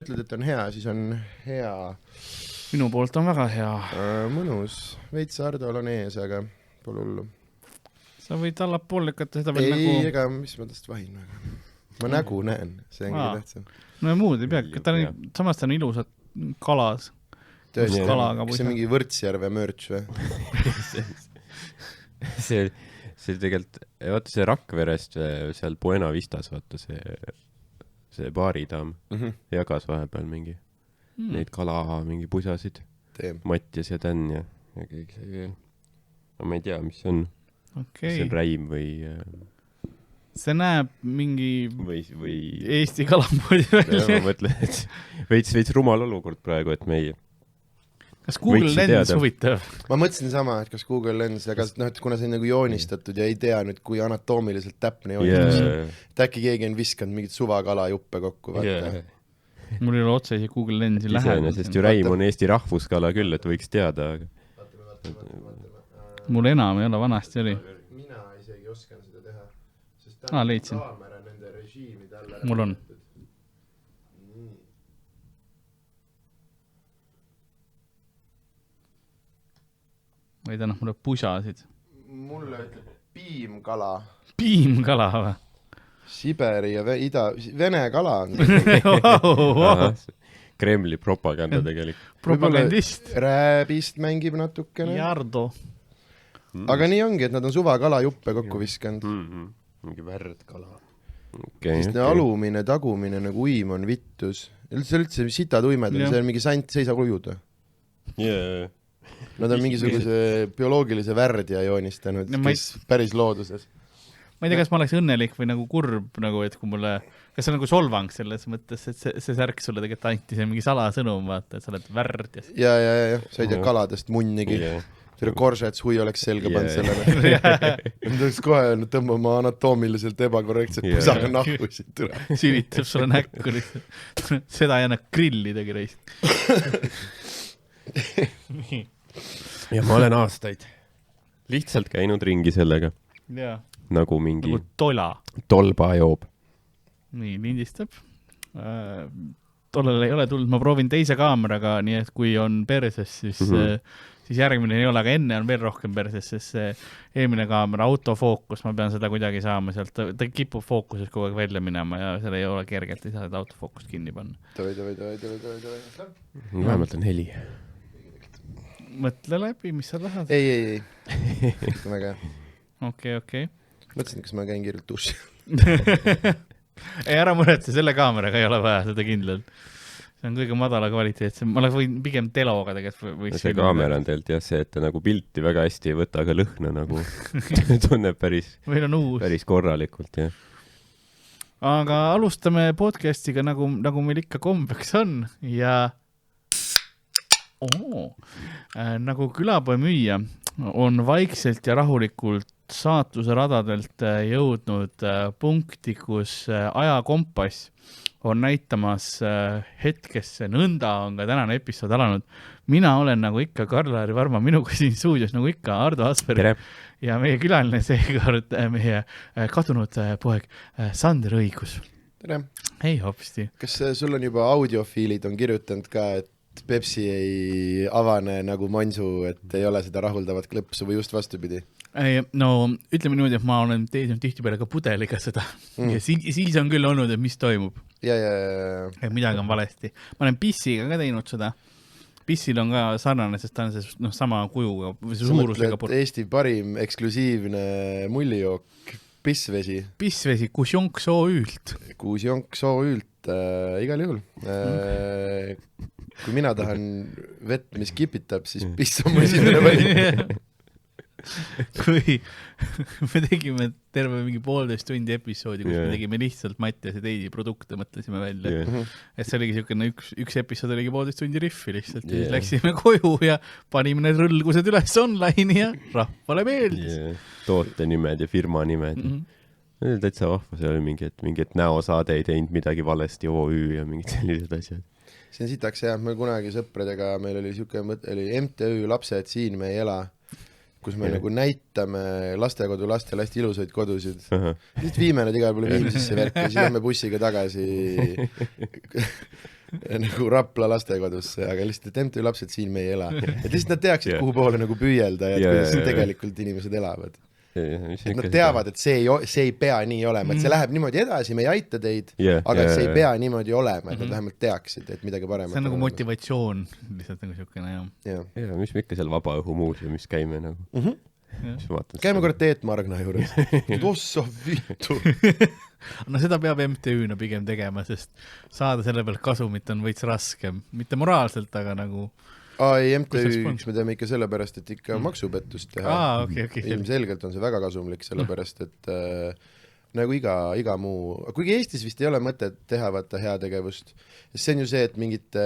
ütled, et on hea, siis on hea. Minu poolt on väga hea. Mõnus. Veits Hardol on ees, aga pole hullu. Sa võid allapool lükata seda veel nagu... Ega mis ma tast vahin väga. Ma nägu näen, see on kõige tähtsam. No ja muud ei pea, samas ta on ilusad kalas. Tõesti, kas see mingi Võrtsjärve mörts või? see tegelikult, vaata see Rakverest seal Buena Vistas, vaata see baaridaam jagas vahepeal mingi neid kala, mingi pusasid. Mattias ja Tän ja kõik see veel. Ma ei tea, mis see on. See on räim või... See näeb mingi või... Eesti kalamoodi välja. Ma mõtlen, et veits rumal olukord praegu, et me ei... Kas Google Lens huvitav? Ma mõtlesin sama, et kas Google Lens, aga et kuna see on nagu joonistatud ja ei tea nüüd, kui anatoomiliselt täpne joonistus. Et äkki keegi on viskanud mingit suvakala juppe kokku. Mul ei ole otseisi Google Lensi läheb. Sest ju räim on Eesti rahvuskala küll, et võiks teada. Mul enam ei ole, vanasti oli. Mina isegi oskan seda teha. Leidsin. Mul on. Või ta mulle pusasid. Mulle ütleb piimkala. Piimkala või? Siberi ja Vene kala on. Kremli propaganda tegelikult. Propagandist. Rääbist mängib natukene. Jardo. Aga nii ongi, et nad on suvakala juppe kokku viskanud. Mingi värdkala. Sest alumine, tagumine nagu uim on vittus. Üldse sita tuimed, see on mingi sant seisa kujud. Jaa. Nad on mingisuguse bioloogilise värdja joonistanud päris looduses. Ma ei tea, kas ma oleks õnnelik või nagu kurb, nagu, et kui mulle, kas see on nagu solvang selles mõttes, et see särk sulle tegelikult anti, see mingi salasõnum, vaata, et sa oled värdjas. Ja, sa ei tea kaladest munnigi. Selle korsets hui oleks selga pannud sellele. Nad oleks kohe tõmbama anatoomiliselt ebakorrektselt pusaga nahkusid tule. Sülitab sulle näkku. Seda ei anna grillidagi reis. Ja ma olen aastaid lihtsalt käinud ringi sellega. Jaa. Nagu mingi... Nagu tola. Tolba joob. Nii, lindistab. Tollel ei ole tulnud. Ma proovin teise kaameraga, nii et kui on perses, siis järgmine ei ole, aga enne on veel rohkem perses, sest see eelmine kaamera, autofookus, ma pean seda kuidagi saama sealt. Ta kipub fookuses kogu aeg välja minema ja seal ei ole kergelt, ei saa seda autofookust kinni panna. Tavai. Vähemalt on heli. Mõtle läbi, mis sa tahad? Ei. Väga hea. Okei. Mõtlesin, kas ma käin kirjalt duši. Ei, ära muretse, selle kaameraga ei ole vaja seda kindlalt. See on kõige madala kvaliteet. Ma oleks võin pigem teloga tegelikult. See kaamera on teilt jah see, et ta nagu pilti väga hästi ei võta, aga lõhna nagu tunneb päris korralikult. Jah. Aga alustame podcastiga nagu meil ikka kombeks on ja nagu külapoe müüja on vaikselt ja rahulikult saatuse radadelt jõudnud punkti, kus ajakompass on näitamas hetkesse. Nõnda on ka tänane episood alanud. Mina olen nagu ikka Karl-Laari Varma, minuga siin stuudios nagu ikka Ardo Asperg ja meie külaline seekord meie kadunud poeg Sander Õigus. Tere! Hei hopsti! Kas sul on juba audiofiilid on kirjutanud ka, et Pepsi ei avane nagu Mansu, et ei ole seda rahuldavat klõpsu või just vastupidi? No, ütleme niimoodi, et ma olen teisnud tihtipeale ka pudeliga seda ja siis on küll olnud, et mis toimub. Ja. Midagi on valesti. Ma olen pissiga ka teinud seda. Pissil on ka sarnane, sest ta on see sama kujuga. Sa mõtled Eesti parim eksklusiivne mullijook, pissvesi. Pissvesi Kusionks OÜ-lt. Kusionks OÜ-lt, igal juhul. Kui mina tahan vett, mis kipitab, siis piss on mu esimene valik. Kui me tegime terve mingi 1,5 tundi episoodi, kus me tegime lihtsalt Mattias ja Teidi produkte, mõtlesime välja. Et see oligi selline üks episood oligi 1,5 tundi riffi lihtsalt. Ja siis läksime koju ja panime need rõlgused üles online ja rahvale meeldis. Toote nimed ja firma nimed. Täitsa vahva, see oli mingi, et näosaade ei teinud midagi valesti OÜ ja mingid sellised asjad. See on sitaks jah, me kunagi sõpradega, meil oli MTÜ lapsed siin, me ei ela. kus me nagu näitame lastekodu lastele hästi ilusaid kodusid. Siis viime nad igal poole Viimsisse värki ja siis lähme bussiga tagasi nagu Rapla lastekodusse, aga lihtsalt, et MTÜ lapsed siin me ei ela. Et lihtsalt nad teaksid, kuhu poole nagu püüelda ja kuidas tegelikult inimesed elavad. Et nad teavad, et see ei pea nii olema, et see läheb niimoodi edasi, me ei aita teid, aga et see ei pea niimoodi olema, et nad vähemalt teaksid, et midagi paremat. See on nagu motivatsioon, lihtsalt nagu siukene, jah. Ja mis me ikka seal Vabaõhumuuseumis käime nagu. Käime korra Teet Margna juures. Ossa vittu. No seda peab MTÜ-na pigem tegema, sest saada selle pealt kasumit on võits raskem. Mitte moraalselt, aga nagu... Ei, MTÜ-ks me teeme ikka sellepärast, et ikka maksupettust teha. Okay. Ilmselgelt on see väga kasumlik, sellepärast, et nagu iga muu, kuigi Eestis vist ei ole mõtet teha vaata heategevust. See on ju see, et mingid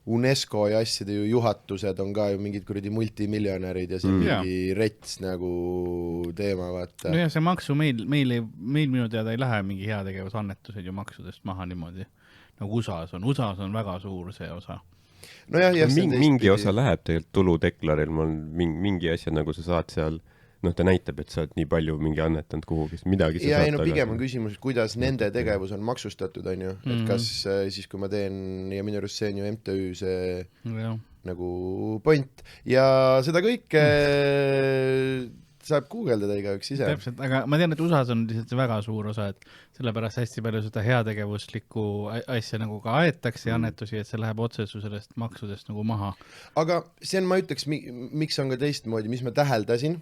UNESCO ja asjade juhatused on ka ju mingid kuradi multimiljonärid ja see mingi rets nagu teema, vaata. No ja see maksu meil minu teada ei lähe mingi heategevusannetused ju maksudest maha niimoodi. Nagu USA-s on väga suur see osa. No jah, mingi osa läheb tegelikult tuludeklaril, mingi asja nagu sa saad seal, ta näitab, et sa oled nii palju mingi annetanud kuhugi, midagi sa saad tagasi. Pigem on küsimus, kuidas nende tegevus on maksustatud, on ju, et kas siis, kui ma teen, ja minu arust see on ju MTÜ see nagu point, ja seda kõike saab guugeldada igaüks ise. Täpselt, aga ma tean, et USA-s on lihtsalt väga suur osa, et sellepärast hästi palju seda heategevuslikku asja nagu ka aetakse ja annetusi, et see läheb otsesu sellest maksudest nagu maha. Aga see on, ma ütleks, miks on ka teistmoodi, mis ma täheldasin.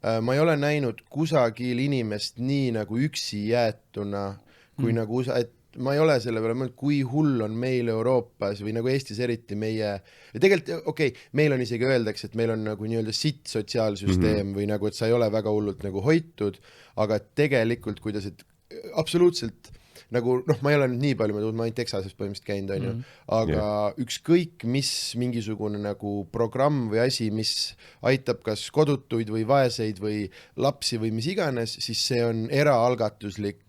Ma ei ole näinud kusagil inimest nii nagu üksi jäetuna, kui nagu USA, et ma ei ole selle peale mõelnud, kui hull on meil Euroopas või nagu Eestis eriti meie, ja tegelikult, meil on isegi öeldakse, et meil on nagu nii-öelda sitt sotsiaalsüsteem või nagu, et sa ei ole väga hullult nagu hoitud, aga tegelikult, kuidas, et absoluutselt nagu, ma ei ole nüüd nii palju, ma ainult Texases põhimõtteliselt käinud, on ju, aga ükskõik mis mingisugune nagu programm või asi, mis aitab kas kodutuid või vaeseid või lapsi või mis iganes, siis see on eraalgatuslik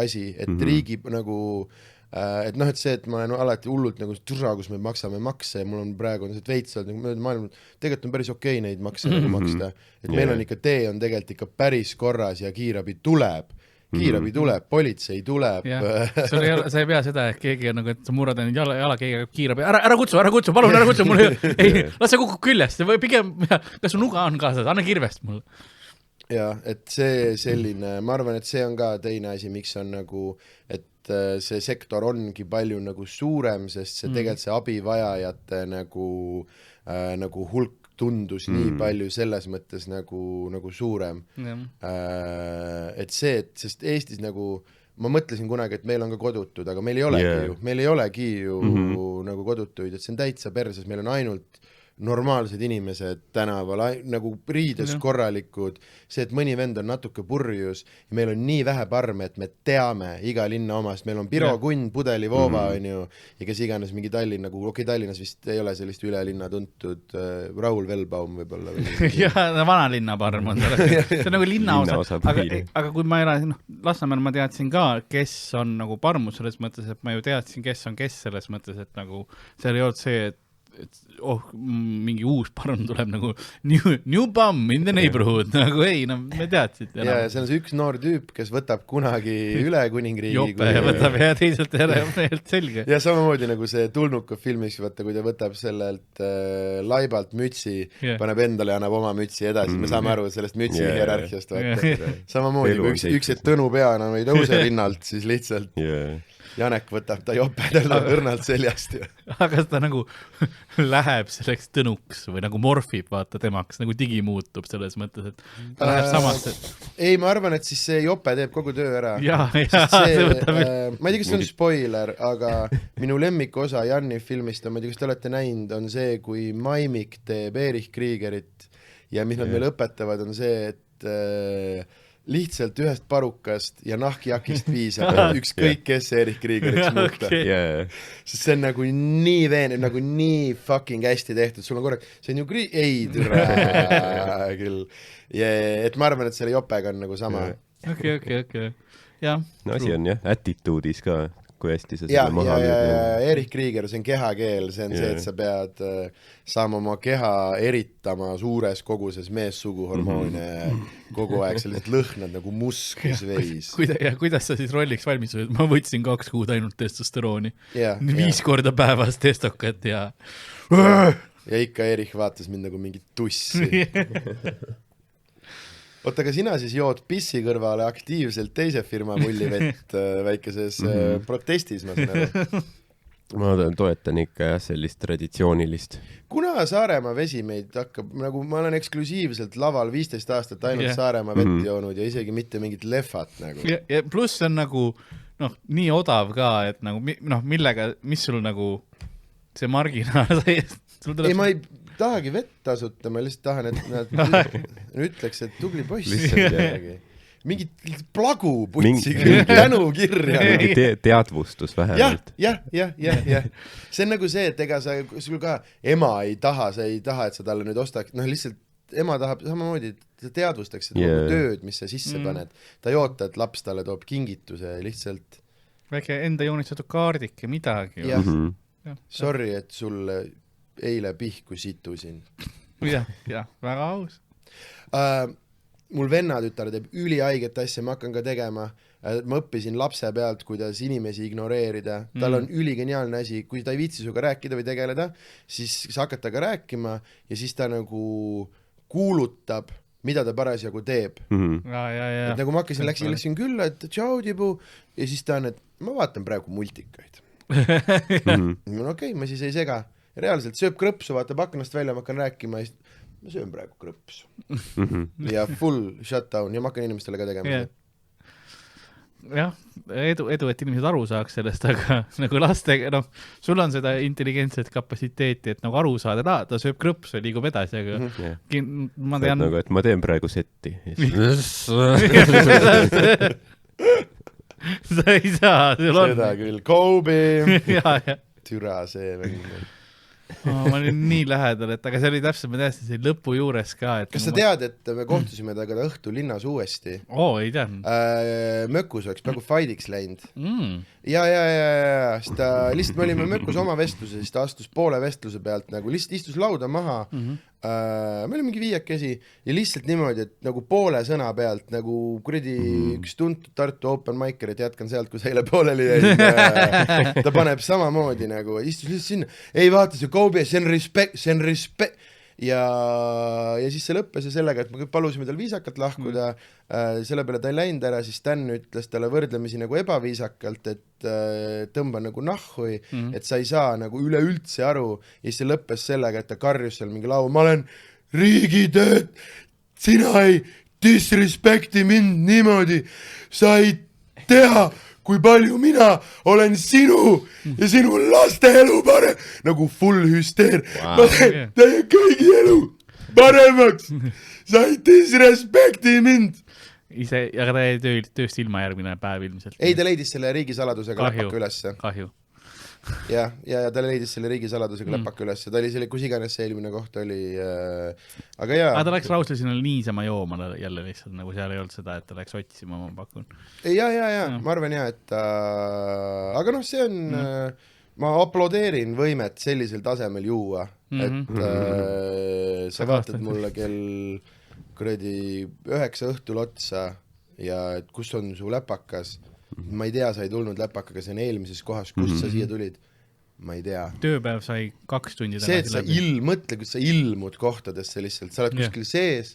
asi, et riigi nagu, et et see, et ma olen alati hullult nagu türa, kus me maksame makse ja mul on praegu see veits nagu maailm, tegelikult on päris okei neid makse nagu maksta, et meil on ikka tee on tegelikult ikka päris korras ja kiirabi tuleb, politsei tuleb. Sa ei pea seda, et keegi on nagu, et sa murrad jala keegi kiirabi, ära kutsu, palun ära kutsu, mul ei, las see kukub küljest või pigem, kas su nuga on kaasas, anna kirvest mulle. Ja, et see selline, ma arvan, et see on ka teine asi, miks on nagu, et see sektor ongi palju nagu suurem, sest see tegelikult see abivajajate nagu hulk tundus nii palju selles mõttes nagu suurem. Et see, et sest Eestis nagu, ma mõtlesin kunagi, et meil on ka kodutud, aga meil ei olegi ju nagu kodutuid, et see on täitsa perses, meil on ainult normaalsed inimesed tänaval, nagu riides korralikud, see, et mõni vend on natuke purjus ja meil on nii vähe parme, et me teame iga linna omast, meil on Pirokund, Pudelivoova on ju, ja kes iganes mingi Tallinn, nagu Tallinnas vist ei ole sellist üle linna tuntud Raul Velbaum võib-olla. Jah, vana linna parm on see on nagu linna osa, aga kui ma elan, Lasnamäel ma teadsin ka, kes on nagu parmus selles mõttes, et ma ju teadsin, kes on kes selles mõttes, et nagu seal ei olnud see, et mingi uus parm tuleb nagu new bum in the neighborhood, nagu ei, me teadsid. Ja see on see üks noor tüüp, kes võtab kunagi üle kuningriigi. Jope ja võtab ja teiselt meelt selge. Ja samamoodi nagu see Tulnukov filmis, vaata, kui ta võtab sellelt laibalt mütsi, paneb endale ja annab oma mütsi edasi, me saame aru sellest mütsi hierarhiast, vaata. Samamoodi, kui üks Tõnu pea enam ei tõuse rinnalt, siis lihtsalt Janek võtab ta jopedel õrnalt seljast. Aga ta nagu läheb selleks tõnuks või nagu morfib, vaata temaks, nagu digi muutub selles mõttes, et ta läheb samast. Ei, ma arvan, et siis see jope teeb kogu töö ära. Ja, ma ei tea, kas see on spoiler, aga minu lemmikosa Janni filmist, ma ei tea, kas te olete näinud, on see, kui Maimik teeb Erich Kriegerit ja mis nad meil õpetavad, on see, et lihtsalt ühest parukast ja nahkjakist piisab, ükskõik kes Erich Kriegeriks muuta. Sest see on nagu nii veenev, nagu nii fucking hästi tehtud, sul on korraks, see on ju ei türa küll. Et ma arvan, et selle jopega on nagu sama. Okei. No asi on jah, attitude'is ka kui hästi sa ja selle maha müüd. Erich Krieger, see on kehakeel, see on see, et sa pead saama oma keha eritama suures koguses meessuguhormoone kogu aeg, sa lihtsalt lõhnad nagu muskusveis. Kuidas sa siis rolliks valmistusid? Ma võtsin 2 kuud ainult testosterooni. 5 korda päevas testokat ja ikka Erich vaatas mind nagu mingit tussi. Oota, aga sina siis jood pissi kõrvale aktiivselt teise firma mullivett väikeses protestis, ma saan aru. Ma toetan ikka jah, sellist traditsioonilist. Kuna Saaremaa vesi meid hakkab, nagu ma olen eksklusiivselt laval 15 aastat ainult Saaremaa vett joonud ja isegi mitte mingit lefat nagu. Ja pluss on nagu, nii odav ka, et nagu, millega, mis sul nagu see marginaal sai? Ei, ma ei tahagi vett tasuta, ma lihtsalt tahan, et nad ütleks, et tubli poiss. Mingit plagu putsi tänu kirja. Mingi teadvustus vähemalt. Jah. See on nagu see, et ega sul ka ema ei taha, sa ei taha, et sa talle nüüd ostaks, lihtsalt ema tahab samamoodi, et sa teadvustaks seda tööd, mis sa sisse paned. Ta ei oota, et laps talle toob kingituse lihtsalt. Väike enda joonistatud kaardik ja midagi. Sorry, et sulle eile pihku situsin. jah, väga aus. Mul vennatütar teeb ülihaiget asja, ma hakkan ka tegema. Ma õppisin lapse pealt, kuidas inimesi ignoreerida. Tal on üligeniaalne asi, kui ta ei viitsi suga rääkida või tegeleda, siis sa hakkad taga rääkima ja siis ta nagu kuulutab, mida ta parasjagu teeb. Et nagu ma hakkasin, läksin külla, et tšau, tibu, ja siis ta on, et ma vaatan praegu multikaid. Okei, ma siis ei sega. Reaalselt sööb krõpsu, vaatab aknast välja, ma hakkan rääkima ja ma söön praegu krõpsu. Ja full shutdown ja ma hakkan inimestele ka tegema. Jah, edu, et inimesed aru saaks sellest, aga nagu lastega, sul on seda intelligentset kapatsiteeti, et nagu aru saada, ta sööb krõpsu ja liigub edasi, aga ma tean... Nagu, et ma teen praegu setti. Sa ei saa, sul on. Seda küll, Kobe. Türa see mängib. Ma olin nii lähedal, et aga see oli täpselt, ma teadsin see lõpu juures ka. Et kas sa tead, et me kohtusime taga õhtu linnas uuesti? Ei teadnud. Mökus oleks praegu fightiks läinud. Ja, siis ta lihtsalt me olime mökus oma vestluse, siis ta astus poole vestluse pealt, nagu lihtsalt istus lauda maha. Me olime mingi 5 ja lihtsalt niimoodi, et nagu poole sõna pealt, nagu kuradi üks tuntud Tartu open micer, et jätkan sealt, kus eile pooleli jäi. Ta paneb samamoodi nagu, istus lihtsalt sinna. Ei vaata see Kobe, see on respect. Ja siis see lõppes ja sellega, et me palusime tal viisakalt lahkuda, selle peale ta ei läinud ära, siis Stan ütles talle võrdlemisi nagu ebaviisakalt, et tõmba nagu nahhui, et sa ei saa nagu üleüldse aru ja siis see lõppes sellega, et ta karjus seal mingi lau, ma olen riigitööd, sina ei disrespekti mind niimoodi, sa ei tea, kui palju mina olen sinu ja sinu laste elu parem, nagu full hüsteer. Ma teen teie kõigi elu paremaks. Sa ei disrespekti mind. Aga ta jäi tööst ilma järgmine päev ilmselt. Ei, ta leidis selle riigisaladusega läpaka ülesse. Kahju. Ja ta leidis selle riigisaladusega läpaka ülesse. Ta oli selle, kus iganes see eelmine koht oli. Aga jaa. Aga ta läks rausle sinna niisama jooma jälle lihtsalt, nagu seal ei olnud seda, et ta läks otsima, ma pakun. Ja, ma arvan et aga see on, ma aplodeerin võimet sellisel tasemel juua, et sa vaatad mulle kell kuradi 9 õhtul otsa ja et kus on su läpakas. Ma ei tea, sa ei tulnud läpakaga, see on eelmises kohas, kust sa siia tulid. Ma ei tea. Tööpäev sai 2 tundi tagasi läbi. See, et sa mõtle, kus sa ilmud kohtadesse lihtsalt, sa oled kuskil sees,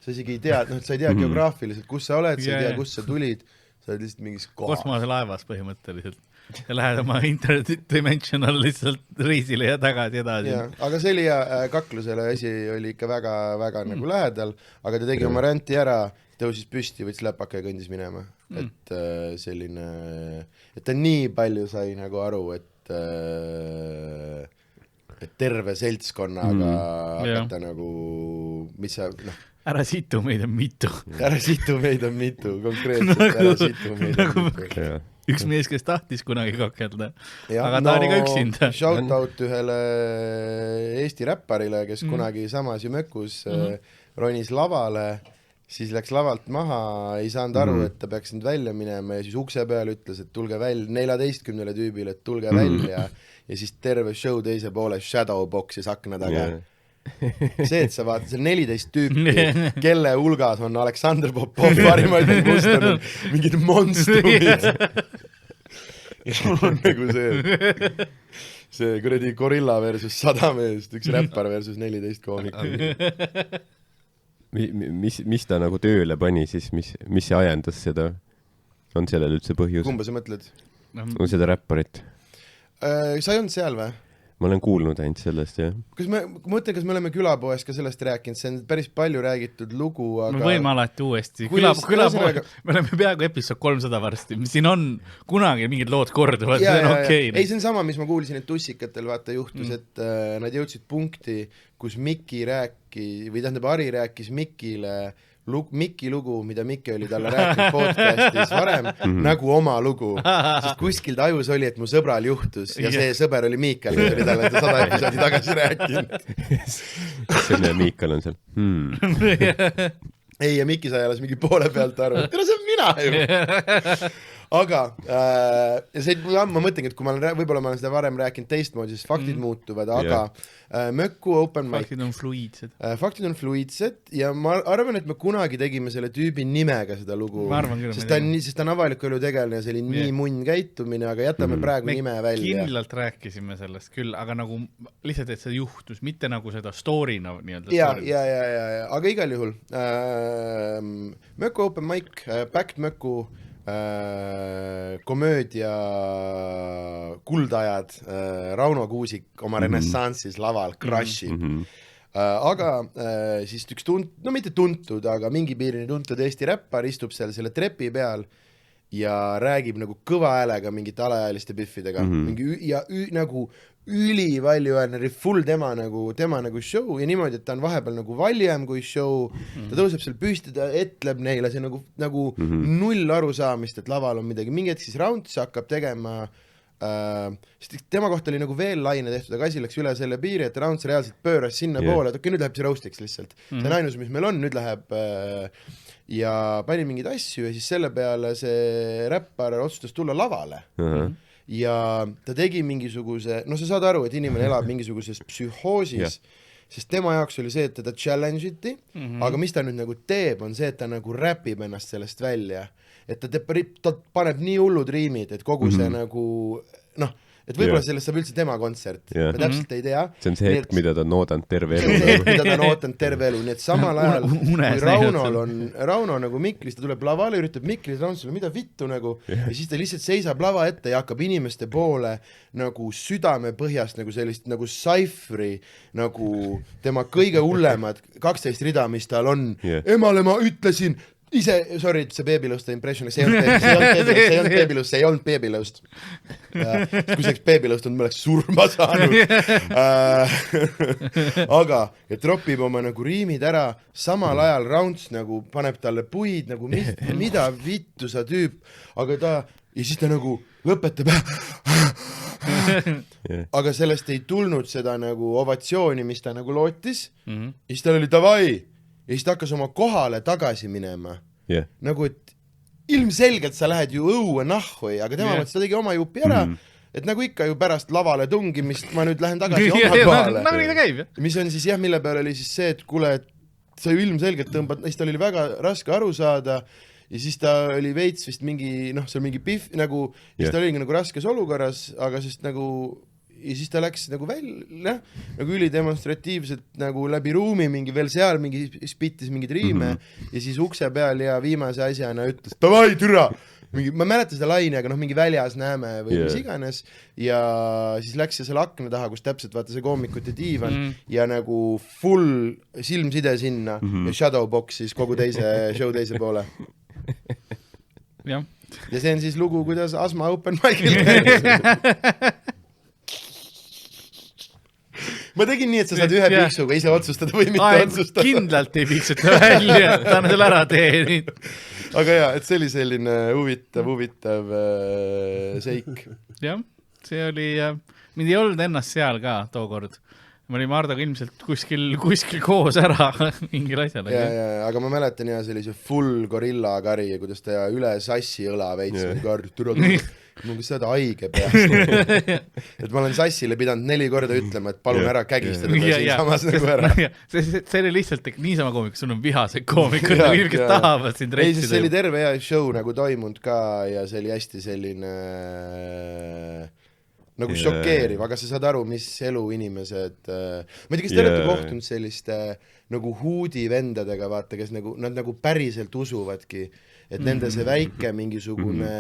sa isegi ei tea, sa ei tea geograafiliselt, kus sa oled, sa ei tea, kus sa tulid, sa oled lihtsalt mingis kohas. Kosmose laevas põhimõtteliselt. Ja lähed oma interdimensional lihtsalt reisile ja tagasi edasi. Aga see oli kaklusele asi oli ikka väga, väga nagu lähedal, aga ta tegi oma ränti ära, tõusis püsti, võttis läpaka ja kõndis minema. Et selline, et ta nii palju sai nagu aru, et terve seltskonnaga hakata nagu, mis sa, ära situ, meid on mitu. Ära situ, meid on mitu, konkreetselt ära situ, meid on mitu. Üks mees, kes tahtis kunagi kakelda, aga ta oli ka üksinda. Shout out ühele Eesti räpparile, kes kunagi samas ju mökus ronis lavale, siis läks lavalt maha, ei saanud aru, et ta peaks nüüd välja minema ja siis ukse peal ütles, et tulge välja, 14 tüübile, et tulge välja ja siis terve show teise poole shadowbox'is akna taga. See, et sa vaatad, see 14 tüüpi, kelle hulgas on Aleksandr Popov, Harri-Mati Mustonen, mingid monstrumid. Ja sul on nagu see kuradi Gorilla versus 100 meest, üks räppar versus 14 koomikut. Mis ta nagu tööle pani siis, mis see ajendas seda? On sellel üldse põhjus? Kumba sa mõtled? On seda räpparit? Sa ei olnud seal või? Ma olen kuulnud ainult sellest, jah. Kas me oleme külapoes ka sellest rääkinud, see on päris palju räägitud lugu, aga... Me võime alati uuesti. Külapoes, me oleme peaaegu episood 300 varsti, siin on kunagi mingid lood korduvad, see on okei. Ei, see on sama, mis ma kuulsin, et tussikatel vaata juhtus, et nad jõudsid punkti, kus Mikki Harri rääkis Mikile Mikki lugu, mida Mikki oli talle rääkinud podcastis varem, nagu oma lugu. Sest kuskil ta ajus oli, et mu sõbral juhtus ja see sõber oli Miikal, kes oli talle 100 episoodi tagasi rääkinud. Selline Miikal on seal. Ei, ja Mikki sai alles mingi poole pealt aru. Tere, see on mina ju! Aga ma mõtlengi, et kui võib-olla ma olen seda varem rääkinud teistmoodi, siis faktid muutuvad, aga Mökku open mic. Faktid on fluidsed ja ma arvan, et me kunagi tegime selle tüübi nimega seda lugu. Sest ta on avaliku elu tegeline ja see oli nii munn käitumine, aga jätame praegu nime välja. Kindlalt rääkisime sellest küll, aga nagu lihtsalt, et see juhtus, mitte nagu seda story'na nii-öelda. Ja, aga igal juhul Mökku open mic, Backed Mökku komöödia kuldajad, Rauno Kuusik oma renessansis laval crashib. Aga siis üks mitte tuntud, aga mingi piirini tuntud Eesti räppar istub seal selle trepi peal ja räägib nagu kõva häälega mingite alaealiste biffidega. Nagu ülivaljuäärne, full tema nagu show ja niimoodi, et ta on vahepeal nagu valjem kui show, ta tõuseb seal püsti, ta etleb neile, see nagu null arusaamist, et laval on midagi, mingi hetk siis Rounds hakkab tegema, tema kohta oli nagu veel laine tehtud, aga asi läks üle selle piiri, et Rounds reaalselt pööras sinna poole, et okei, nüüd läheb see roastiks lihtsalt, see on ainus, mis meil on, nüüd läheb ja pani mingeid asju ja siis selle peale see räppar otsustas tulla lavale. Ja ta tegi mingisuguse, sa saad aru, et inimene elab mingisuguses psühhoosis, sest tema jaoks oli see, et teda challenge iti, aga mis ta nüüd nagu teeb, on see, et ta nagu räpib ennast sellest välja, et ta paneb nii hullud riimid, et kogu see nagu, et võib-olla sellest saab üldse tema kontsert, me täpselt ei tea. See on see hetk, mida ta on oodanud terve elu. Mida ta on oodanud terve elu, nii et samal ajal, kui Rauno nagu Miklis, ta tuleb lavale, üritab Miklis, Raunsule, mida vittu nagu, ja siis ta lihtsalt seisab lava ette ja hakkab inimeste poole nagu südame põhjast nagu sellist nagu Cypheri, nagu tema kõige hullemad 12 rida, mis tal on. Emale ma ütlesin, sorry, see Babylõuste impression, see ei olnud Babylõust. Kui see oleks Babylõust, ma oleks surma saanud. Aga, et tropib oma nagu riimid ära, samal ajal Rounds nagu paneb talle puid, nagu mida vittu sa tüüp, ja siis ta nagu lõpetab. Aga sellest ei tulnud seda nagu ovatsiooni, mis ta nagu lootis, ja siis tal oli davai. Ja siis ta hakkas oma kohale tagasi minema. Nagu, et ilmselgelt sa lähed ju õue nahhui, aga tema mõttes ta tegi oma jupi ära, et nagu ikka ju pärast lavale tungimist ma nüüd lähen tagasi oma kohale. Nagu nii ta käib, jah. Mis on siis mille peale oli siis see, et kuule, et sa ju ilmselgelt tõmbad, siis tal oli väga raske aru saada ja siis ta oli veits vist mingi, seal mingi pihv, nagu, siis ta oli nagu raskes olukorras, aga sest nagu ja siis ta läks nagu välja, nagu ülidemonstratiivselt nagu läbi ruumi mingi veel seal mingi spittis mingid riime ja siis ukse peal ja viimase asjana ütles, davai, türa! Ma mäletan seda laine, aga mingi väljas näeme või mis iganes ja siis läks selle akna taha, kus täpselt vaata see koomikute diivan ja nagu full silmside sinna ja shadowbox siis kogu show teise poole. Ja see on siis lugu, kuidas Asma open mic'il käis. Ma tegin nii, et sa saad ühe piksuga ise otsustada või mitte otsustada. Kindlalt ei piksuta välja, ta on seal ära teeninud. Aga et see oli selline huvitav seik. Jah, see oli, mind ei olnud ennast seal ka tookord. me olime Hardoga ilmselt kuskil koos ära mingil asjal. Aga ma mäletan ja sellise full gorilla kari, kuidas ta üle sassi õla veits kas sa oled haige peast. Et ma olen sassile pidanud 4 korda ütlema, et palun ära kägistada siinsamas nagu ära. See oli lihtsalt niisama koomik, sul on vihased koomikud, nagu kes tahavad sind reitsida. See oli terve hea show nagu toimunud ka ja see oli hästi selline nagu šokeeriv, aga sa saad aru, mis elu inimesed ma ei tea, kas te olete kohtunud selliste nagu huudi vendadega, vaata, kes nagu, nad nagu päriselt usuvadki, et nende see väike mingisugune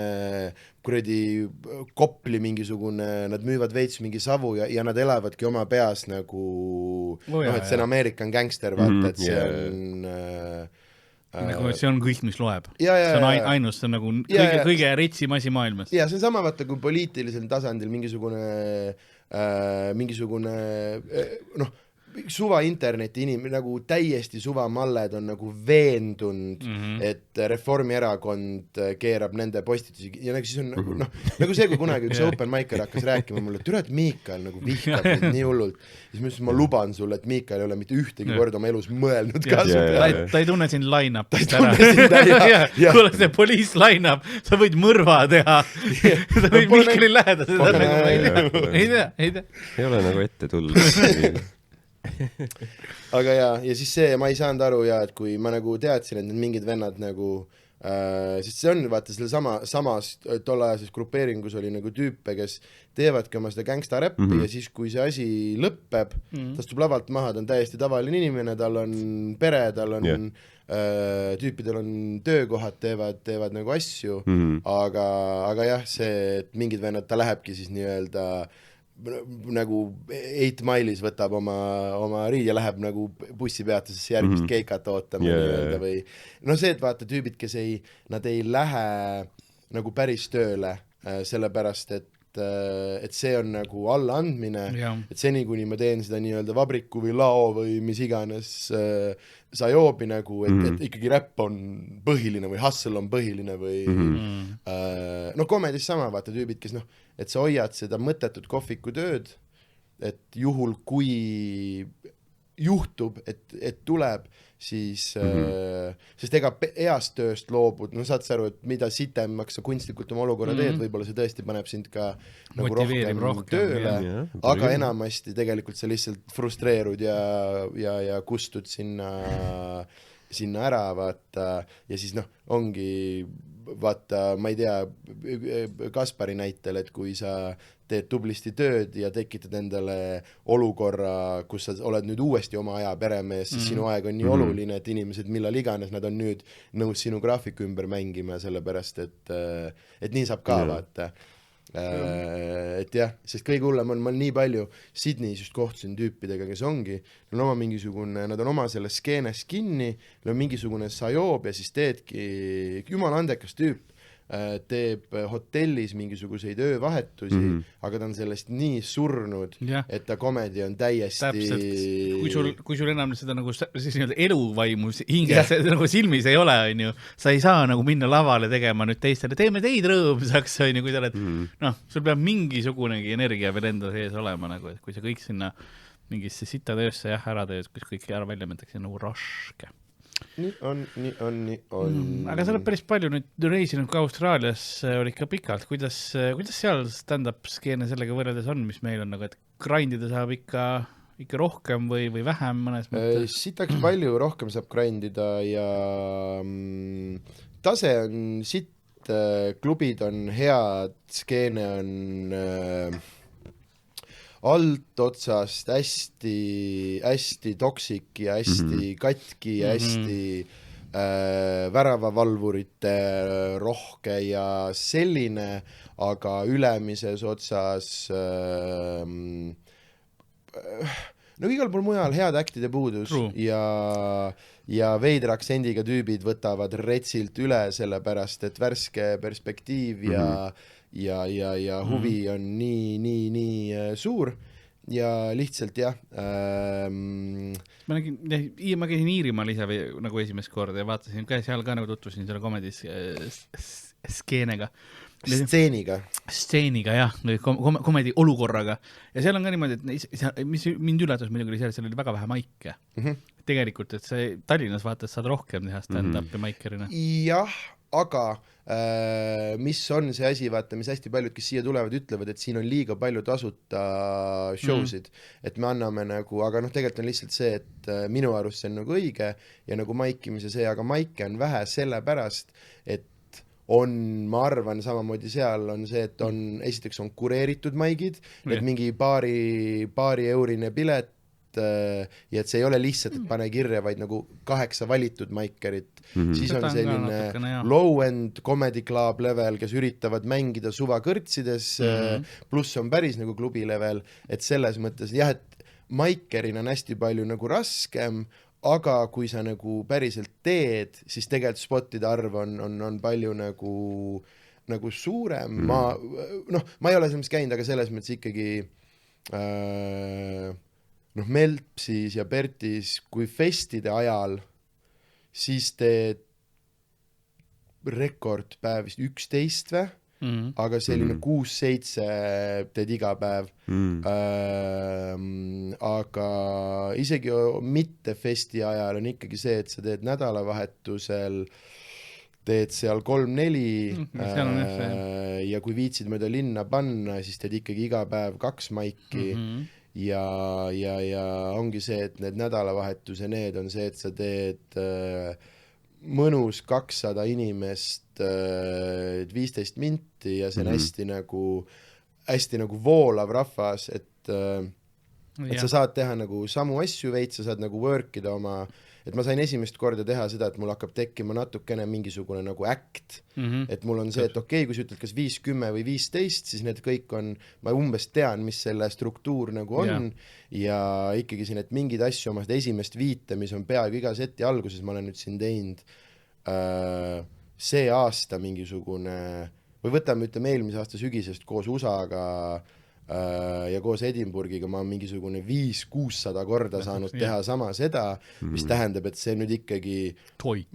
kuradi Kopli mingisugune, nad müüvad veits mingi savu ja nad elavadki oma peas nagu et see on American gangster, vaata, et see on nagu see on kõik, mis loeb. See on ainus, see on nagu kõige retsim asi maailmas. Ja see on sama, vaata, kui poliitilisel tasandil mingisugune suva interneti nagu täiesti suva malled on nagu veendunud, et Reformierakond keerab nende postitusi ja nagu siis on nagu see, kui kunagi üks open micer hakkas rääkima mulle, et türa, et Miikael nagu vihkab mind nii hullult. Siis ma ütlesin, ma luban sulle, et Miikael ei ole mitte ühtegi korda oma elus mõelnud kasu peale. Ta ei tunne sind line-upist ära. Kuule, see police line-up, sa võid mõrva teha. Sa võid Miikali läheda. Ei tea. Ei ole nagu ette tulnud. Aga ja siis see, ma ei saanud aru et kui ma nagu teadsin, et need mingid vennad nagu sest see on, vaata, selle samas tollajases grupeeringus oli nagu tüüpe, kes teevadki oma seda gangsta räppi ja siis, kui see asi lõpeb, ta astub lavalt maha, ta on täiesti tavaline inimene, tal on pere, tal on tüüpidel on töökohad, teevad nagu asju, aga jah, see, et mingid vennad, ta lähebki siis nii-öelda nagu 8 Mile'is võtab oma riid ja läheb nagu bussipeatusesse järgmist keikat ootama või see, et vaata tüübid, kes nad ei lähe nagu päris tööle sellepärast, et see on nagu allaandmine, et seni, kuni ma teen seda nii-öelda vabriku või lao või mis iganes sajoobi nagu, et ikkagi räpp on põhiline või hustle on põhiline või komedis sama, vaata tüübid, kes et sa hoiad seda mõttetut kohvikutööd, et juhul kui juhtub, et tuleb, siis sest ega heast tööst loobud, saad sa aru, et mida sitemaks sa kunstlikult oma olukorra teed, võib-olla see tõesti paneb sind ka nagu rohkem tööle, aga enamasti tegelikult sa lihtsalt frustreerud ja kustud sinna ära, vaata, ja siis ongi vaata, ma ei tea, Kaspari näitel, et kui sa teed tublisti tööd ja tekitad endale olukorra, kus sa oled nüüd uuesti oma aja peremees, siis sinu aeg on nii oluline, et inimesed millal iganes nad on nüüd nõus sinu graafiku ümber mängima, sellepärast et nii saab ka vaata. Et jah, sest kõige hullem on, ma nii palju Sydneys just kohtusin tüüpidega, kes ongi, nad on oma selles skeenes kinni, neil on mingisugune sajoob ja siis teedki, jumala andekas tüüp, teeb hotellis mingisuguseid öövahetusi, aga ta on sellest nii surnud, et ta komedi on täiesti... Kui sul enam seda nagu eluvaimu hinges nagu silmis ei ole, sa ei saa nagu minna lavale tegema nüüd teistele, teeme teid rõõmsaks, kui sa oled, sul peab mingisugunegi energia veel enda sees olema, nagu, et kui sa kõik sinna mingisse sita töösse ära tööd, kus kõik ära välja mõtleks, nagu raske. Nii on. Aga sa oled päris palju nüüd reisinud ka Austraalias, oli ikka pikalt. Kuidas seal stand-up skeene sellega võrreldes on, mis meil on, nagu, et grindida saab ikka rohkem või vähem mõnes mõttes? Sitaks palju rohkem saab grindida ja tase on sitt, klubid on head, skeene on alt otsast hästi toksik ja hästi katki ja hästi väravavalvurite rohke ja selline, aga ülemises otsas igal pool mujal head äktide puudus ja veidra aktsendiga tüübid võtavad retsilt üle, sellepärast et värske perspektiiv ja huvi on nii suur ja lihtsalt jah. Ma käisin Iirimaal ise nagu esimest korda ja vaatasin ka seal ka nagu tutvusin selle komedis skeenega stseeniga jah, komedi olukorraga ja seal on ka niimoodi, et mis mind üllatus muidugi oli seal oli väga vähe maike tegelikult, et see Tallinnas vaatad saad rohkem teha stand-up'i maikerina. Jah, aga mis on see asi, vaata, mis hästi paljud, kes siia tulevad, ütlevad, et siin on liiga palju tasuta showsid, et me anname nagu, aga tegelikult on lihtsalt see, et minu arust see on nagu õige ja nagu maikimise see, aga maike on vähe sellepärast, et on, ma arvan, samamoodi seal on see, et on, esiteks on kureeritud maigid, et mingi paari eurine pilet, ja et see ei ole lihtsalt, et pane kirja, vaid nagu 8 valitud maikerit. Siis on selline low-end comedy club level, kes üritavad mängida suva kõrtsides, pluss on päris nagu klubi level, et selles mõttes jah, et maikerina on hästi palju nagu raskem, aga kui sa nagu päriselt teed, siis tegelikult spotide arv on palju nagu suurem. Ma ei ole selles käinud, aga selles mõttes ikkagi Melpsis ja Pertis, kui festide ajal, siis teed rekordpäev vist 11 või? Aga selline 6-7 teed iga päev. Aga isegi mitte festi ajal on ikkagi see, et sa teed nädalavahetusel, teed seal 3-4 ja kui viitsid mööda linna panna, siis teed ikkagi iga päev 2 maiki ja ongi see, et need nädalavahetuse need on see, et sa teed mõnus 200 inimest 15 minti ja see on hästi nagu voolav rahvas, et sa saad teha nagu samu asju veid, sa saad nagu workida oma, et ma sain esimest korda teha seda, et mul hakkab tekkima natukene mingisugune nagu act, et mul on see, et okei, kui sa ütled kas 5, 10 või 15, siis need kõik on, ma umbes tean, mis selle struktuur nagu on ja ikkagi siin, et mingid asju oma seda esimest viite, mis on peaaegu iga seti alguses, ma olen nüüd siin teinud see aasta mingisugune, või võtame eelmise aasta sügisest koos USA-ga ja koos Edinburgiga ma mingisugune 500-600 korda saanud teha sama seda, mis tähendab, et see nüüd ikkagi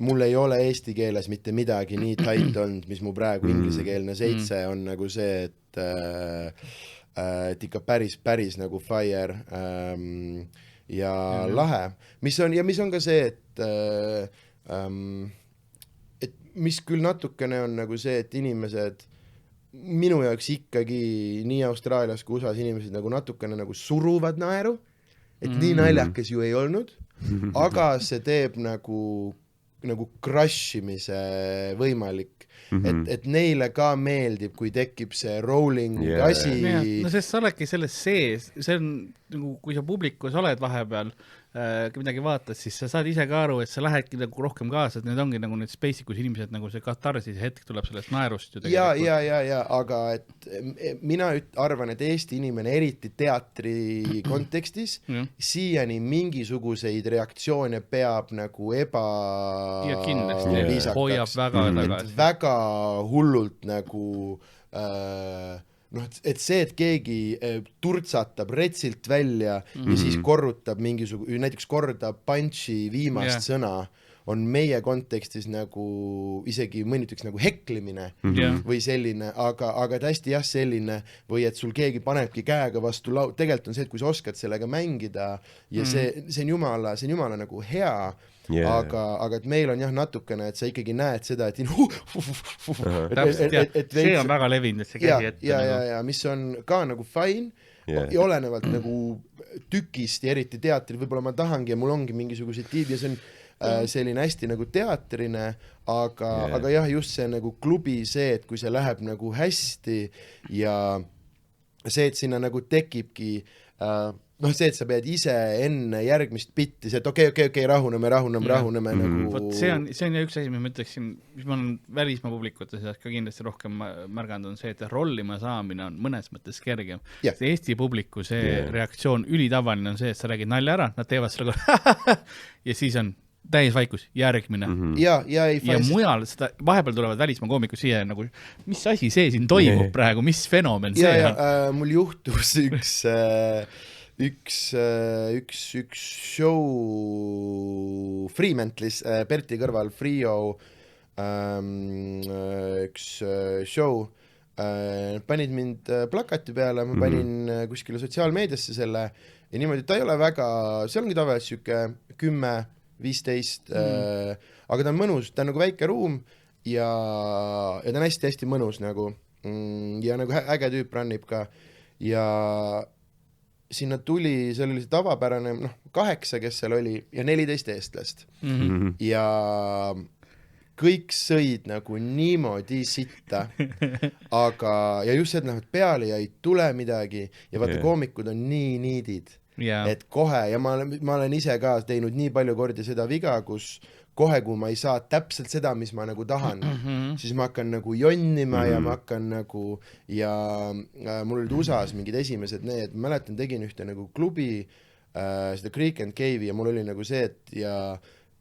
mul ei ole eesti keeles mitte midagi nii tight olnud, mis mu praegu inglisekeelne 7 on nagu see, et ikka päris nagu fire ja lahe, mis on ka see, et mis küll natukene on nagu see, et inimesed minu jaoks ikkagi nii Austraalias kui USAs inimesed nagu natukene nagu suruvad naeru, et nii naljakas ju ei olnud, aga see teeb nagu crush imise võimalik, et neile ka meeldib, kui tekib see rolling asi. No sest sa oledki selles sees, see on nagu, kui sa publikus oled vahepeal, kui midagi vaatad, siis sa saad ise ka aru, et sa lähedki nagu rohkem kaasa, et need ongi nagu need space'i, kus inimesed nagu see katarsis hetk tuleb sellest naerust ju tegelikult. Ja, aga et mina arvan, et Eesti inimene eriti teatri kontekstis siiani mingisuguseid reaktsioone peab nagu ja kindlasti hoiab väga tagasi. Väga hullult nagu et see, et keegi turtsatab retsilt välja ja siis korrutab näiteks kordab punchi viimast sõna, on meie kontekstis nagu isegi mõniteks nagu heklimine või selline, aga hästi selline, või et sul keegi panebki käega vastu tegelikult on see, et kui sa oskad sellega mängida ja see on jumala nagu hea, aga et meil on natukene, et sa ikkagi näed seda, et see on väga levinud, et see käsi ette. Ja mis on ka nagu fine ja olenevalt nagu tükist ja eriti teatri, võib-olla ma tahangi ja mul ongi mingisugused tiib ja see on selline hästi nagu teatrine, aga jah, just see nagu klubi see, et kui see läheb nagu hästi ja see, et sinna nagu tekibki see, et sa pead ise enne järgmist bitti, see, et okei, rahuneme nagu... See on ju üks asi, mis ma ütleksin, mis ma olen välismaa publikute seas ka kindlasti rohkem märganud, on see, et rollima saamine on mõnes mõttes kergem. See Eesti publiku reaktsioon ülitavaline on see, et sa räägid nalja ära, nad teevad selle ja siis on täisvaikus, järgmine. Ja mujal seda, vahepeal tulevad välismaa koomikud siia nagu, mis asi see siin toimub praegu, mis fenomen see on? Mul juhtus üks show Fremantlis, Perti kõrval Frio üks show panid mind plakati peale, ma panin kuskile sotsiaalmeediasse selle ja niimoodi, ta ei ole väga, see ongi tavaliselt siuke 10-15, aga ta on mõnus, ta on nagu väike ruum ja ta on hästi-hästi mõnus nagu ja nagu äge tüüp runnib ka ja sinna tuli, seal oli see tavapärane 8, kes seal oli ja 14 eestlast ja kõik sõid nagu niimoodi sitta, aga, ja just see, et peale ja ei tule midagi ja vaata koomikud on nii niidid, et kohe, ja ma olen ise ka teinud nii palju kordi seda viga, kus kohe, kui ma ei saa täpselt seda, mis ma nagu tahan, siis ma hakkan nagu jonnima ja ma hakkan nagu, ja mul olid USA-s mingid esimesed need, mäletan, tegin ühte nagu klubi, seda Creek and Cave'i ja mul oli nagu see, et ja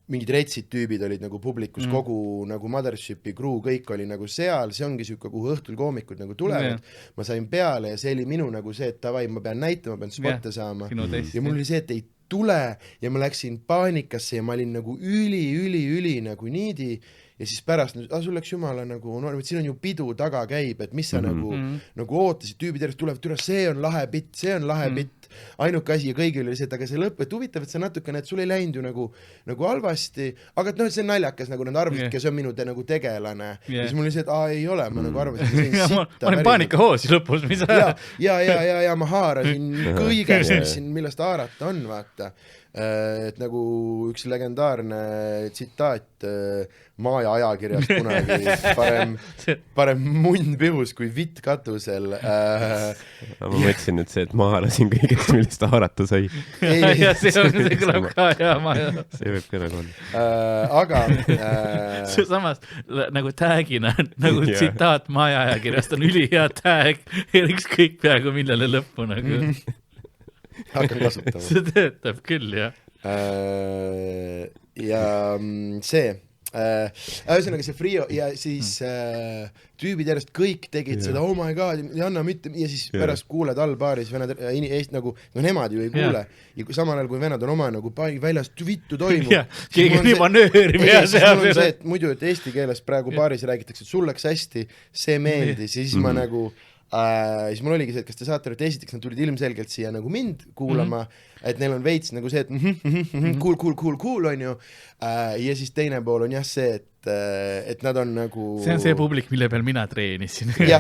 mingid retsid tüübid olid nagu publikus, kogu nagu Mothershipi crew, kõik oli nagu seal, see ongi siuke, kuhu õhtul koomikud nagu tulevad, ma sain peale ja see oli minu nagu see, et davai, ma pean näitama, ma pean spotte saama ja mul oli see, et ei tule ja ma läksin paanikasse ja ma olin nagu üli nagu niidi ja siis pärast, sul läks jumala nagu, no siin on ju pidu taga käib, et mis sa nagu ootasid, tüübid järjest tulevad, türa, see on lahe bitt, see on lahe bitt, ainuke asi ja kõigil oli see, et aga see lõpp, et huvitav, et sa natukene, et sul ei läinud ju nagu halvasti, aga et see on naljakas, nagu nad arvasid, kes on minu nagu tegelane ja siis mul oli see, et ei ole, ma nagu arvasin, ma olin paanikahoosi lõpus, mis ja ma haarasin kõigest, millest haarata on, vaata. Et nagu üks legendaarne tsitaat Maaja ajakirjast kunagi parem munn pihus kui vitt katusel. Ma mõtlesin nüüd see, et ma haarasin kõigest, millest haarata sai. See kõlab ka hea Maaja. See võib ka nagu on. Aga see samas nagu tagina, nagu tsitaat Maaja ajakirjast on ülihea tag, ükskõik peaaegu millele lõppu nagu. Hakkan kasutama. See töötab küll, jah. Ja see ühesõnaga see Frio ja siis tüübid järjest kõik tegid seda, oh my god, ja anna mitte, ja siis pärast kuuled all baaris venad, nagu nemad ju ei kuule ja samal ajal kui venad on oma nagu väljas vittu toimub keegi nii manöörib ja see, et muidu, et eesti keeles praegu baaris räägitakse, et sul läks hästi, see meeldis ja siis ma nagu siis mul oligi see, et kas te saate, et esiteks nad tulid ilmselgelt siia nagu mind kuulama, et neil on veits nagu see, et cool on ju, ja siis teine pool on jah see, et nad on nagu see on see publik, mille peal mina treenisin ja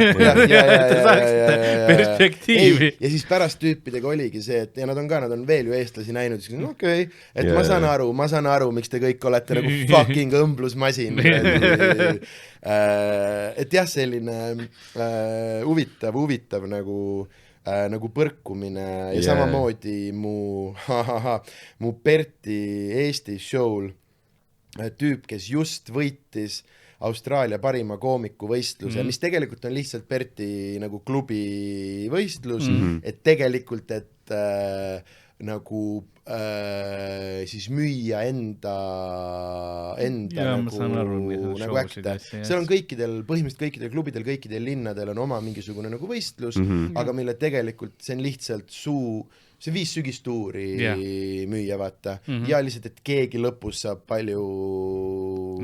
perspektiivi ja siis pärast tüüpidega oligi see, et ja nad on veel ju eestlasi näinud, siis okei, et ma saan aru, miks te kõik olete nagu fucking õmblusmasin et jah, selline huvitav nagu põrkumine ja samamoodi mu Berti Eesti show'l tüüp, kes just võitis Austraalia parima koomiku võistluse, mis tegelikult on lihtsalt Berti nagu klubi võistlus, et tegelikult, et nagu siis müüa enda nagu äkta. See on põhimõtteliselt kõikidel klubidel, kõikidel linnadel on oma mingisugune nagu võistlus, aga mille tegelikult see on lihtsalt see 5 sügistuuri müüa, vaata. Ja lihtsalt, et keegi lõpus saab palju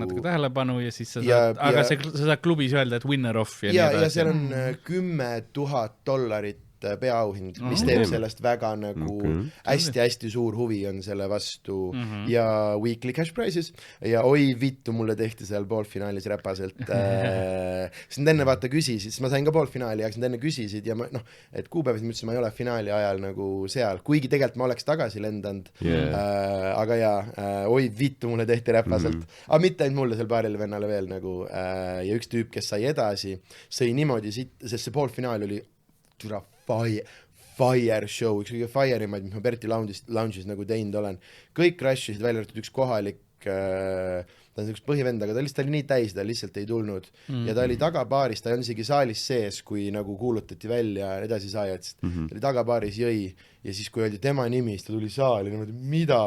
natuke tähelepanu ja siis sa saad, aga sa saad klubis öelda, et winner off ja seal on $10,000 peaauhind, mis teeb sellest väga nagu hästi-hästi suur huvi on selle vastu ja weekly cash prizes ja oi vittu, mulle tehti seal poolfinaalis räpaselt siis enne vaata küsisid, siis ma sain ka poolfinaali, aga enne küsisid ja et kuupäevis ma ütlesin, ma ei ole finaali ajal nagu seal, kuigi tegelikult ma oleks tagasi lendanud aga oi vittu, mulle tehti räpaselt aga mitte ainult mulle, seal paarile vennale veel nagu ja üks tüüp, kes sai edasi, sõi niimoodi sest see poolfinaal oli fire show, üks kõige fireimaid, mis ma Berti lounge'is nagu teinud olen. Kõik crashisid välja, üks kohalik, ta on üks põhivend, aga ta oli nii täis, ta lihtsalt ei tulnud. Ja ta oli tagabaaris, ta ei olnud isegi saalis sees, kui nagu kuulutati välja edasisaajad. Ta oli tagabaaris, jõi ja siis, kui öeldi tema nimi, siis ta tuli saali, mida?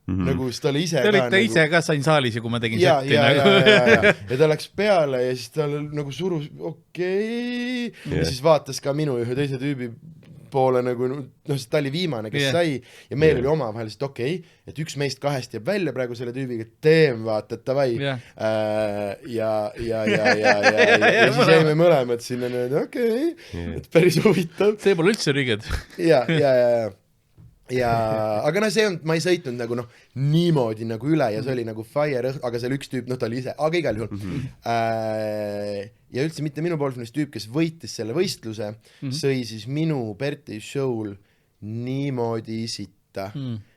Nagu ta oli ise ka ise ka sain saalis ja kui ma tegin setti ja ta läks peale ja siis ta nagu surus okei ja siis vaatas ka minu ühe teise tüübi poole nagu, sest ta oli viimane, kes sai ja meil oli omavahel, sest okei, et üks meist kahest jääb välja praegu selle tüübiga, teem vaata, et davai. Ja siis jäime mõlemad sinna nüüd, okei, et päris huvitav. See pole üldse rüged. Aga see on, ma ei sõitnud nagu niimoodi nagu üle ja see oli nagu fire, aga seal üks tüüp, ta oli ise, aga igal juhul. Ja üldse mitte minu poolfinaalist tüüp, kes võitis selle võistluse, sõi siis minu Berti show'l niimoodi sitta.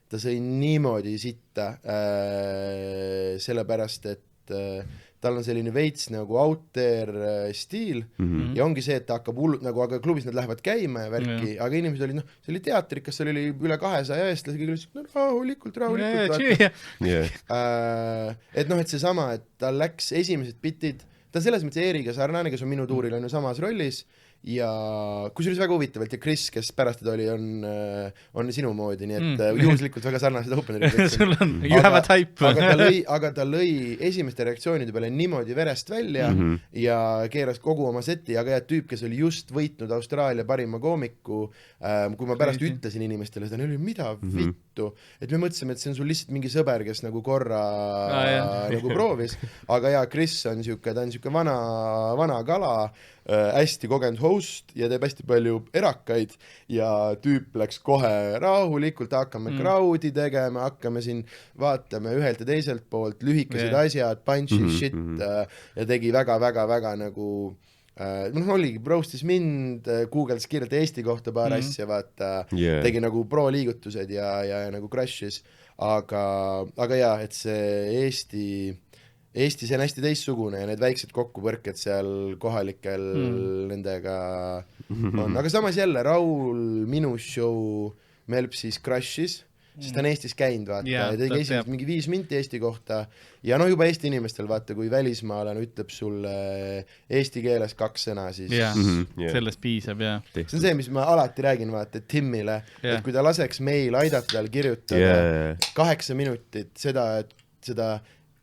Ta sõi niimoodi sitta, sellepärast, et tal on selline veits nagu out there stiil ja ongi see, et ta hakkab hullult nagu, aga klubis nad lähevad käima ja värki, aga inimesed olid, see oli teatrik, kas seal oli üle 200 eestlasi, kõik olid rahulikult. Et et seesama, et ta läks esimesed bitid, ta on selles mõttes Eeriga sarnane, kes on minu tuuril on ju samas rollis ja kusjuures väga huvitavalt ja Chris, kes pärast teda oli, on sinu moodi, nii et juhuslikult väga sarnased openerid. Sul on, you have a type. aga ta lõi esimeste reaktsioonide peale niimoodi verest välja ja keeras kogu oma seti, aga tüüp, kes oli just võitnud Austraalia parima koomiku, kui ma pärast ütlesin inimestele, seda oli mida vittu, et me mõtlesime, et see on sul lihtsalt mingi sõber, kes nagu korra nagu proovis, aga Chris on siuke, ta on siuke vana kala, hästi kogenud host ja teeb hästi palju erakaid ja tüüp läks kohe rahulikult, hakkame crowd'i tegema, hakkame siin, vaatame ühelt ja teiselt poolt lühikesed asjad, punchy shit ja tegi väga nagu oligi, roastis mind, Google'is kirjalt Eesti kohta paar asja, vaata, tegi nagu pro-liigutused ja nagu crash'is, aga et see Eesti see on hästi teistsugune ja need väiksed kokkupõrked seal kohalikel nendega on, aga samas jälle Raul minu show Melpsis crash'is, sest ta on Eestis käinud, vaata, ja tegi esimest mingi 5 minti Eesti kohta ja juba Eesti inimestel, vaata, kui välismaalane ütleb sulle eesti keeles 2 sõna, siis sellest piisab, see on see, mis ma alati räägin, vaata, Timmile, et kui ta laseks meil aidata tal kirjutada 8 minutit seda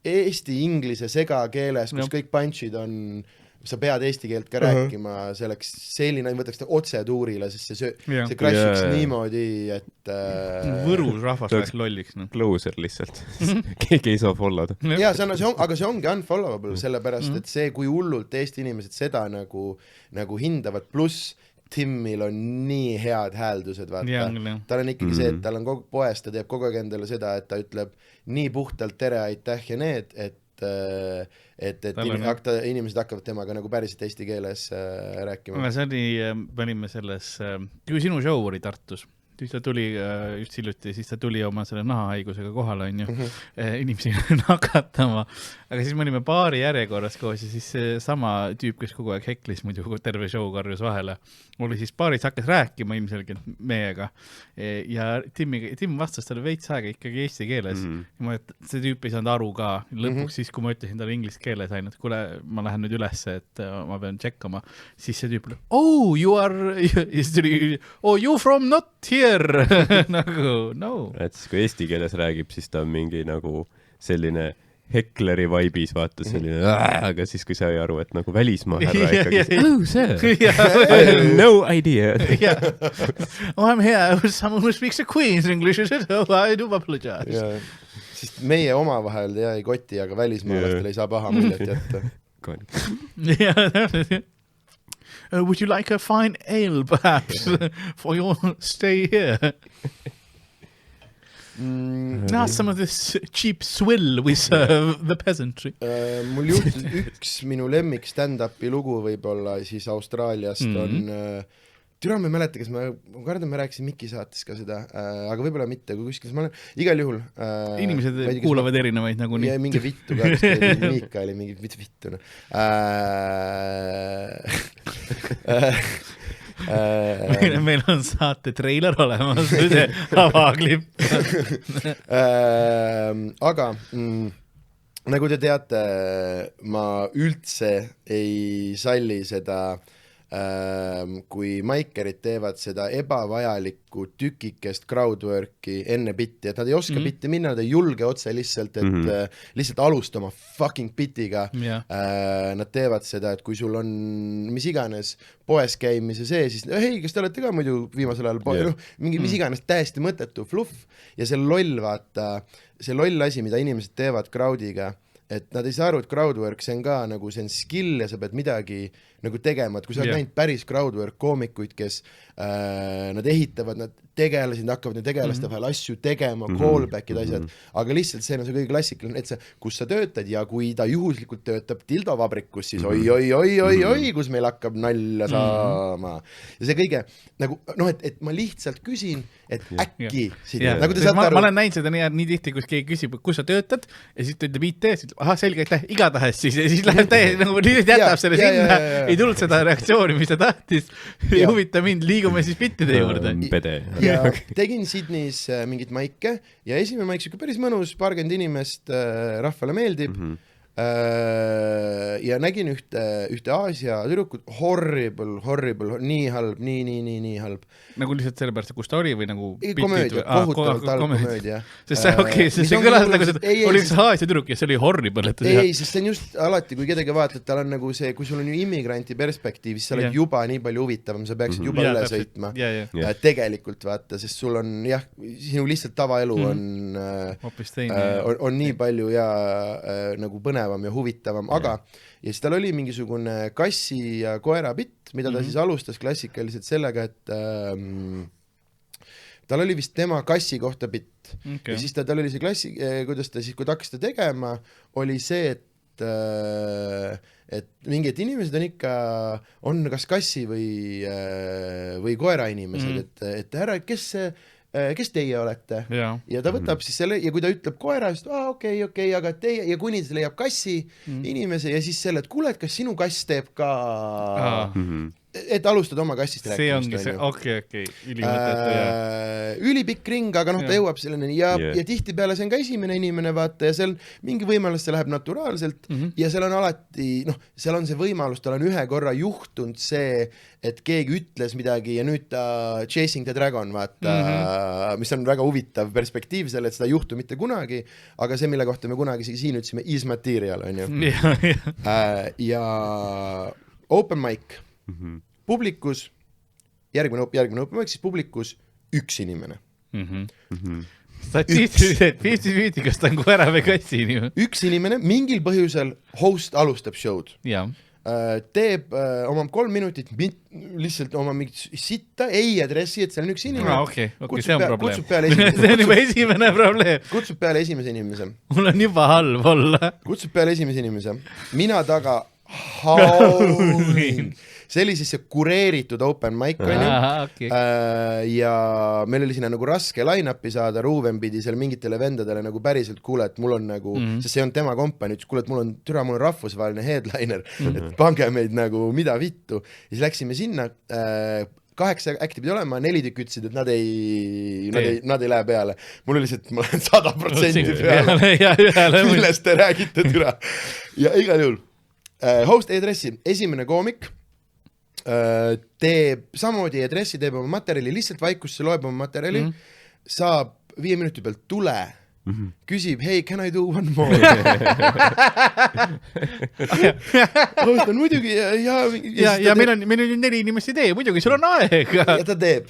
eesti-inglise segakeeles, kus kõik punchid on, sa pead eesti keelt ka rääkima, see oleks selline, võtaks ta otse tuurile, sest see crashiks niimoodi, et Võrus rahvas läks lolliks. Closer lihtsalt. Keegi ei saa followda. Jaa, aga see ongi unfollowable, sellepärast, et see, kui hullult Eesti inimesed seda nagu hindavad, pluss Timmil on nii head hääldused, vaata. Tal on ikkagi see, et tal on kogu poes, ta teeb kogu aeg endale seda, et ta ütleb nii puhtalt tere, aitäh ja need, et inimesed hakkavad temaga nagu päriselt eesti keeles rääkima. See oli, me olime selles, kui sinu show oli Tartus, siis ta tuli just hiljuti, siis ta tuli oma selle nahahaigusega kohale, on ju, inimesi nakatama, aga siis me olime baari järjekorras koos ja siis see sama tüüp, kes kogu aeg heklis muidu terve show karjus vahele, oli siis baaris hakkas rääkima ilmselgelt meiega ja Tim vastas talle veits aega ikkagi eesti keeles. See tüüp ei saanud aru ka lõpuks siis, kui ma ütlesin talle inglise keeles ainult, kuule, ma lähen nüüd ülesse, et ma pean tšekkama, siis see tüüp oli, you from not here nagu, no. Et siis kui eesti keeles räägib, siis ta on mingi nagu selline hekleri vaibis, vaata selline, aga siis kui sa ei aru, et nagu välismaa härra ikkagi, see, I have no idea. I'm here with someone who speaks a Queen's English, I do apologize. Sest meie omavahel ei koti, aga välismaalastel ei saa paha muljet jätta. Would you like a fine ale, perhaps, for your stay here? Some of this cheap swill we serve the peasantry. Mul juhtus üks minu lemmik stand-upi lugu võib-olla siis Austraaliast on türa ma ei mäleta, kas ma kardan, ma rääkisin Miki saates ka seda, aga võib-olla mitte, kui kuskil ma olen, igal juhul inimesed kuulavad erinevaid nagu nii. Ja mingi vittu ka, Miika oli mingi vittu meil on saate treiler olemas, avaklipp. Aga nagu te teate, ma üldse ei salli seda kui maikerid teevad seda ebavajalikku tükikest crowdwork'i enne bitti, et nad ei oska bitti minna, nad ei julge otse lihtsalt, et lihtsalt alusta oma fucking bitiga. Nad teevad seda, et kui sul on mis iganes poes käimise see, siis hei, kas te olete ka muidu viimasel ajal mingi mis iganes täiesti mõttetu fluff ja see loll, vaata, see loll asi, mida inimesed teevad crowdiga, et nad ei saa aru, et crowdwork, see on ka nagu see on skill ja sa pead midagi nagu tegema, et kui sa oled näinud päris crowdwork koomikuid, kes nad ehitavad, nad tegelasid, nad hakkavad need tegelaste vahel asju tegema, callback'id asjad, aga lihtsalt see on see kõige klassikaline, et sa, kus sa töötad ja kui ta juhuslikult töötab dildovabrikus, siis oi, kus meil hakkab nalja saama. Ja see kõige, nagu, noh, et ma lihtsalt küsin, et äkki nagu te saate aru. Ma olen näinud seda nii tihti, kus keegi küsib, kus sa töötad ja siis ta ütleb IT, selge, aitäh, igatahes siis, ja siis läheb täiesti, nagu lihtsalt jätab selle sinna, ei tulnud seda reaktsiooni, mis ta tahtis, ei huvita mind, liigume siis bittide juurde. Ja tegin Sydneys mingit maike ja esimene maik päris mõnus, 40 inimest, rahvale meeldib ja nägin ühte Aasia tüdrukut, horrible, nii halb, nii halb. Nagu lihtsalt sellepärast, kus ta oli või nagu komöödia, kohutavalt halb komöödia. Sest see kõlas nagu, oli üks Aasia tüdruk ja see oli horrible. Ei, sest see on just alati, kui kedagi vaatad, tal on nagu see, kui sul on ju immigranti perspektiiv, siis sa oled juba nii palju huvitavam, sa peaksid juba üle sõitma. Tegelikult vaata, sest sul on jah, sinu lihtsalt tavaelu on nii palju ja nagu põnevam ja huvitavam, aga ja siis tal oli mingisugune kassi ja koera bitt, mida ta siis alustas klassikaliselt sellega, et tal oli vist tema kassi kohta bitt ja siis tal oli see klassi, kuidas ta siis, kui ta hakkas ta tegema, oli see, et mingid inimesed on ikka, on kas kassi või koera inimesed, et härra, kes teie olete? Ja ta võtab siis selle ja kui ta ütleb koera, siis okei, aga teie ja kuni ta leiab kassi inimese ja siis selle, et kuule, et kas sinu kass teeb ka et alustad oma kassist rääkimist. See ongi see, okei, ülipikk ring, aga ta jõuab selleni ja tihtipeale see on ka esimene inimene, vaata, ja seal mingi võimalus see läheb naturaalselt ja seal on alati, seal on see võimalus, tal on ühe korra juhtunud see, et keegi ütles midagi ja nüüd ta Chasing the Dragon, vaata, mis on väga huvitav perspektiiv selle, et seda ei juhtu mitte kunagi, aga see, mille kohta me kunagi siin ütlesime, is material, on ju. Ja open mic publikus, järgmine open mic, siis publikus üks inimene. Statistiliselt 50-50, kas ta on koera või kassi inimene? Üks inimene, mingil põhjusel host alustab show'd. Teeb oma 3 minutit lihtsalt oma mingit sitta, ei adressi, et seal on üks inimene. Okay, see on probleem. Kutsub peale esimese. See on juba esimene probleem. Kutsub peale esimese inimese. Mul on juba halb olla. Kutsub peale esimese inimese. Mina taga howling. See oli siis see kureeritud open mic, ja meil oli sinna nagu raske line-upi saada, Ruuven pidi seal mingitele vendadele nagu päriselt, kuule, et mul on nagu, sest see on tema kompanii, ütles, kuule, et mul on rahvusvaheline headliner, et pange meid nagu mida vittu. Ja siis läksime sinna, 8 acti pidi olema, 4 tükk ütlesid, et nad ei lähe peale. Mul oli lihtsalt, ma olen 100% peale, millest te räägite türa. Ja igal juhul, host e-adressi, esimene koomik, teeb samamoodi e-adressi, teeb oma materjali, lihtsalt vaikusse loeb oma materjali, saab 5 minuti pealt tule, küsib, hey, can I do one more? Host on muidugi ja meil on 4 inimest ei tee, muidugi sul on aeg. Ja ta teeb.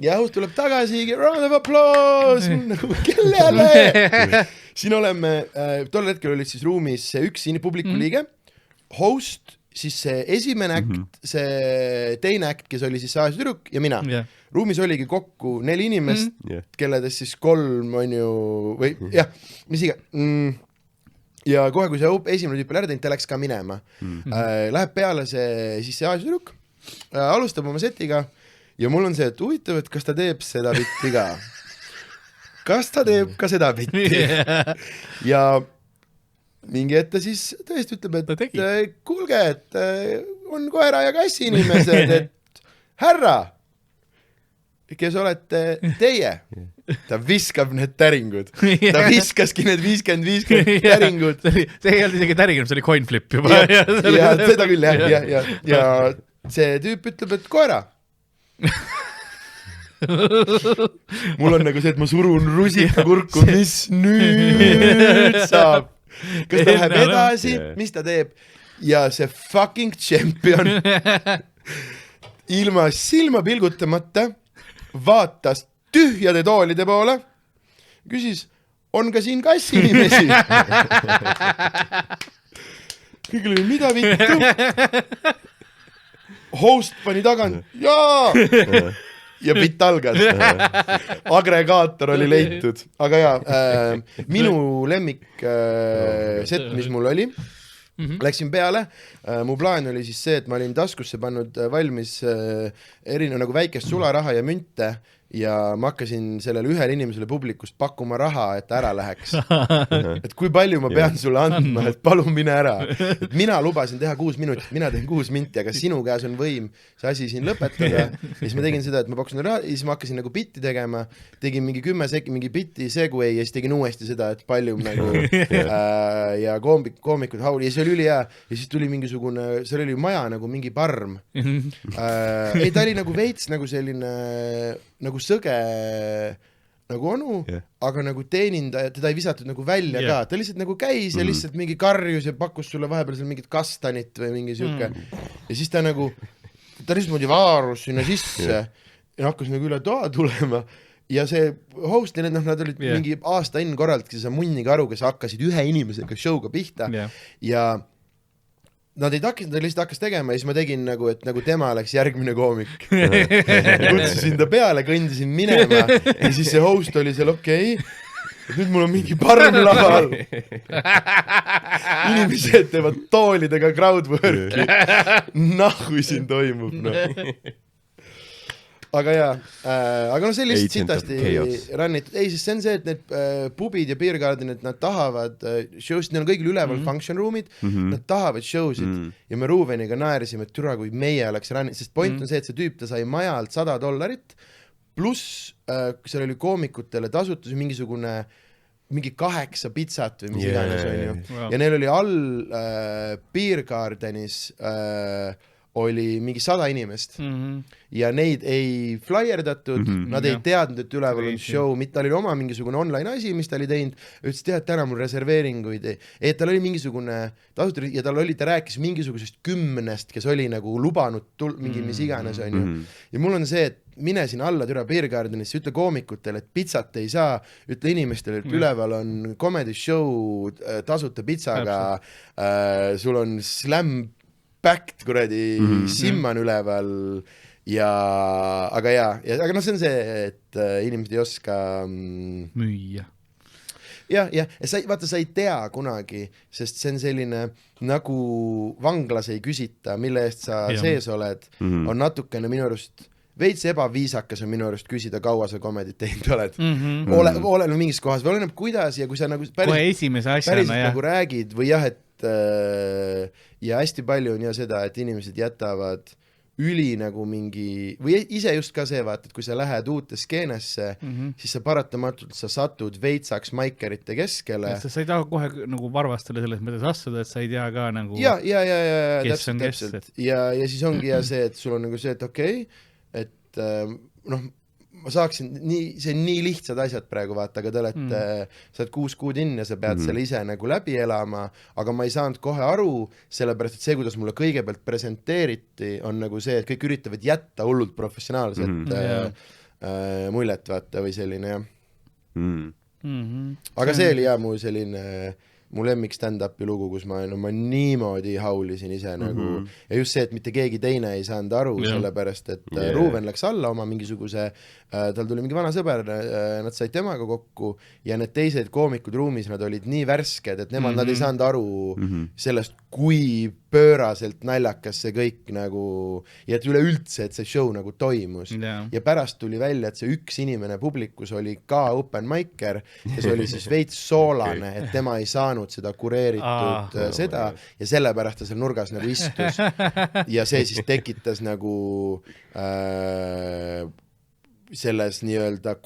Ja host tuleb tagasi, round of applause, kellele? Siin oleme, tol hetkel olid siis ruumis üks publiku liige, host, siis see esimene akt, see teine akt, kes oli siis Aasia tüdruk ja mina. Ruumis oligi kokku 4 inimest, kelledest siis 3 on ju, või jah, mis iga. Ja kohe, kui see esimene tüüp ära teinud, ta läks ka minema. Läheb peale see Aasia tüdruk, alustab oma setiga ja mul on see, et huvitav, et kas ta teeb seda bitti ka. Kas ta teeb ka seda bitti? Ja mingi ette siis tõesti ütleb, et kuulge, et on koera ja kassi inimesed, et härra, kes olete teie, ta viskab need täringud, ta viskaski need 50 täringud. See ei olnud isegi täringud, see oli coin flip juba. Ja seda küll, ja see tüüp ütleb, et koera. Mul on nagu see, et ma surun rusikakurku, mis nüüd saab? Kas ta läheb edasi, mis ta teeb? Ja see fucking champion ilma silma pilgutamata vaatas tühjade toolide poole, küsis, on ka siin kassinimesi? Kõigil oli, mida vittu? Host pani tagant, jaa! Ja bitt algas. Agregaator oli leitud. Aga jaa, minu lemmik set, mis mul oli, läksin peale. Mu plaan oli siis see, et ma olin taskusse pannud valmis nagu väikest sularaha ja münte ja ma hakkasin sellele ühele inimesele publikust pakkuma raha, et ära läheks. Et kui palju ma pean sulle andma, et palun mine ära. Et mina lubasin teha 6 minutit, mina teen 6 minti, aga sinu käes on võim see asi siin lõpetada. Ja siis ma tegin seda, et ma pakkusin raha ja siis ma hakkasin nagu bitti tegema, tegin mingi 10 sekki, mingi bitti segway ja siis tegin uuesti seda, et palju nagu ja koomikud hauli ja see oli ülihea ja siis tuli mingisugune, seal oli maja nagu mingi parm. Ei, ta oli nagu veits nagu selline nagu sõge nagu onu, aga nagu teenindaja, teda ei visatud nagu välja ka, ta lihtsalt nagu käis ja lihtsalt mingi karjus ja pakkus sulle vahepeal seal mingit kastanit või mingi siuke ja siis ta nagu, ta lihtsalt moodi vaarus sinna sisse ja hakkas nagu üle toa tulema ja see host ja nad olid mingi aasta enne korraldatud seda munniga aru, kes hakkasid ühe inimesega show'ga pihta ja nad ei takist, ta lihtsalt hakkas tegema ja siis ma tegin nagu, et nagu tema oleks järgmine koomik. Kutsusin ta peale, kõndisin minema ja siis see host oli seal okei. Nüüd mul on mingi parm laval. Inimesed teevad toolidega crowdworki. Nahui siin toimub. No. Aga jaa, aga no see lihtsalt sitasti rannitud. Ei, siis see on see, et need pubid ja beer gardenid, nad tahavad show'sid, neil on kõigil üleval function roomid, nad tahavad show'sid ja me Ruveniga naerisime, et türa, kui meie oleks rannitud, sest point on see, et see tüüp, ta sai majalt $100 pluss seal oli koomikutele tasutus mingi 8 pitsat või mis iganes on ju. Ja neil oli all beer gardenis oli mingi 100 inimest ja neid ei flyerdatud, nad ei teadnud, et üleval on show, mitte oli oma mingisugune online asi, mis ta oli teinud, ütles, et täna mul reserveeringuid ei, tal oli mingisugune tasutud ja ta rääkis mingisugusest 10, kes oli nagu lubanud mingi mis iganes on ju. Ja mul on see, et mine siin alla türa beer gardenisse, ütle koomikutele, et pitsat ei saa, ütle inimestele, et üleval on comedy show tasuta pitsaga, sul on slam backed kuradi simman üleval ja aga aga no see on see, et inimesed ei oska müüa. Ja vaata, sa ei tea kunagi, sest see on selline nagu vanglas ei küsita, mille eest sa sees oled, on natukene minu arust veits ebaviisakas on minu arust küsida, kaua sa komedit teinud oled. Olen mingis kohas või oleneb kuidas ja kui sa nagu päris nagu räägid või jah, et ja hästi palju on ja seda, et inimesed jätavad üli nagu mingi, või ise just ka see vaata, et kui sa lähed uute skeenesse, siis sa paratamatult sa satud veitsaks maikerite keskele. Sa ei taha kohe nagu varvastele selles mõttes astuda, et sa ei tea ka nagu ja, täpselt. Ja siis ongi ja see, et sul on nagu see, et okei, et noh, ma saaksin, see on nii lihtsad asjad praegu vaata, aga te olete, sa oled 6 kuud ja sa pead selle ise nagu läbi elama, aga ma ei saanud kohe aru, sellepärast et see, kuidas mulle kõigepealt presenteeriti, on nagu see, et kõik üritavad jätta hullult professionaalset muljet vaata või selline jah. Aga see oli mu selline mu lemmik stand-upi lugu, kus ma niimoodi haulisin ise nagu ja just see, et mitte keegi teine ei saanud aru sellepärast, et Ruven läks alla oma mingisuguse, tal tuli mingi vana sõber, nad said temaga kokku ja need teised koomikud ruumis, nad olid nii värsked, et nad ei saanud aru sellest, kui pööraselt naljakas see kõik nagu ja et üleüldse, et see show nagu toimus ja pärast tuli välja, et see üks inimene publikus oli ka open micer, kes oli siis veits soolane, et tema ei saanud seda kureeritud seda ja sellepärast ta seal nurgas nagu istus ja see siis tekitas nagu selles nii-öelda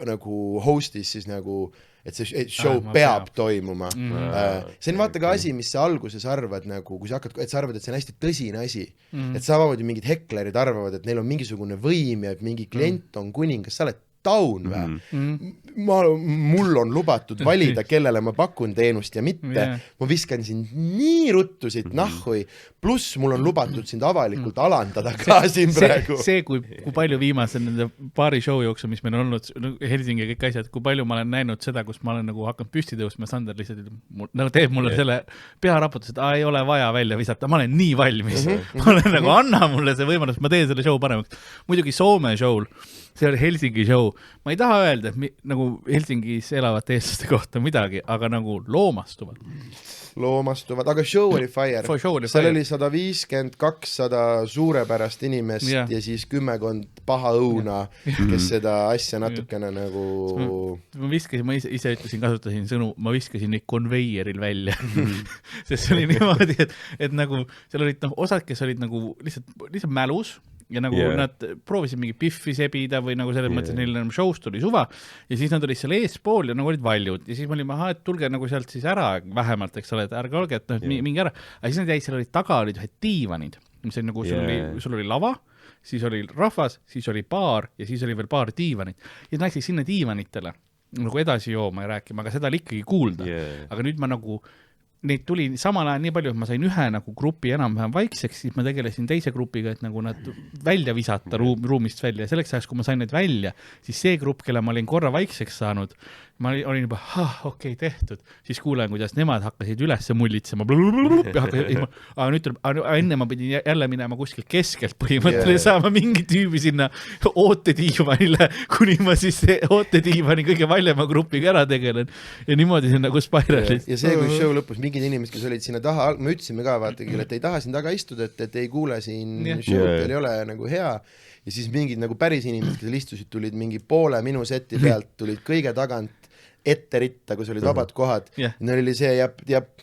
nagu hostis siis nagu, et see show ma peab toimuma. See on vaata ka okei. asi, mis sa alguses arvad nagu, kui sa hakkad, et sa arvad, et see on hästi tõsine asi. Et samamoodi mingid heklerid arvavad, et neil on mingisugune võim ja et mingi klient on kuningas, sa oled taun või? Mul on lubatud valida, kellele ma pakun teenust ja mitte. Yeah. Ma viskan sind nii ruttu siit nahhui, pluss mul on lubatud sind avalikult alandada ka siin praegu. See kui palju viimase nende paari show jooksul, mis meil on olnud, Helsingi ja kõik asjad, kui palju ma olen näinud seda, kus ma olen nagu hakanud püsti tõusma, Sander lihtsalt nagu teeb mulle selle pearaputus, et ei ole vaja välja visata, ma olen nii valmis. Ma olen nagu, anna mulle see võimalus, ma teen selle show paremaks. Muidugi Soome show'l, see oli Helsingi show. Ma ei taha öelda, et nagu Helsingis elavate eestlaste kohta midagi, aga nagu loomastuvad, aga show oli fire. Seal oli 150-200 suurepärast inimest ja siis 10 paha õuna, kes seda asja natukene nagu... Ma ise ütlesin, kasutasin sõnu, ma viskasin neid konveieril välja. Sest see oli niimoodi, et nagu seal olid osad, kes olid nagu lihtsalt mälus, ja nagu nad proovisid mingi piffi sebida või nagu selles mõttes, neil enam show'st tuli suva ja siis nad olid seal eespool ja nagu olid valjud ja siis me olime, et tulge nagu sealt siis ära vähemalt, eks ole, et ärge olge, et mingi ära. Aga siis nad jäid, seal olid taga olid ühed diivanid, mis oli nagu, sul oli lava, siis oli rahvas, siis oli baar ja siis oli veel paar diivanit. Ja nad läksid sinna diivanitele nagu edasi jooma ja rääkima, aga seda oli ikkagi kuulda. Aga nüüd ma nagu neid tuli samal ajal nii palju, et ma sain ühe nagu grupi enam-vähem vaikseks, siis ma tegelesin teise grupiga, et nagu nad välja visata ruumist välja ja selleks ajaks, kui ma sain neid välja, siis see grupp, kelle ma olin korra vaikseks saanud, ma olin juba, okei, tehtud, siis kuulen, kuidas nemad hakkasid ülesse mullitsema, aga nüüd tuleb, enne ma pidin jälle minema kuskil keskelt põhimõtteliselt saama mingi tüübi sinna ootediivanile, kuni ma siis ootediivani kõige valjema grupiga ära tegelen ja niimoodi see nagu spiralis. Ja see, kui show lõpus mingid inimesed, kes olid sinna taha, me ütlesime ka vaata, et ei taha siin taga istuda, et ei kuule siin show'd, teil ei ole nagu hea. Ja siis mingid nagu päris inimesed, kes istusid, tulid mingi poole minu seti pealt, tulid kõige tagant ette ritta, kus olid vabad kohad. Neil oli see, ja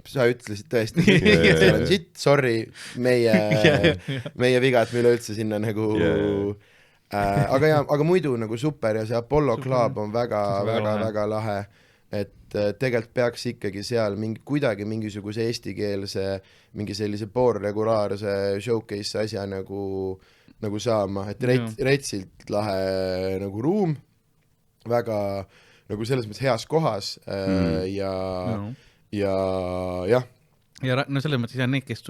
sa ütlesid tõesti, seal on sitt, sorry, meie viga, et me üleüldse sinna nagu... Aga muidu nagu super ja see Apollo Club on väga lahe, et tegelikult peaks ikkagi seal kuidagi mingisuguse eestikeelse, mingi sellise poolregulaarse showcase asja nagu saama, et reitsilt lahe nagu ruum, väga nagu selles mõttes heas kohas ja jah. Ja no selles mõttes need, kes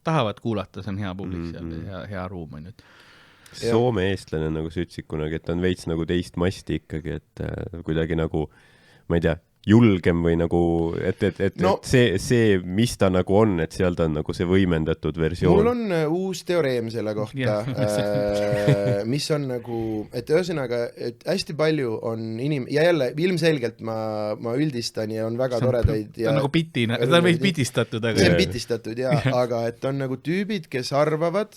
tahavad kuulata, see on hea publik seal ja hea ruum on nüüd. Soome eestlane nagu sa ütlesid kunagi, et on veits nagu teist masti ikkagi, et kuidagi nagu, ma ei tea, julgem või nagu, et see, mis ta nagu on, et seal ta on nagu see võimendatud versioon. Mul on uus teoreem selle kohta, mis on nagu, et ühesõnaga, et hästi palju on ja jälle ilmselgelt ma üldistan ja on väga toredaid. Ta on nagu pitina, ta on veits pitistatud. See on pitistatud, aga et on nagu tüübid, kes arvavad,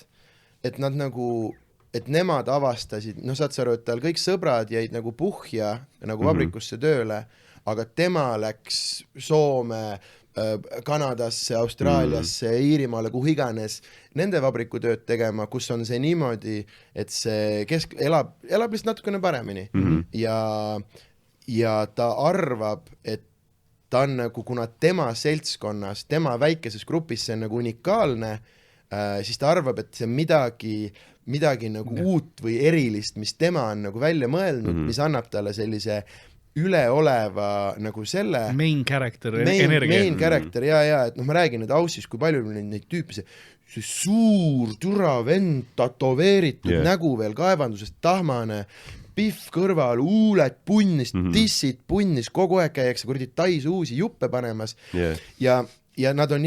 et nad nagu, et nemad avastasid, saad sa aru, et tal kõik sõbrad jäid nagu puhja nagu vabrikusse tööle, aga tema läks Soome, Kanadasse, Austraaliasse, Iirimaale, kuhu iganes nende vabrikutööd tegema, kus on see niimoodi, et see elab lihtsalt natukene paremini. Ja ta arvab, et ta on nagu, kuna tema seltskonnas, tema väikeses grupis see on nagu unikaalne, siis ta arvab, et see on midagi nagu uut või erilist, mis tema on nagu välja mõelnud, mis annab talle sellise üleoleva nagu selle main character energia. Main character, ja, et ma räägin nüüd Aussis, kui palju neid tüüpi, see suur türa vend, tatoveeritud nägu veel kaevandusest tahmane, pihv kõrval, huuled punnis, tissid punnis, kogu aeg käiakse kuradi tais uusi juppe panemas ja nad on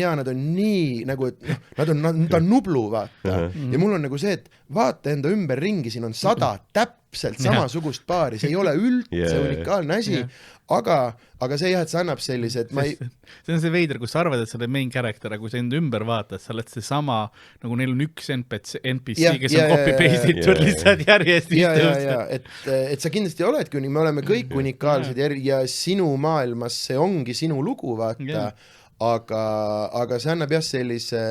nii nagu, et ta on nublu, vaata. Ja mul on nagu see, et vaata enda ümber ringi, siin on 100 täpselt samasugust paari, see ei ole üldse unikaalne asi, aga see et see annab sellise, et see on see veider, kus sa arvad, et sa oled main character, aga kui sa enda ümber vaatad, sa oled see sama, nagu neil on üks NPC, kes on copy-pastitud lihtsalt järjest. Et sa kindlasti oledki, me oleme kõik unikaalsed ja sinu maailmas see ongi sinu lugu, vaata. Aga see annab sellise,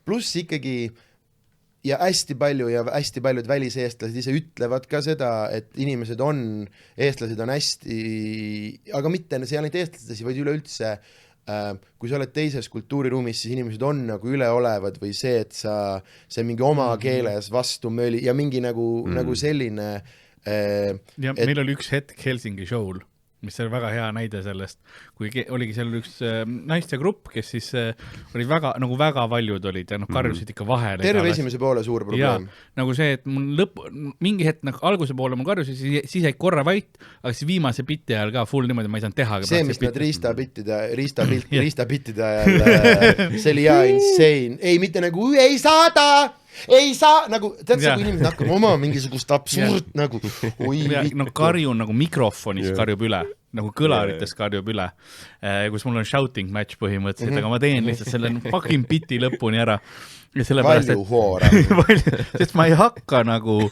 pluss ikkagi ja hästi paljud väliseestlased ise ütlevad ka seda, et eestlased on hästi, aga mitte see ainult eestlasi, vaid üleüldse, kui sa oled teises kultuuriruumis, siis inimesed on nagu üleolevad või see, et see mingi oma keeles vastu mööli ja mingi nagu selline ja meil oli üks hetk Helsingi show'l, mis oli väga hea näide sellest, kui oligi seal üks naiste grupp, kes siis oli väga paljud olid ja karjusid ikka vahele. Terve esimese poole suur probleem. Ja, nagu see, et mul mingi hetk alguse poole ma karjusin, siis jäi korra vait, aga siis viimase bitti ajal ka full niimoodi ma ei saanud teha. See, mis nad Riista bittide ajal, see oli insane. Ei, mitte nagu ei saa, nagu, tead sa, kui inimesed hakkab oma mingisugust absurd nagu, karjun nagu mikrofonis karjub üle, nagu kõlarites karjub üle, kus mul on shouting match põhimõtteliselt, aga ma teen lihtsalt selle fucking biti lõpuni ära. Palju hoora. Sest ma ei hakka nagu,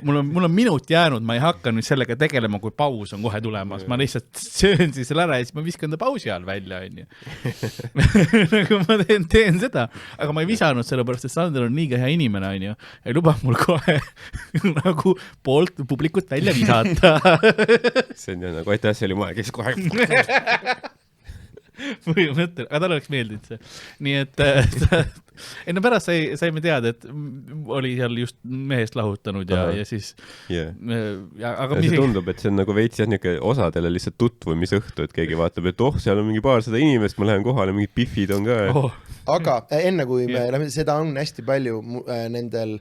mul on minut jäänud, ma ei hakka nüüd sellega tegelema, kui paus on kohe tulemas. Ma lihtsalt söön siis selle ära ja siis ma viskan ta pausi ajal välja. Nagu ma teen seda, aga ma ei visanud sellepärast, et Sander on liiga hea inimene, ja lubab mul kohe nagu poolt publikut välja visata. See on nagu, aitäh, see oli moe, kes kohe põhimõttel, aga tal oleks meeldinud see. Nii et pärast saime teada, et oli seal just mehest lahutanud ja siis aga see tundub, et see on nagu veits osadele lihtsalt tutvumisõhtu, et keegi vaatab, et seal on mingi 200 inimest, ma lähen kohale, mingid biffid on ka. Aga enne kui me lähme, seda on hästi palju nendel,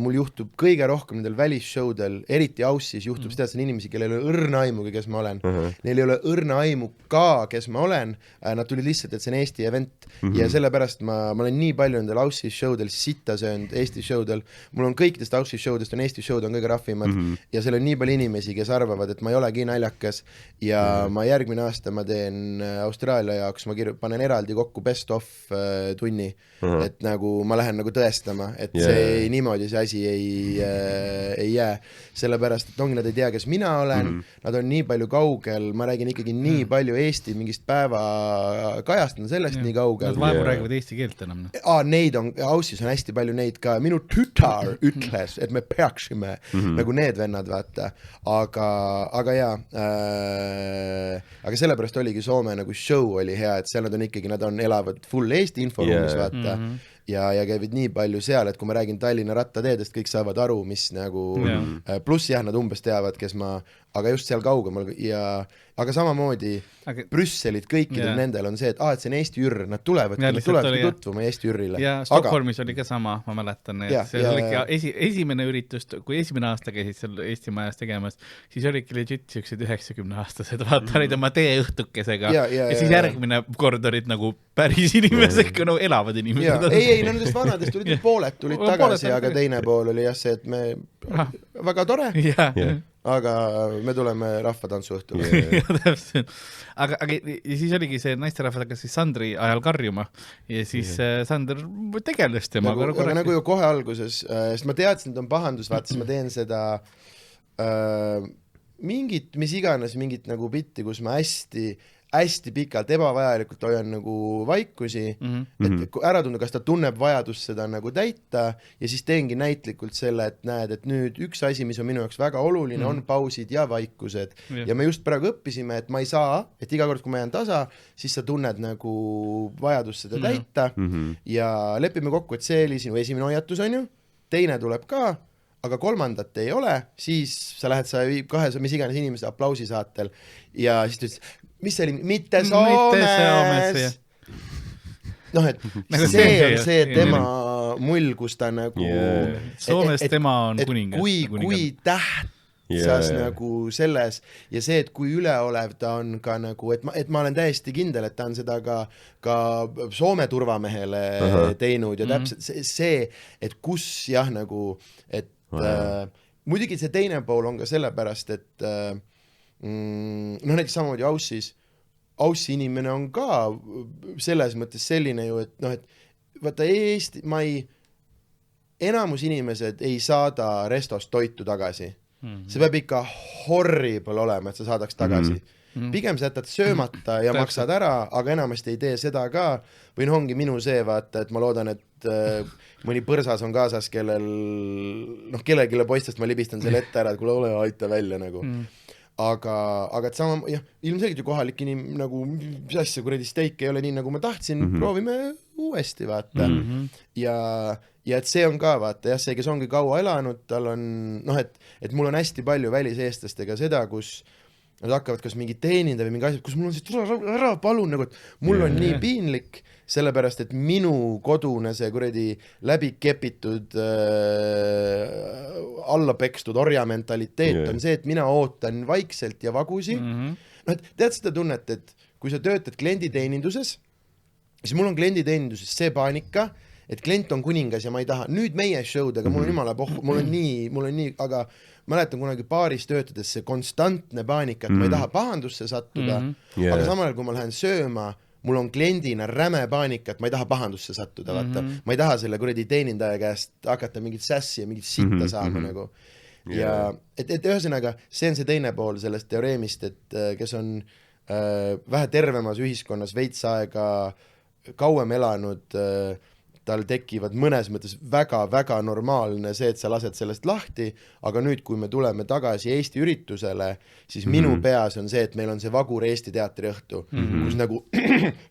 mul juhtub kõige rohkem nendel välisshowdel, eriti Aussis juhtub seda, et see on inimesi, kellel ei ole õrna aimugi, kes ma olen. Neil ei ole õrna aimu ka, kes ma olen. Nad tulid lihtsalt, et see on Eesti event ja sellepärast ma olen nii palju nendel Aussis showdel sitta söönud Eesti showdel. Mul on kõikidest Aussis showdest on Eesti showd on kõige rahvimad ja seal on nii palju inimesi, kes arvavad, et ma ei olegi naljakas ja ma järgmine aasta ma teen Austraalia jaoks, ma panen eraldi kokku best of tunni, et nagu ma lähen nagu tõestama, et see niimoodi see asi ei jää, sellepärast, et ongi nad ei tea, kes mina olen, nad on nii palju kaugel, ma räägin ikkagi nii palju Eesti mingist päeva kajastan sellest nii kaugel. Nad vaevu räägivad eesti keelt enam. Neid on, Aussis on hästi palju neid ka, minu tütar ütles, et me peaksime nagu need vennad vaata, aga jaa, aga sellepärast oligi Soome nagu show oli hea, et seal nad elavad full Eesti inforuumis vaata ja käivad nii palju seal, et kui ma räägin Tallinna rattateedest, kõik saavad aru, mis nagu pluss nad umbes teavad, kes ma, aga just seal kaugemal aga samamoodi Brüsselid kõikidel nendel on see, et see on Eesti ür, nad tulevadki tutvuma Eesti ürile. Ja Stockholmis oli ka sama, ma mäletan, et see oli esimene üritust, kui esimene aasta käisid seal Eesti majas tegemas, siis olidki legit siuksed 90-aastased, vaata olid oma teeõhtukesega ja siis järgmine kord olid nagu päris inimesed, no elavad inimesed. Ei, nendest vanadest pooled tulid tagasi, aga teine pool oli see, et me väga tore. Aga me tuleme rahvatantsu õhtule. Aga siis oligi see naisterahvad hakkas siis Sandri ajal karjuma ja siis Sander tegeles temaga. Aga nagu ju kohe alguses, sest ma teadsin, et on pahandus, vaata, siis ma teen seda mis iganes mingit nagu bitti, kus ma hästi pikalt ebavajalikult hoian nagu vaikusi, et ära tunda, kas ta tunneb vajadust seda nagu täita ja siis teengi näitlikult selle, et näed, et nüüd üks asi, mis on minu jaoks väga oluline, on pausid ja vaikused. Ja me just praegu õppisime, et ma ei saa, et iga kord, kui ma jään tasa, siis sa tunned nagu vajadust seda täita ja lepime kokku, et see oli sinu esimene hoiatus, on ju, teine tuleb ka, aga kolmandat ei ole, siis sa lähed mis iganes inimese aplausi saatel ja siis ta ütles, mis see oli? Mitte Soomes. Et see on see tema mull, kus ta nagu Soomes tema on kuningas. Kui tähtsas nagu selles ja see, et kui üleolev ta on ka nagu, et ma olen täiesti kindel, et ta on seda ka Soome turvamehele teinud ja täpselt see, et kus nagu, et muidugi see teine pool on ka sellepärast, et näiteks samamoodi Aussi inimene on ka selles mõttes selline ju, et vaata enamus inimesed ei saada restost toitu tagasi. see peab ikka horrible olema, et sa saadaks tagasi. Pigem sa jätad söömata ja maksad ära, aga enamasti ei tee seda ka, või ongi minu see vaata, et ma loodan, et mõni põrsas on kaasas, kellelegi poistest ma libistan selle ette ära, et kuule ole, aita välja nagu. Aga et sama, jah, ilmselgelt ju kohalik nagu, mis asja, kuradi steik ei ole nii, nagu ma tahtsin, proovime uuesti, vaata. Ja et see on ka, vaata, jah, see, kes ongi kaua elanud, tal on, et mul on hästi palju väliseestlastega seda, kus nad hakkavad kas mingi teeninda või mingi asjad, kus mul on see, ära palun, nagu, et mul on nii piinlik, sellepärast, et minu kodune see kuradi läbikepitud allapekstud orjamentaliteet on see, et mina ootan vaikselt ja vagusi. Et tead seda tunnet, et kui sa töötad klienditeeninduses, siis mul on klienditeeninduses see paanika, et klient on kuningas ja ma ei taha. Nüüd meie showdega, mul on jumala pohhu, mul on nii, aga mäletan kunagi baaris töötades see konstantne paanika, et ma ei taha pahandusse sattuda, aga samal ajal, kui ma lähen sööma, mul on kliendina räme paanika, et ma ei taha pahandusse sattuda, vaata. Ma ei taha selle kuradi teenindaja käest hakata mingit sässi ja mingit sitta saama nagu. Ja et ühesõnaga, see on see teine pool sellest teoreemist, et kes on vähe tervemas ühiskonnas veits aega kauem elanud, tal tekivad mõnes mõttes väga-väga normaalne see, et sa lased sellest lahti, aga nüüd, kui me tuleme tagasi Eesti üritusele, siis minu peas on see, et meil on see vagur Eesti teatri õhtu, kus nagu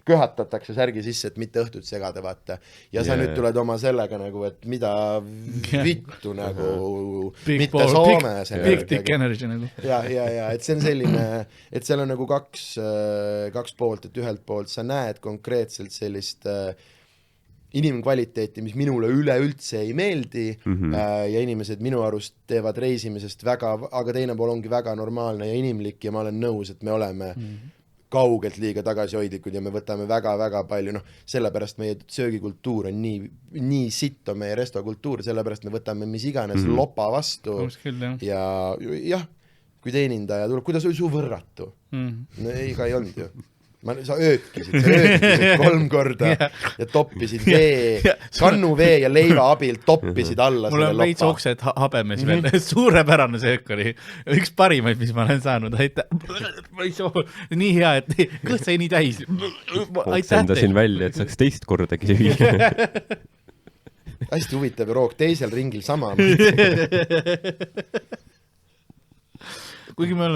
köhatatakse särgi sisse, et mitte õhtut segada, vaata. Ja sa nüüd tuled oma sellega nagu, et mida vittu nagu, mitte Soome. Big dick energy nagu. Ja, et see on selline, et seal on nagu kaks poolt, et ühelt poolt sa näed konkreetselt sellist inimkvaliteeti, mis minule üleüldse ei meeldi ja inimesed minu arust teevad reisimisest väga, aga teine pool ongi väga normaalne ja inimlik ja ma olen nõus, et me oleme kaugelt liiga tagasihoidlikud ja me võtame väga-väga palju, sellepärast meie söögikultuur on nii sitt on meie restokultuur, sellepärast me võtame mis iganes lopa vastu ja jah, kui teenindaja tuleb, kuidas oli su võrratu? No ei, ka ei olnud ju. Sa öökisid 3 korda ja toppisid kannu vee ja leiva abil toppisid alla mul on veits oksed habemes veel, suurepärane söök oli, üks parimaid, mis ma olen saanud, aitäh, nii hea, et kõht sai nii täis, oksendasin välja, et saaks teist kordagi süüa. Hästi huvitav roog, teisel ringil sama. Kuigi ma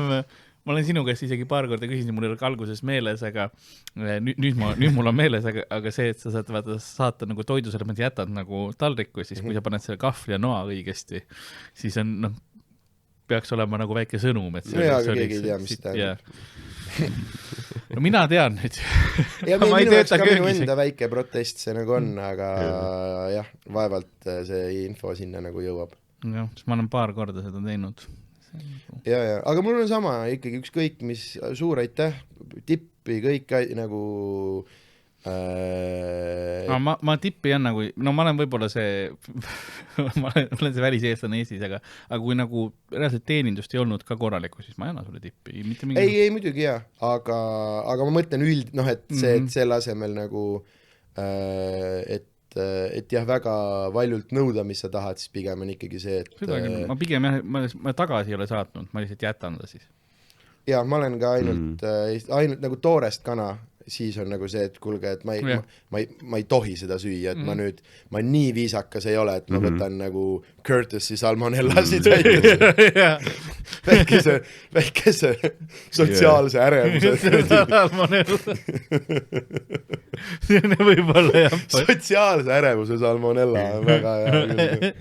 olen sinu käest isegi paar korda küsisin, mul ei ole alguses meeles, aga nüüd mul on meeles, aga see, et sa saata nagu toidusermed jätad nagu taldriku, siis kui sa paned selle kahvli ja noa õigesti, siis on, peaks olema nagu väike sõnum, et see aga keegi ei tea, mis tähendab. No mina tean nüüd. Ja minu jaoks ka minu enda väike protest see nagu on, aga jah, vaevalt see info sinna nagu jõuab. Jah, siis ma olen paar korda seda teinud. Ja, aga mul on sama ikkagi ükskõik, mis suur aitäh, tippi, kõik nagu ma tippi on nagu, no ma olen võib-olla see ma olen see väliseestlane Eestis, aga kui nagu reaalselt teenindust ei olnud ka korralikku, siis ma ei anna sulle tippi ei muidugi jah, aga ma mõtlen et see, et selle asemel nagu et jah, väga valjult nõuda, mis sa tahad, siis pigem on ikkagi see, et ma pigem jah, ma tagasi ei ole saatnud, ma lihtsalt jätan ta siis. Ja ma olen ka ainult nagu toorest kana, siis on nagu see, et kulge, et ma ei tohi seda süüa, et ma nii viisakas ei ole, et ma võtan nagu Curtis'i salmonellasid väikese sotsiaalse ärevuse. Võib-olla jah. Sotsiaalse ärevuse salmonella on väga hea.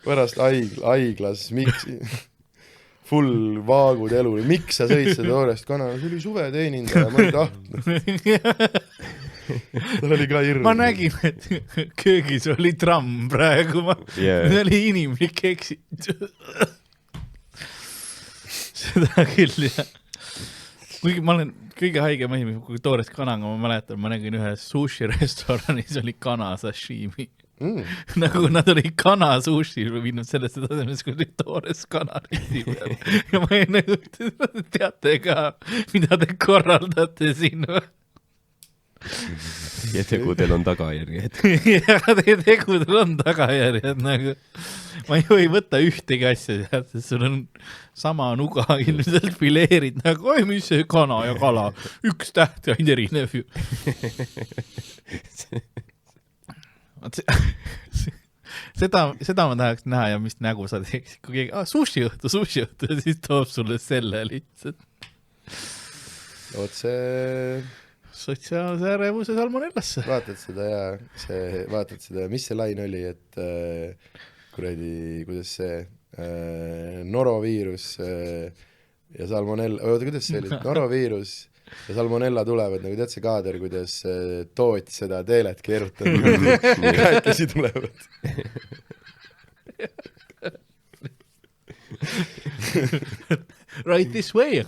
Pärast haiglas, miks... full vaagud elu, miks sa sõid seda toorest kana? See oli suveteenindaja, ma ei tahtnud. Tal oli ka hirm. Ma nägin, et köögis oli tramm praegu, see oli inimlik eksit. Seda küll, jah. Kuigi ma olen kõige haigem asi, kui toorest kanaga, ma mäletan, ma nägin ühes sushi-restoranis oli kana sashimi. Nagu nad oli kana sushi viinud sellest tasemest, kui oli toores kana risti peal. Ja ma ei nagu, teate ka, mida te korraldate siin. ja tegudel on tagajärjed. ja tegudel on tagajärjed nagu. Ma ei võtta ühtegi asja sealt, sest sul on sama nuga ilmselt fileerid nagu, oi mis see kana ja kala, üks täht on erinev ju. Seda ma tahaks näha ja mis nägu sa teeksid, kui keegi, sushi õhtu ja siis toob sulle selle lihtsalt. Otse sotsiaalse ärevuse salmonellasse. Vaatad seda, mis see lain oli, et kuradi, kuidas see noroviirus ja salmonella, kuidas see oli, noroviirus ja salmonella tulevad, nagu tead see kaader, kuidas toot seda teelet keerutab, käekesi tulevad. Right this way.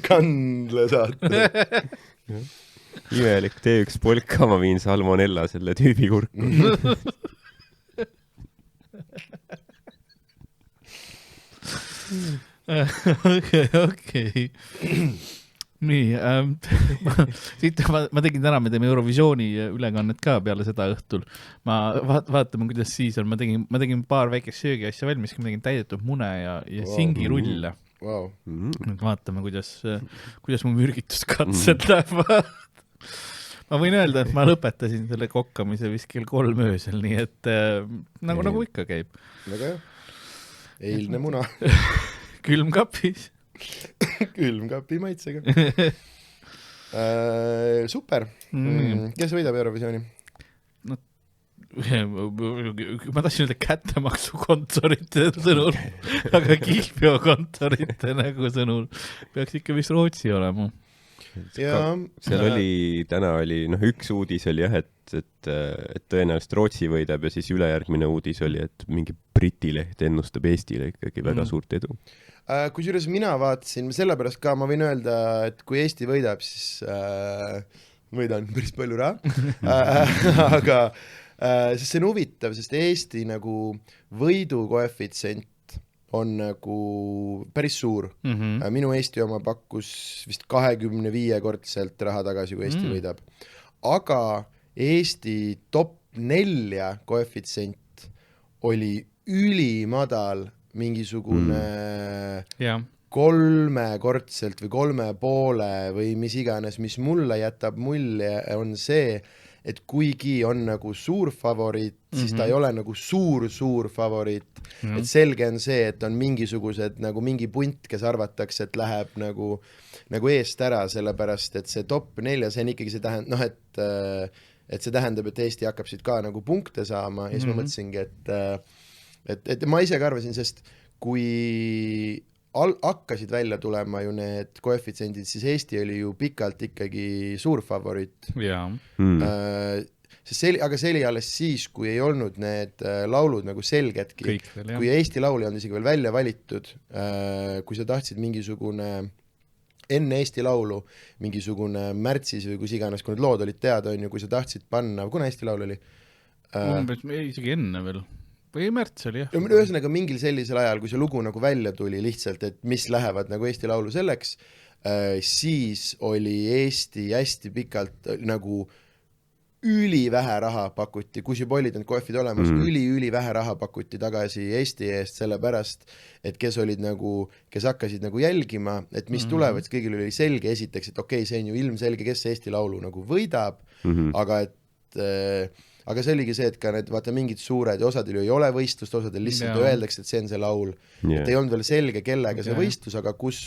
Kandle saate. Imelik T1 polka, ma viin salmonella selle tüübi kurku. Okei. Nii, siit ma tegin täna, me teeme Eurovisiooni ülekannet ka peale seda õhtul. Ma vaatame, kuidas siis on. Ma tegin paar väikest söögi asja valmis, ma tegin täidetud mune ja singirulle. Wow. Vaatame, kuidas mu mürgituskatsed lähevad. Ma võin öelda, et ma lõpetasin selle kokkamise vist kell 3 öösel, nii et nagu ikka käib. Väga hea. Eilne muna. Külmkapis. Külmkapi maitsega. Super. Kes võidab Eurovisiooni? No, ma tahtsin öelda kättemaksukontorite sõnul, aga kihlveokontorite nagu sõnul peaks ikka vist Rootsi olema. Seal täna oli, üks uudis oli jah, et tõenäoliselt Rootsi võidab ja siis ülejärgmine uudis oli, et mingi Briti leht ennustab Eestile ikkagi väga suurt edu. Kusjuures mina vaatasin, sellepärast ka ma võin öelda, et kui Eesti võidab, siis võidan päris palju raha, aga see on huvitav, sest Eesti nagu võidu koefitsient on nagu päris suur. Minu Eesti oma pakkus vist 25-kordselt raha tagasi, kui Eesti võidab. Aga Eesti top 4 koefitsient oli ülimadal, mingisugune 3-kordselt või 3,5 või mis iganes, mis mulle jätab mulje, on see, et kuigi on nagu suur favoriit, siis ta ei ole nagu suur favoriit. Et selge on see, et on mingisugused nagu mingi punt, kes arvatakse, et läheb nagu eest ära, sellepärast, et see top 4, see on ikkagi see tähendab, et see tähendab, et Eesti hakkab siit ka nagu punkte saama ja siis ma mõtlesingi, et ma ise ka arvasin, sest kui hakkasid välja tulema ju need koefitsiendid, siis Eesti oli ju pikalt ikkagi suur favoriit. Aga see oli alles siis, kui ei olnud need laulud nagu selgedki. Kui Eesti laul ei olnud isegi veel välja valitud, kui sa tahtsid mingisugune enne Eesti laulu, mingisugune märtsis või kus iganes, kui need lood olid teada, on ju, kui sa tahtsid panna, kuna Eesti laul oli? Isegi enne veel. Või märts oli, jah. Ühesõnaga mingil sellisel ajal, kui see lugu nagu välja tuli lihtsalt, et mis lähevad nagu Eesti laulu selleks, siis oli Eesti hästi pikalt nagu ülivähe raha pakuti, kus juba olid need koefid olemas, ülivähe raha pakuti tagasi Eesti eest, sellepärast, et kes hakkasid nagu jälgima, et mis tulevad, kõigil oli selge esiteks, et okei, see on ju ilmselge, kes Eesti laulu nagu võidab, aga see oligi see, et ka need, vaata, mingid suured ja osadel ju ei ole võistlust, osadel lihtsalt öeldakse, et see on see laul. Et ei olnud veel selge, kellega see võistlus, aga kus,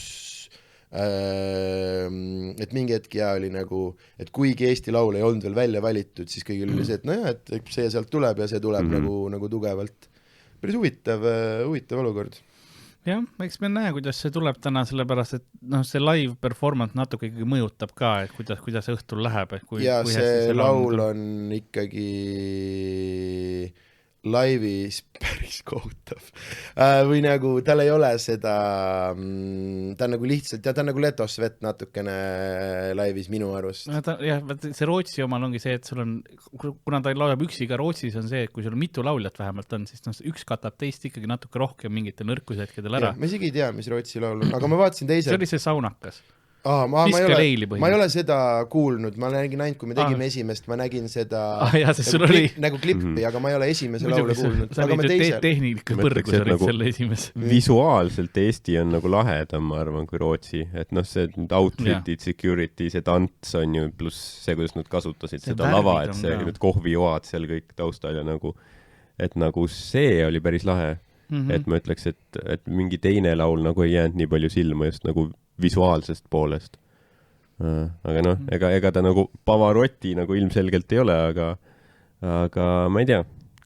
et mingi hetk oli nagu, et kuigi Eesti laul ei olnud veel välja valitud, siis kõigil oli see, et nojah, et see sealt tuleb ja see tuleb nagu tugevalt. Päris huvitav olukord. Jah, eks me näe, kuidas see tuleb täna, sellepärast, et see live performance natuke ikkagi mõjutab ka, et kuidas õhtul läheb. Ja see laul on ikkagi laivis päris kohutav. Või nagu tal ei ole seda, ta on nagu lihtsalt, ta on nagu Letosvet natukene laivis minu arust. Jah, see Rootsi omal ongi see, et sul on, kuna ta laulab üksiga Rootsis, on see, et kui sul mitu lauljat vähemalt on, siis üks katab teist ikkagi natuke rohkem mingite nõrkushetkedel ära. Ma isegi ei tea, mis Rootsi laul on, aga ma vaatasin teise. See oli see saunakas. ma Viskeleili ei ole seda kuulnud, ma nägin ainult, kui me tegime esimest, ma nägin seda jah, sest sul oli nagu klippi, aga ma ei ole esimese laule kuulnud. Sa olid ju tehnikas põrgus olid nagu selle esimes. Visuaalselt Eesti on nagu lahedam, ma arvan, kui Rootsi. Et see outfitid, security, see tants on ju, pluss see, kuidas nad kasutasid seda lava, et see need kohvijoad seal kõik taustal ja nagu, et nagu see oli päris lahe. Et ma ütleks, et mingi teine laul nagu ei jäänud nii palju silma just nagu visuaalsest poolest. Aga ega ta nagu Pavarotti nagu ilmselgelt ei ole, aga ma ei tea,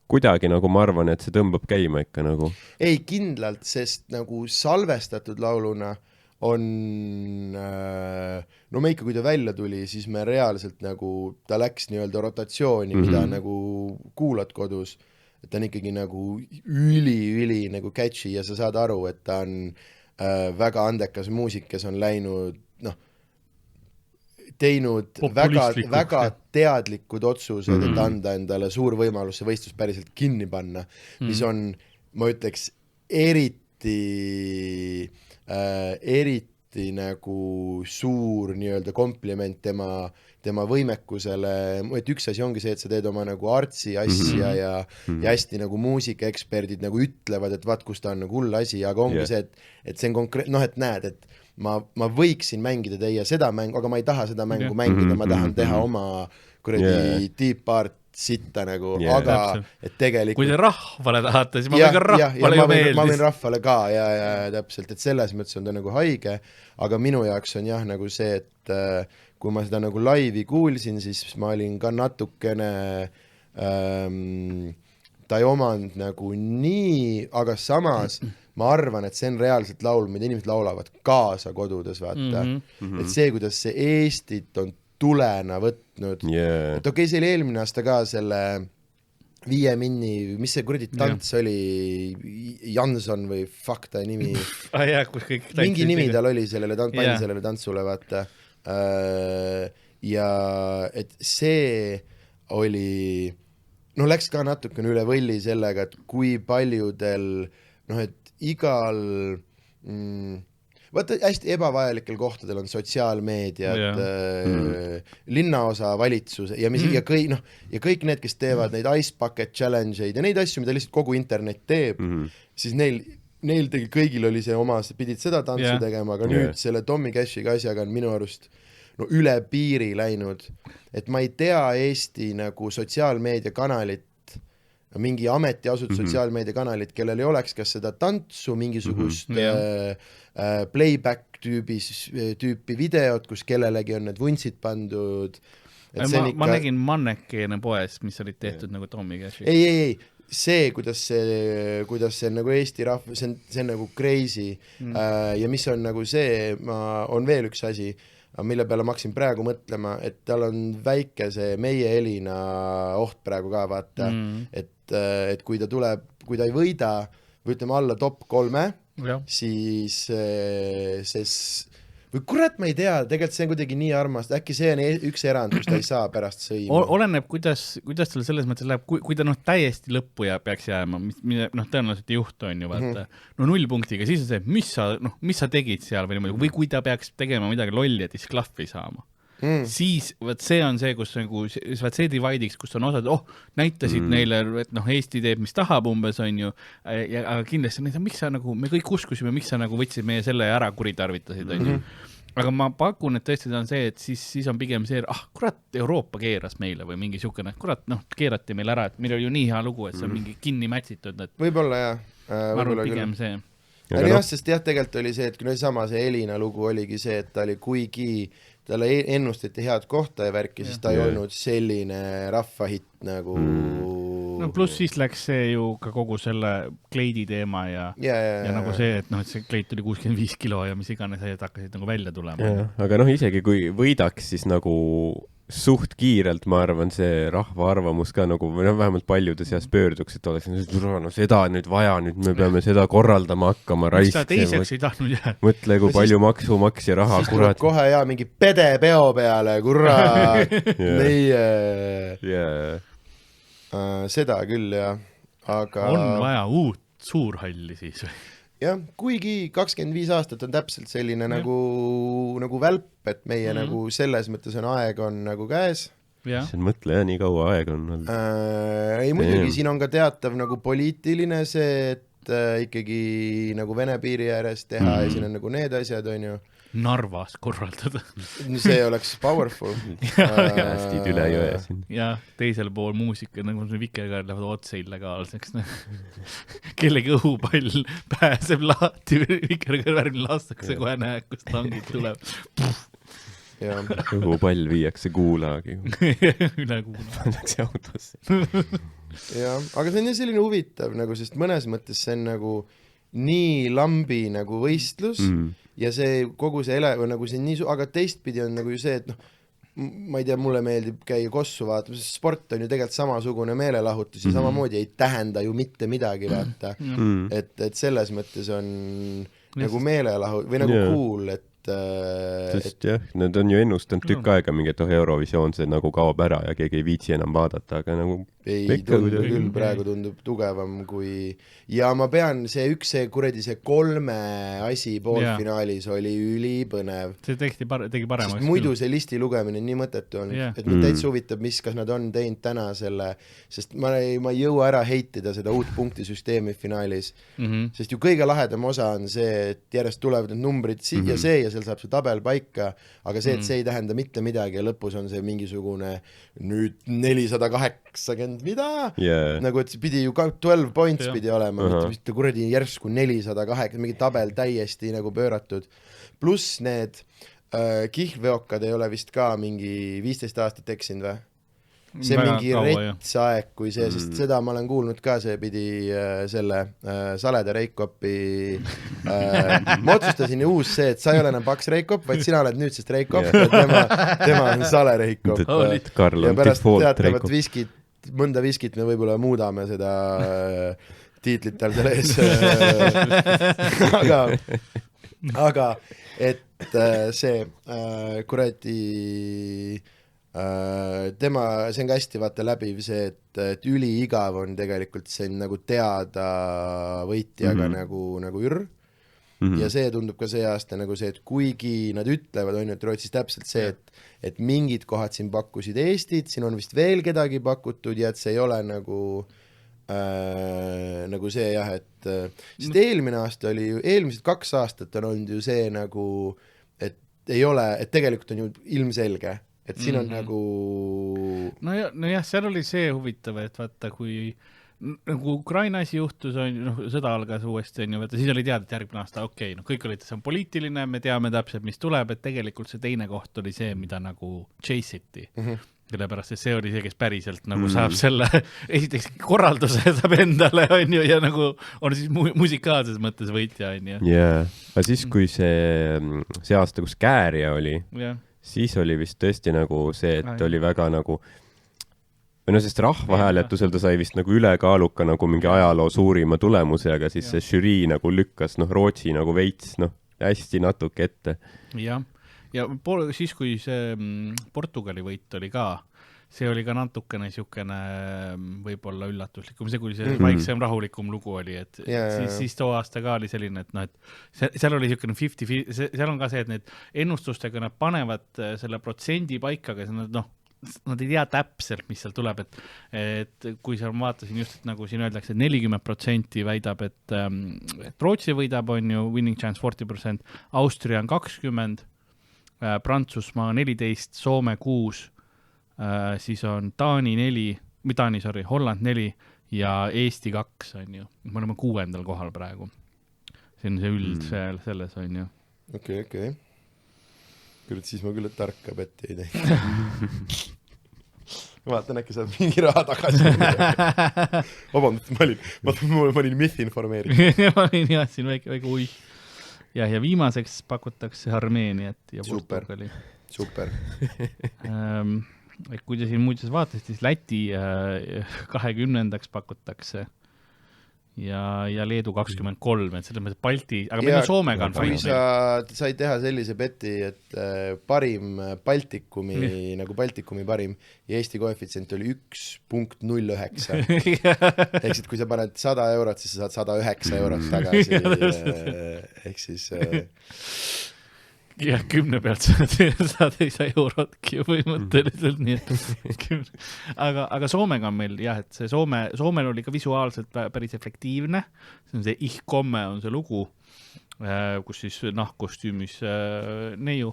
kuidagi nagu ma arvan, et see tõmbab käima ikka nagu. Ei, kindlalt, sest nagu salvestatud lauluna on, no me ikka, kui ta välja tuli, siis me reaalselt nagu, ta läks nii-öelda rotatsiooni, mida nagu kuulad kodus, et ta on ikkagi nagu üli nagu catchy ja sa saad aru, et ta on väga andekas muusik, kes on läinud, teinud väga teadlikud otsused, et anda endale suur võimalus see võistlus päriselt kinni panna, mis on, ma ütleks, eriti nagu suur nii-öelda kompliment tema võimekusele, et üks asi ongi see, et sa teed oma nagu artsi asja ja hästi nagu muusikaeksperdid nagu ütlevad, et vaat, kus ta on nagu hull asi, aga ongi see, et see on et näed, et ma võiksin mängida teie seda mängu, aga ma ei taha seda mängu mängida, ma tahan teha oma kuradi deep art sitta nagu, aga et tegelikult... Kui te rahvale tahate, siis ma võin ka rahvale ju meeldis. Ma võin rahvale ka, ja täpselt, et selles mõttes on ta nagu haige, aga minu jaoks on jah nagu see, et kui ma seda nagu laivi kuulsin, siis ma olin ka natukene ta ei omanud nagu nii, aga samas ma arvan, et see on reaalselt laul, mida inimesed laulavad kaasa kodudes, vaata. Et see, kuidas see Eestit on tulena võtnud, et okei, see oli eelmine aasta ka selle 5 minni, mis see kuradi tants oli, Janson või fuck ta nimi, mingi nimi tal oli sellele, pani sellele tantsule, vaata, ja et see oli, läks ka natukene üle võlli sellega, et kui paljudel, et igal vaata, hästi ebavajalikel kohtadel on sotsiaalmeediad, linnaosa valitsus ja kõik need, kes teevad neid Ice Bucket Challenge'id ja neid asju, mida lihtsalt kogu internet teeb, siis neil kõigil oli see oma, pidid seda tantsu tegema, aga nüüd selle Tommy Cashiga asjaga on minu arust üle piiri läinud, et ma ei tea Eesti nagu sotsiaalmeediakanalit, mingi ametiasut sotsiaalmeediakanalit, kellel ei oleks kas seda tantsu, mingisugust playback tüüpi videot, kus kellelegi on need vuntsid pandud. Ma nägin Mannekeene poes, mis olid tehtud nagu Tommy Cashi. Ei, see, kuidas see nagu Eesti rahva, see on nagu crazy ja mis on nagu see, on veel üks asi, mille peale ma hakkasin praegu mõtlema, et tal on väike see meie Elina oht praegu ka, vaata, et kui ta tuleb, kui ta ei võida, või ütleme alla top 3, siis või kurat, ma ei tea, tegelikult see on kuidagi nii armast, äkki see on üks erand, kus ta ei saa pärast sõima. Oleneb, kuidas tal selles mõttes läheb, kui ta täiesti lõppu peaks jääma, tõenäoliselt juhtu on ju, vaata, 0 punktiga, siis on see, mis sa tegid seal või kui ta peaks tegema midagi lolli, et disklahvi saama. Siis see on see, kus nagu, see divide'iks, kus on osad, näitasid neile, et Eesti teeb, mis tahab umbes, on ju, aga kindlasti, miks sa nagu, me kõik uskusime, miks sa nagu võtsid meie selle ära kuritarvitasid, on ju. Aga ma pakun, et tõesti ta on see, et siis on pigem see, kurat, Euroopa keeras meile või mingi siukene, kurat, keerati meil ära, et meil oli ju nii hea lugu, et see on mingi kinni mätsitud. Võib-olla jah. Ma arvan pigem see. Jah, sest tegelikult oli see, et kui sama see Elina lugu oligi see, et ta oli kuigi talle ennustati head kohta ja värki, siis ta ei olnud selline rahvahitt nagu... Pluss siis läks see ju ka kogu selle kleidi teema ja nagu see, et see kleid tuli 65 kilo ja mis iganes ajad hakkasid nagu välja tulema. Aga isegi kui võidaks, siis nagu suht kiirelt, ma arvan, see rahva arvamus ka nagu vähemalt paljude seas pöörduks, et oleks seda nüüd vaja, nüüd me peame seda korraldama hakkama. Mis ta teiseks ei tahtnud jääda? Mõtle, kui palju maksumaksja raha, siis kurat. Kohe mingi pedepeo peale, kurat, meie seda küll, jah. Aga... On vaja uut suurhalli siis või? jah, kuigi 25 aastat on täpselt selline nagu välp, et meie nagu selles mõttes on aeg on nagu käes. See on mõtle jah, nii kaua aeg on olnud. Ei muidugi, siin on ka teatav nagu poliitiline see, et ikkagi nagu Vene piiri ääres teha ja siin on nagu need asjad, on ju. Narvas korraldada. See oleks powerful. Hästi üle jõe siin. Ja teisel pool muusika, nagu Vikerkaar lähevad otse illegaalseks. Kellegi õhupall pääseb lahti, Vikerkaar värvini lastakse kohe näe, kus tangid tuleb. Õhupall viiakse Kuulagi. Üle Kuula. Pannakse autosse. Ja, aga see on selline huvitav, nagu, sest mõnes mõttes see on nagu nii lambi nagu võistlus ja see kogu see nagu see nii aga teistpidi on nagu ju see, et noh, ma ei tea, mulle meeldib käia kossu vaatama, sest sport on ju tegelikult samasugune meelelahutus ja samamoodi ei tähenda ju mitte midagi, vaata. Et selles mõttes on nagu meelelahu või nagu cool, et sest jah, need on ju ennustanud tükk aega mingi, et Eurovisioon see nagu kaob ära ja keegi ei viitsi enam vaadata, aga nagu ei tundu küll, praegu tundub tugevam kui ja ma pean, see kuradi see 3 asi poolfinaalis oli ülipõnev. See tegi parem. Sest muidu see listi lugemine nii mõttetu on, et mind täitsa huvitab, kas nad on teinud täna selle, sest ma ei jõua ära heitida seda uut punktisüsteemi finaalis, sest ju kõige lahedam osa on see, et järjest tulevad need numbrid ja see ja seal saab see tabel paika, aga see, et see ei tähenda mitte midagi ja lõpus on see mingisugune nüüd 480 mida? Nagu, et pidi ju 12 points pidi olema, mitte kuradi järsku 408, mingi tabel täiesti nagu pööratud. Pluss need kihlveokad ei ole vist ka mingi 15 aastat eksinud või? See väga mingi retsaeg kui see, sest seda ma olen kuulnud ka, see pidi selle Saleda Reikopi ma otsustasin ju uus see, et sa ei ole enam Paks Reikop, vaid sina oled nüüdsest Reikop ja tema on Sale Reikop ja pärast teatavat viskit, mõnda viskit me võib-olla muudame seda tiitlit tal selle ees aga et see kuradi tema, see on ka hästi vaata läbiv see, et üliigav on tegelikult see nagu teada võitjaga nagu ür ja see tundub ka see aasta nagu see, et kuigi nad ütlevad, on ju, et Rootsis täpselt see, et mingid kohad siin pakkusid Eestit, siin on vist veel kedagi pakutud ja et see ei ole nagu see jah, et sest eelmine aasta oli ju, eelmised 2 aastat on olnud ju see nagu, et ei ole, et tegelikult on ju ilmselge et siin on nagu no jah, seal oli see huvitav, et vaata, kui nagu Ukraina asi juhtus, sõda algas uuesti, on ju, vaata, siis oli teada, et järgmine aasta, okei, kõik olid, see on poliitiline, me teame täpselt, mis tuleb, et tegelikult see teine koht oli see, mida nagu chase'iti. Sellepärast, et see oli see, kes päriselt nagu saab selle, esiteks korralduse saab endale, on ju, ja nagu on siis musikaalses mõttes võitja, on ju. Jaa, aga siis, kui see aasta, kus Kääria oli, siis oli vist tõesti nagu see, et oli väga nagu või no sest rahvahääletusel ta sai vist nagu ülekaaluka nagu mingi ajaloo suurima tulemuse, aga siis see žürii nagu lükkas Rootsi nagu veits hästi natuke ette. Ja siis, kui see Portugali võit oli ka, see oli ka natukene niisugune võib-olla üllatuslikum, see kui see vaiksem rahulikum lugu oli, et siis too aasta ka oli selline, et seal oli niisugune 50, seal on ka see, et need ennustustega nad panevad selle protsendi paika, aga nad ei tea täpselt, mis seal tuleb, et kui seal vaatasin just, et nagu siin öeldakse, et 40% väidab, et Rootsi võidab, on ju, winning chance 40%, Austria on 20%, Prantsusmaa 14%, Soome 6%, siis on Taani 4%, Holland 4% ja Eesti 2%, on ju. Me oleme 6. kohal praegu. See on see üld selles, on ju. Okei. Küll, siis ma küll tarka petti ei teinud. Ma vaatan, äkki saab mingi raha tagasi. Vabandust, ma olin misinformeeritud. Ma olin jah, siin väike ui. Ja viimaseks pakutakse Armeeniat ja Portugali. Super. Kui te siin muudes vaatasid, siis Läti 20. pakutakse ja Leedu 23, et selles mõttes Balti, aga meil on Soomega on kui fight. sa said teha sellise beti, et parim Baltikumi, nagu Baltikumi parim ja Eesti koefitsient oli 1.09. Ehk siis, kui sa paned 100 eurot, siis sa saad 109 eurot tagasi. Ehk siis... jah, 10 pealt saad ei saa eurotki ju põhimõtteliselt, nii et aga Soomega on meil jah, et see Soomel oli ka visuaalselt päris efektiivne, see on see Ihkomme on see lugu, kus siis nahkkostüümis neiu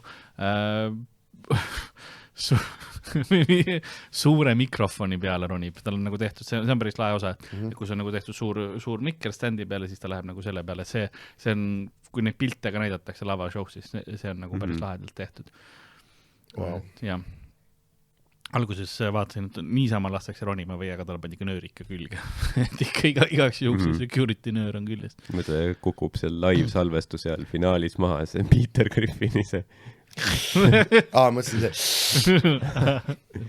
suure mikrofoni peale ronib, tal on nagu tehtud, see on päris lahe osa, kus on nagu tehtud suur mikker standi peale, siis ta läheb nagu selle peale, see on, kui neid pilte ka näidatakse lavashow, siis see on nagu päris lahedalt tehtud. Wow. Ja alguses vaatasin, et niisama lastakse ronima või, aga tal pandi ka nöör ikka külge. Et ikka igaks juhuks security nöör on küljest. Mõtle, kukub seal live-salvestus seal finaalis maha, see Peter Griffini see. Mõtlesin see.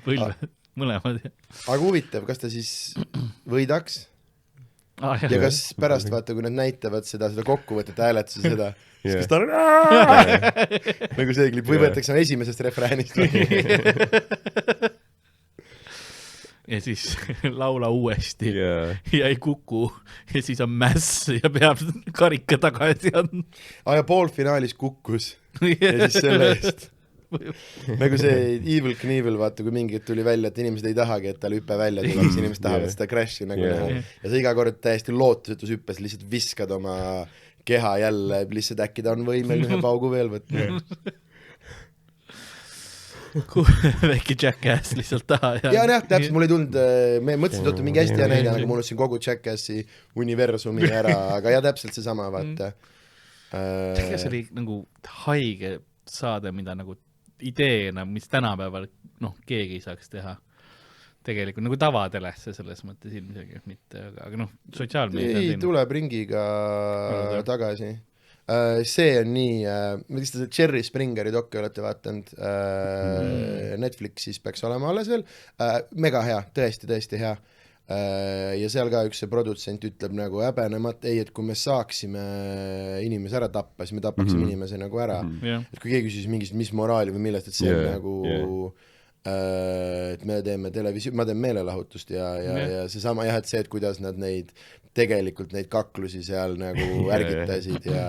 Põlve, mõlemad. Aga huvitav, kas ta siis võidaks? Ja kas pärast vaata, kui nad näitavad seda kokkuvõtet hääletuse seda, siis kas ta on nagu see klip, või võetakse esimesest refräänist. Ja siis laula uuesti ja ei kuku ja siis on mäss ja peab karika tagasi andma. Ja poolfinaalis kukkus ja siis selle eest. Nagu see Evil Knievel, vaata, kui mingid tuli välja, et inimesed ei tahagi, et tal hüppe välja tuleks, inimesed tahavad seda crash'i nagu näha. Ja sa iga kord täiesti lootusetus hüppes lihtsalt viskad oma keha jälle, lihtsalt äkki ta on võimeline ühe paugu veel võtma. Väike Jackass lihtsalt taha. Ja täpselt, mul ei tulnud, me mõtlesin, et mingi hästi hea näide, aga mul ütlesin kogu Jackassi universumi ära, aga täpselt see sama, vaata. Jackass oli nagu haige saade, mida nagu ideena, mis tänapäeval keegi ei saaks teha. Tegelikult nagu tavatelesse selles mõttes ilmselt mitte, aga sotsiaalmeedia ei, tuleb ringiga tagasi. See on nii, mis te Jerry Springeri dokke olete vaatanud, Netflixis peaks olema alles veel, mega hea, tõesti hea. Ja seal ka üks see produtsent ütleb nagu häbenemat, et kui me saaksime inimese ära tappa, siis me tapaksime inimese nagu ära. Et kui keegi küsis mingist, mis moraali või millest, et see on nagu et me teeme ma teen meelelahutust ja see sama jah, et see, et kuidas nad tegelikult neid kaklusi seal nagu ärgitasid ja...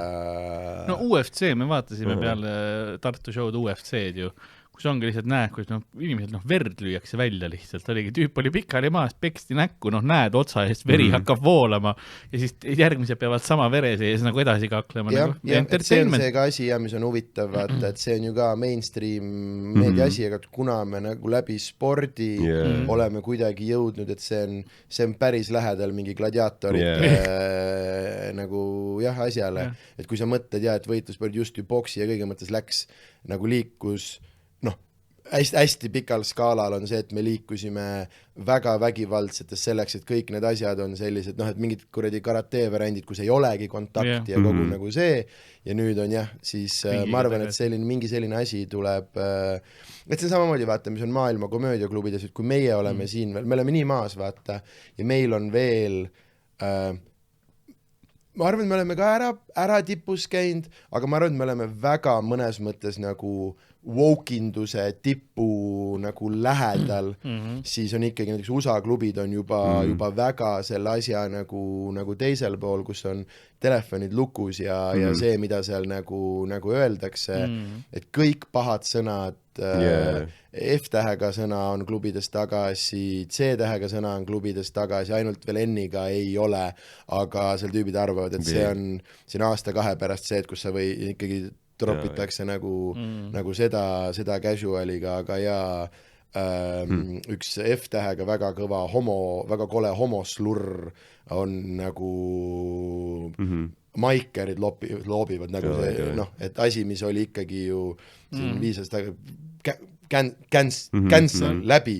No UFC, me vaatasime peale Tartu show'd UFC-d ju, kus ongi lihtsalt näed, kus inimesed verd lüüakse välja lihtsalt, oligi tüüp oli pikali maas, peksti näkku, näed otsa eest, veri hakkab voolama ja siis järgmised peavad sama vere sees nagu edasi kaklema. Ja see on see ka asi, mis on huvitav, vaata, et see on ju ka mainstream meedia asi, aga kuna me nagu läbi spordi oleme kuidagi jõudnud, et see on päris lähedal mingi gladiaatorite nagu asjale, et kui sa mõtled et võitlusport just ju boksi ja kõige mõttes läks nagu liikus hästi pikal skaalal on see, et me liikusime väga vägivaldsetes selleks, et kõik need asjad on sellised, et mingid kuradi karate-variandid, kus ei olegi kontakti ja kogu nagu see, ja nüüd on siis ma arvan, et mingi selline asi tuleb, et see on samamoodi, vaata, mis on maailma komöödiaklubides, et kui meie oleme siin veel, me oleme nii maas, vaata, ja meil on veel ma arvan, et me oleme ka ära tipus käinud, aga ma arvan, et me oleme väga mõnes mõttes nagu wokeinduse tippu nagu lähedal, siis on ikkagi näiteks USA klubid on juba väga selle asja nagu teisel pool, kus on telefonid lukus ja see, mida seal nagu öeldakse, et kõik pahad sõnad, F-tähega sõna on klubides tagasi, C-tähega sõna on klubides tagasi, ainult veel N-iga ei ole, aga seal tüübid arvavad, et see on aasta-2 pärast see, et kus sa või ikkagi tropitakse nagu seda casualiga, aga üks F-tähega väga kõva väga kole homoslurr on nagu maikerid loobivad nagu see, et asi, mis oli ikkagi ju viisast cancel läbi.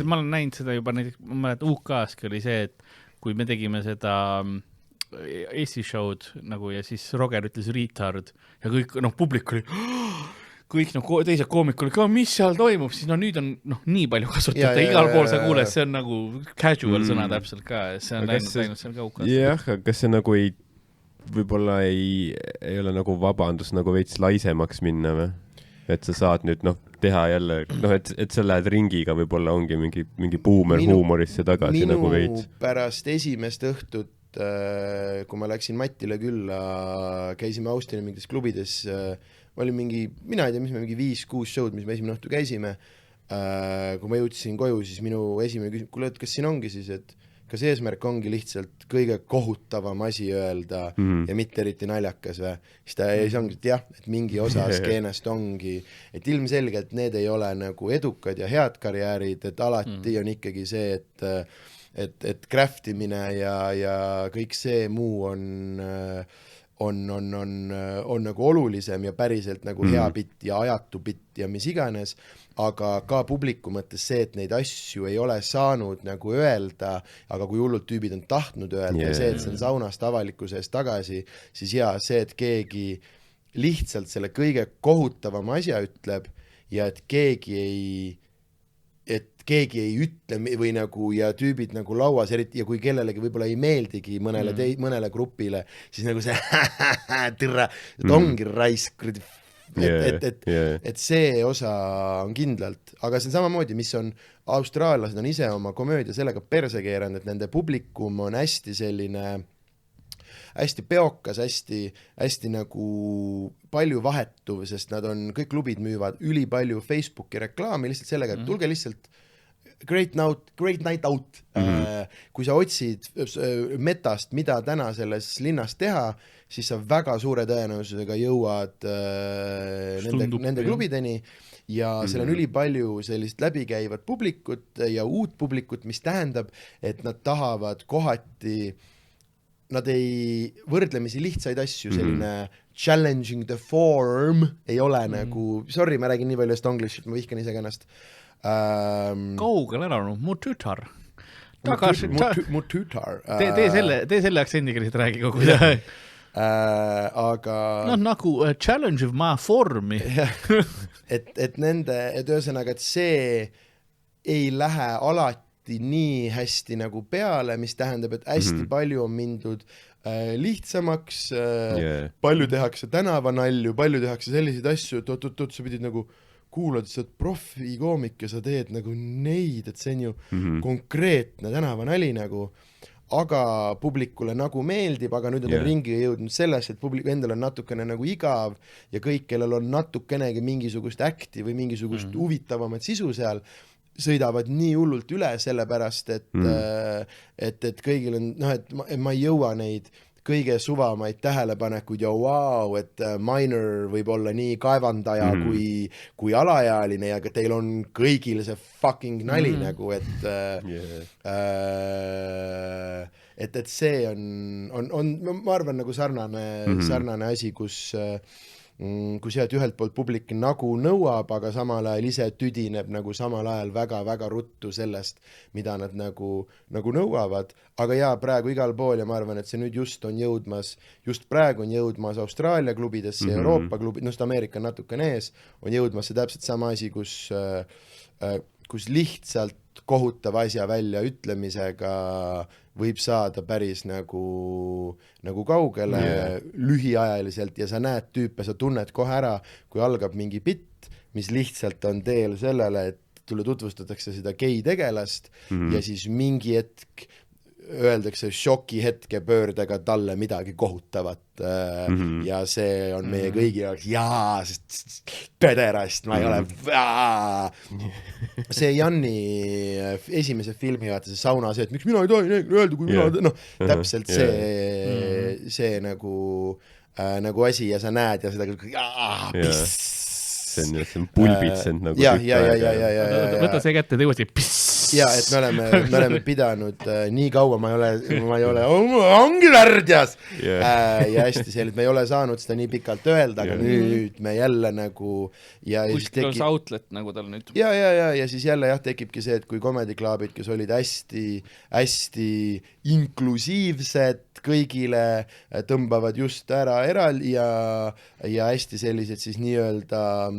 Ma olen näinud seda juba näiteks, ma mäletan UK-ski oli see, et kui me tegime seda Eesti show'd nagu ja siis Roger ütles retard ja kõik, publik oli kõik teised koomikul, mis seal toimub, siis nüüd on nii palju kasutada, Ja, igal pool sa ja. kuuled, see on nagu casual sõna täpselt ka, see on läinud seal ka hukast. jah, aga kas see nagu võib-olla ei ole nagu vabandus nagu veits laisemaks minna või? Et sa saad nüüd teha jälle, et sa lähed ringiga, võib-olla ongi mingi boomer huumorisse tagasi nagu veits. Minu pärast esimest õhtut, kui ma läksin Matile külla, käisime Austinil mingites klubides, oli mina ei tea, mis me mingi 5-6 show'd, mis me esimene õhtu käisime. Kui ma jõudsin koju, siis minu esimene küsimus, kuule, kas siin ongi siis, et kas eesmärk ongi lihtsalt kõige kohutavam asi öelda ja mitte eriti naljakas või? Siis ta ongi, et jah, et mingi osa skeenest ongi, et ilmselgelt need ei ole nagu edukad ja head karjäärid, et alati on ikkagi see, et craftimine ja kõik see muu on nagu olulisem ja päriselt nagu hea bitt ja ajatu bitt ja mis iganes, aga ka publiku mõttes see, et neid asju ei ole saanud nagu öelda, aga kui hullult tüübid on tahtnud öelda ja see, et see on saunast avalikkuse eest tagasi, siis see, et keegi lihtsalt selle kõige kohutavama asja ütleb ja et keegi ei ütle või nagu ja tüübid nagu lauas, eriti ja kui kellelegi võib-olla ei meeldigi mõnele grupile, siis nagu see türa, et ongi raisk, et see osa on kindlalt, aga see on samamoodi, mis on austraallased on ise oma komöödia sellega perse keeranud, et nende publikum on hästi selline hästi peokas, hästi nagu palju vahetuv, sest nad on, kõik klubid müüvad ülipalju Facebooki reklaami lihtsalt sellega, et tulge lihtsalt great night out. Kui sa otsid metast, mida täna selles linnas teha, siis sa väga suure tõenäosusega jõuad nende klubideni ja seal on ülipalju sellist läbikäivat publikut ja uut publikut, mis tähendab, et nad tahavad kohati, nad ei võrdlemisi lihtsaid asju, selline challenging the form ei ole nagu, sorry, ma räägin nii palju estonglishit, ma vihkan ise ennast. Kaugel ära, mu tütar. Mu tütar. Tee selle aktsendiga lihtsalt räägi kogu see. Aga nagu challenge of my formi. et ühesõnaga, et see ei lähe alati nii hästi nagu peale, mis tähendab, et hästi palju on mindud lihtsamaks, palju tehakse tänavanalju, palju tehakse selliseid asju, et sa pidid nagu kuulad, sa oled profikoomik ja sa teed nagu neid, et see on ju konkreetne tänavanali nagu, aga publikule nagu meeldib, aga nüüd on ringi jõudnud sellest, et publik endal on natukene nagu igav ja kõik, kellel on natukenegi mingisugust äkti või mingisugust huvitavamat sisu seal, sõidavad nii hullult üle sellepärast, et kõigil on, et ma ei jõua neid kõige suvamaid tähelepanekuid ja wow, et minor võib olla nii kaevandaja kui alaealine ja teil on kõigil see fucking nali nagu, et see on, ma arvan, nagu sarnane asi, kus sealt ühelt poolt publik nagu nõuab, aga samal ajal ise tüdineb nagu samal ajal väga-väga ruttu sellest, mida nad nagu nõuavad. Aga jaa, praegu igal pool ja ma arvan, et see nüüd just praegu on jõudmas Austraalia klubidesse, Euroopa klubid, Ameerika on natukene ees, on jõudmas see täpselt sama asi, kus lihtsalt kohutav asja välja ütlemisega võib saada päris nagu kaugele lühiajaliselt ja sa näed tüüpe, sa tunned kohe ära, kui algab mingi bitt, mis lihtsalt on teel sellele, et tulle tutvustatakse seda gei-tegelast ja siis mingi hetk öeldakse šoki hetke pöördega talle midagi kohutavat ja see on meie kõigi jaoks sest pederast, ma ei ole see Janni esimese filmi vaata see sauna see, et miks mina ei tohi öelda, kui mina täpselt see nagu asi ja sa näed ja seda piss see on pulbitsenud nagu võta see kätte, tee uuesti piss ja, et me oleme pidanud nii kaua, ma ei ole ongi värdjas ja hästi selline, me ei ole saanud seda nii pikalt öelda, aga nüüd me jälle nagu kuskil on see outlet nagu tal nüüd ja siis jälle tekibki see, et kui comedy clubid, kes olid hästi inklusiivsed kõigile, tõmbavad just ära eraldi ja hästi sellised siis nii-öelda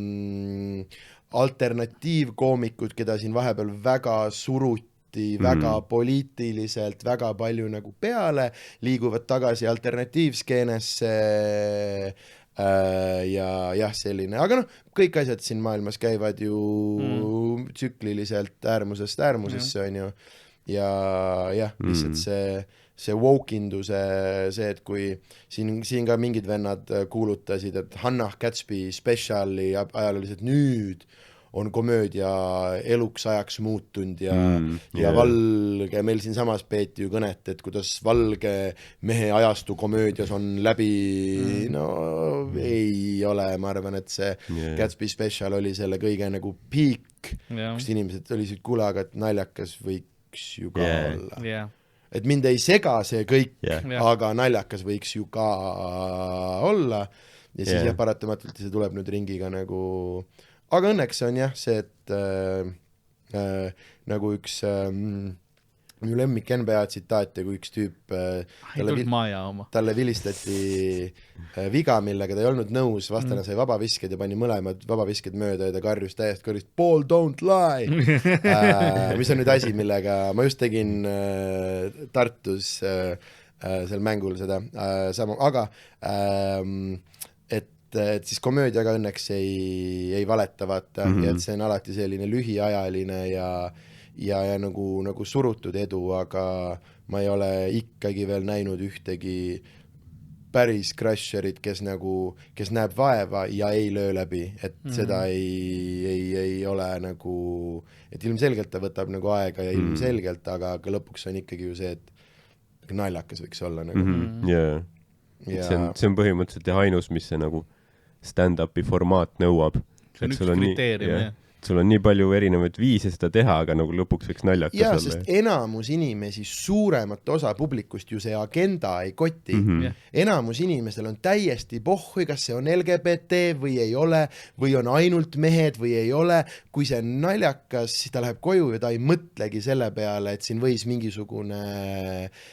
alternatiivkoomikud, keda siin vahepeal väga suruti, väga poliitiliselt, väga palju nagu peale, liiguvad tagasi alternatiivskeenesse ja jah, selline, aga noh, kõik asjad siin maailmas käivad ju tsükliliselt äärmusest äärmusesse, on ju, ja jah, lihtsalt see woke-induse, see, et kui siin ka mingid vennad kuulutasid, et Hannah Gatsby spetsiali ajal oli see, et nüüd on komöödia eluks ajaks muutunud ja valge, meil siin samas peeti ju kõnet, et kuidas valge mehe ajastu komöödias on läbi, no ei ole, ma arvan, et see Gatsby spetsial oli selle kõige nagu peak, kus inimesed olid kuule, aga et naljakas võiks ju ka olla. Et mind ei sega see kõik, aga naljakas võiks ju ka olla ja siis jah, paratamatult see tuleb nüüd ringiga nagu... Aga õnneks on jah see, et nagu üks minu lemmik NBA tsitaat ja kui üks tüüp talle vilistati viga, millega ta ei olnud nõus, vastane sai vabavisked ja pani mõlemad vabavisked mööda ja ta karjus täiesti kõrgist ball don't lie mis on nüüd asi, millega ma just tegin Tartus sel mängul seda sama, aga et siis komöödiaga õnneks ei valeta vaata ja et see on alati selline lühiajaline ja nagu surutud edu, aga ma ei ole ikkagi veel näinud ühtegi päris crasherit, kes näeb vaeva ja ei löö läbi, et seda ei ole nagu, et ilmselgelt ta võtab nagu aega ja ilmselgelt, aga lõpuks on ikkagi ju see, et naljakas võiks olla nagu. See on põhimõtteliselt ainus, mis see nagu stand-upi formaat nõuab. See on üks kriteerium, jah. Sul on nii palju erinevaid viise seda teha, aga nagu lõpuks võiks naljakas olla. Jaa, sest enamus inimesi, suuremat osa publikust ju see agenda ei koti. Enamus inimesel on täiesti pohhui, kas see on LGBT või ei ole, või on ainult mehed või ei ole. Kui see on naljakas, siis ta läheb koju ja ta ei mõtlegi selle peale, et siin võis mingisugune,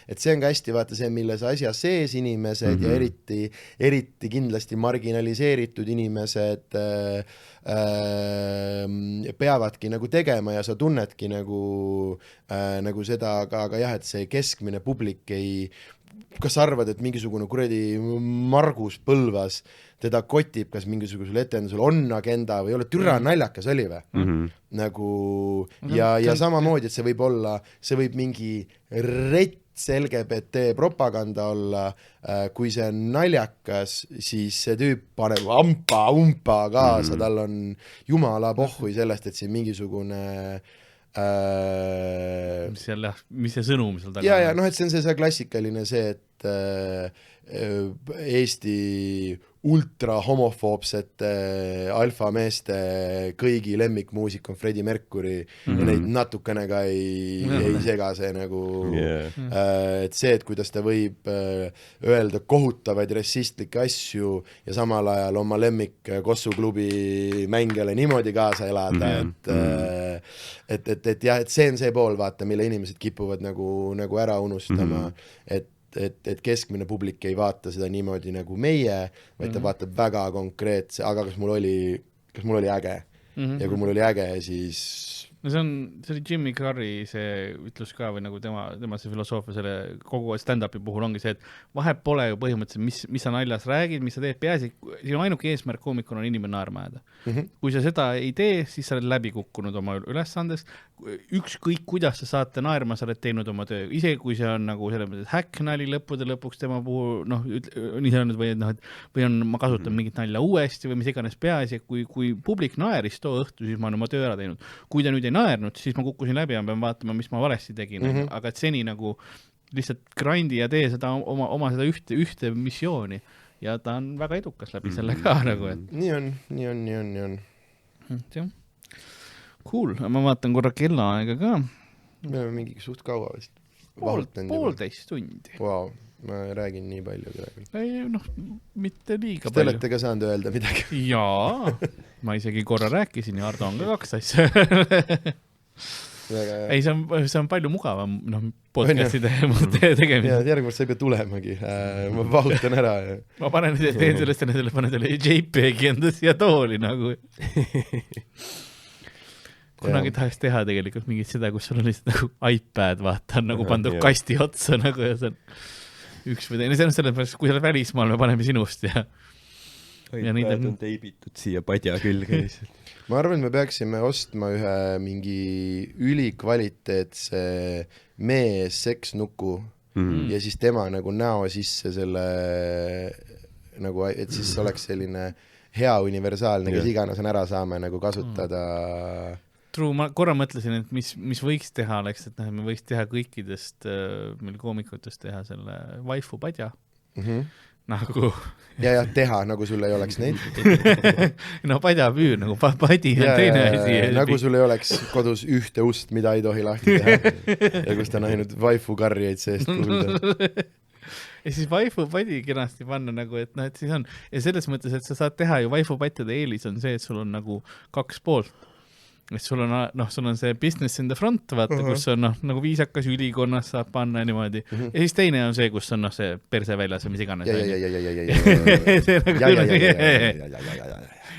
et see on ka hästi vaata see, milles asja sees inimesed ja eriti kindlasti marginaliseeritud inimesed peavadki nagu tegema ja sa tunnedki nagu seda, aga jah, et see keskmine publik ei, kas arvad, et mingisugune kuradi Margus Põlvas teda kotib, kas mingisugusel etendusel on agenda või ei ole, türa naljakas oli või? Nagu, ja samamoodi, et see võib mingi LGBT propaganda olla, kui see on naljakas, siis see tüüp paneb umpa kaasa, tal on jumala pohhui sellest, et siin mingisugune mis see sõnum seal taga on? Ja, noh, et see on see klassikaline see, et Eesti ultra homofoobsete alfameeste kõigi lemmikmuusik on Freddie Mercury ja neid natukene ka ei sega see nagu et see, et kuidas ta võib öelda kohutavaid rassistlikke asju ja samal ajal oma lemmik kossuklubi mängijale niimoodi kaasa elada, et jah, et see on see pool, vaata, mille inimesed kipuvad nagu ära unustama, et keskmine publik ei vaata seda niimoodi nagu meie, vaid ta vaatab väga konkreetse, aga kas mul oli äge ja kui mul oli äge, siis no see oli Jimmy Carrey see ütlus ka või nagu tema see filosoofia selle kogu stand-upi puhul ongi see, et vahet pole ju põhimõtteliselt, mis sa naljas räägid, mis sa teed, peaasi, sinu ainuke eesmärk koomikuna on inimene naerma jääda. Kui sa seda ei tee, siis sa oled läbi kukkunud oma ülesandest, ükskõik kuidas sa saate naerma, sa oled teinud oma töö, isegi kui see on nagu selles mõttes häkknali lõppude lõpuks tema puhul, noh, nii see on, või on, ma kasutan mingit nalja uuesti või mis iganes peaasi, kui publik naeris too õhtu, siis ma olen oma töö ära teinud. Kui ta nüüd ei naernud, siis ma kukkusin läbi ja pean vaatama, mis ma valesti tegin, aga et seni nagu lihtsalt grindi ja tee seda oma seda ühte missiooni ja ta on väga edukas läbi selle ka nagu, et nii on. Cool, ma vaatan korra kellaaega ka. Me oleme mingi suht kaua vist. 1,5 tundi. Wow, ma räägin nii palju praegu. Ei, noh, mitte liiga palju. Te olete ka saanud öelda midagi? Jaa, ma isegi korra rääkisin ja Ardo on ka 2 asja. ei, see on palju mugavam podcasti tegemine. Ja järgmine sa ei pea tulemagi, ma vahutan ära. Ma teen sellest ja nendele panen selle JPEG-i enda siia tooli nagu. Kunagi tahaks teha tegelikult mingit seda, kus sul on lihtsalt nagu iPad, vaata, on nagu pandud kasti otsa nagu ja see on üks või teine. See on selles mõttes, kui sa oled välismaal, me paneme sinust ja iPad on teibitud siia padja külge lihtsalt. Ma arvan, et me peaksime ostma ühe mingi ülikvaliteetse mees seksnuku ja siis tema nagu näo sisse selle nagu, et siis oleks selline hea universaalne, kes iganes on ära saame nagu kasutada. True, ma korra mõtlesin, et mis võiks teha oleks, et me võiks teha kõikidest meil koomikutest teha selle waifu padja. Nagu ja teha, nagu sul ei oleks neid. No padjapüür, nagu padi on teine asi. Nagu sul ei oleks kodus ühte ust, mida ei tohi lahti teha. Ja kus ta on ainult waifu karjeid seest kuulda. Ja siis waifu padi kenasti panna nagu, et noh, et siis on. Ja selles mõttes, et sa saad teha ju waifu patjade eelis on see, et sul on nagu 2 poolt. Et sul on see business in the front, vaata, kus on nagu viisakas ülikonnas saab panna niimoodi. Ja siis teine on see, kus on see perse väljas või mis iganes.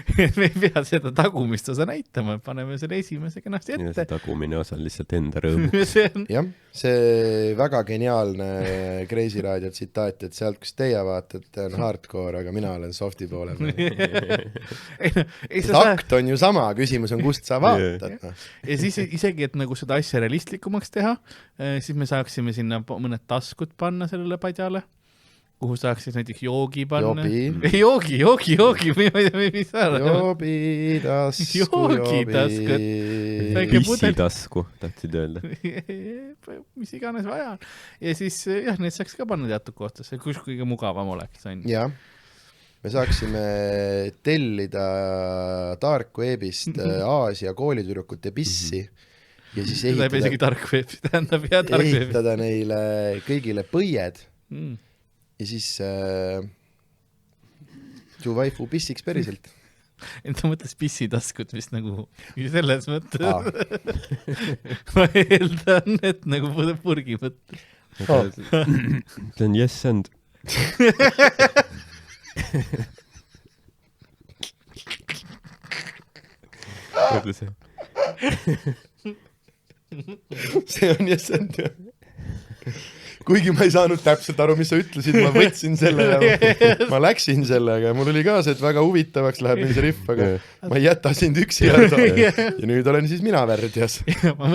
Me ei pea seda tagumist osa näitama, paneme selle esimese kenasti ette. See tagumine osa on lihtsalt enda rõõmu. Jah, see väga geniaalne Kreisi raadio tsitaat, et sealt, kus teie vaatate, on hardcore, aga mina olen softi poolel. Takt on ju sama, küsimus on, kust sa vaatad. Ja siis isegi, et nagu seda asja realistlikumaks teha, siis me saaksime sinna mõned taskud panna sellele padjale, kuhu saaks siis näiteks joogi panna. Joogi, mis sa joobi tasku. Pissitasku, tahtsid öelda. Mis iganes vaja. Ja siis jah, need saaks ka panna teatud kohtasse, kus kõige mugavam oleks. Jah, me saaksime tellida Dark Webist Aasia koolitüdrukute pissi ja siis ehitada neile kõigile põied. Ja siis su waifu pissiks päriselt. Ta mõtles pissitaskut vist nagu selles mõttes. Ma eeldan, et nagu purgi mõttes. See on yes and. Mõtle see. See on yes and. Kuigi ma ei saanud täpselt aru, mis sa ütlesid, ma võtsin selle ja ma läksin sellega ja mul oli ka see, et väga huvitavaks läheb meil see riff, aga ma ei jäta sind üksi jääda ja nüüd olen siis mina värdjas. Ma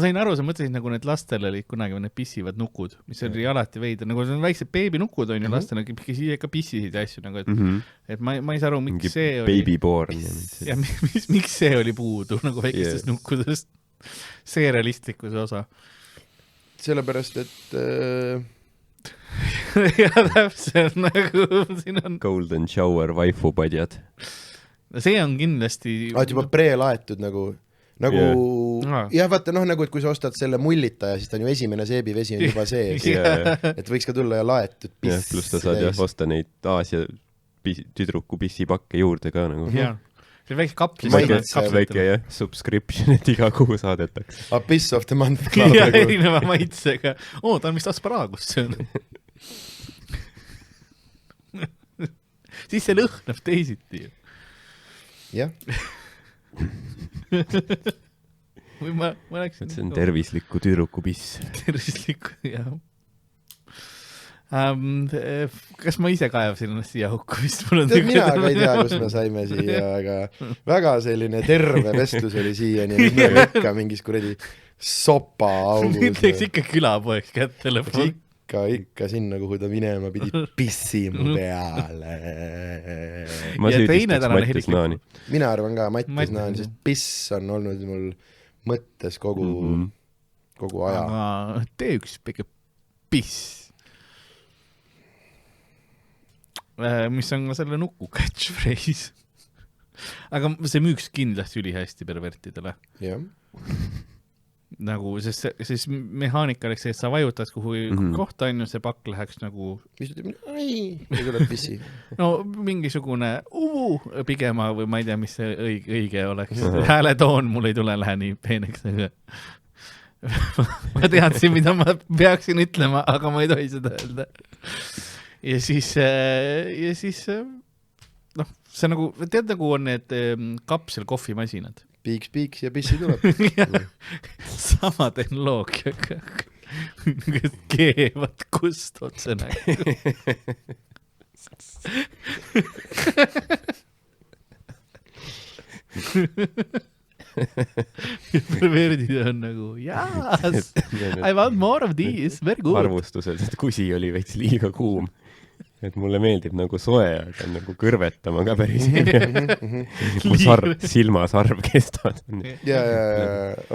sain aru, sa mõtlesid nagu need lastel olid kunagi need pissivad nukud, mis oli alati veida, nagu väiksed beebinukud on ju lastel, kes ise ka pissisid ja asju, nagu, et ma ei saa aru, miks see oli babyborn ja miks see oli puudu nagu väikestest nukkudest, see realistlikkuse osa. Sellepärast, et ja täpselt nagu siin on golden shower waifu padjad. See on kindlasti juba pre-laetud nagu jah, vaata nagu, et kui sa ostad selle mullitaja, siis ta on ju esimene seebivesi on juba sees et võiks ka tulla ja laetud piss. Plus ta saad osta neid Aasia tüdruku pissipakke juurde ka nagu. See väike kapp väike jah, subscription, et iga kuu saadetakse. A piss of the month club. Ja erineva maitsega. Ta on vist asparaagus, see on. Siis see lõhnab teisiti. Jah. Või ma läksin. See on tervisliku tüdruku piss. Tervisliku, jah. Kas ma ise kaevasin ennast siia hukku vist? Mina ka ei tea, kus me saime siia, aga väga selline terve vestlus oli siiani, mis me ikka mingis kuredi sopa augus. Teeks ikka külapoeks kätt telefon. Ikka sinna, kuhu ta minema pidi pissi mu peale. Ma süüdistaks Mattis Naani. Mina arvan ka Mattis Naani, sest piss on olnud mul mõttes kogu aja. Aga tee üks peke piss. Mis on ka selle nuku catchphrase. Aga see müüks kindlasti ülihästi pervertidele. Jah. nagu, sest siis mehaanika oleks see, et sa vajutad kuhu kohta on ju, see pakk läheks nagu mis ütleb, ei tuleb pissi. no mingisugune pigema või ma ei tea, mis see õige oleks. Hääletoon mul ei tule, lähe nii peeneks. Ma teadsin, mida ma peaksin ütlema, aga ma ei tohi seda öelda. Ja siis noh, see nagu, tead nagu on need kapsel kohvimasinad. Piiks ja pissi tuleb. Sama tehnoloogiaga. Keevad kust otse nägu. Perverdid on nagu yes, I want more of these, very good. Arvustusel, sest kusi oli veits liiga kuum. Et mulle meeldib nagu soe, aga nagu kõrvetama ka päris silmasarv kestavad. Ja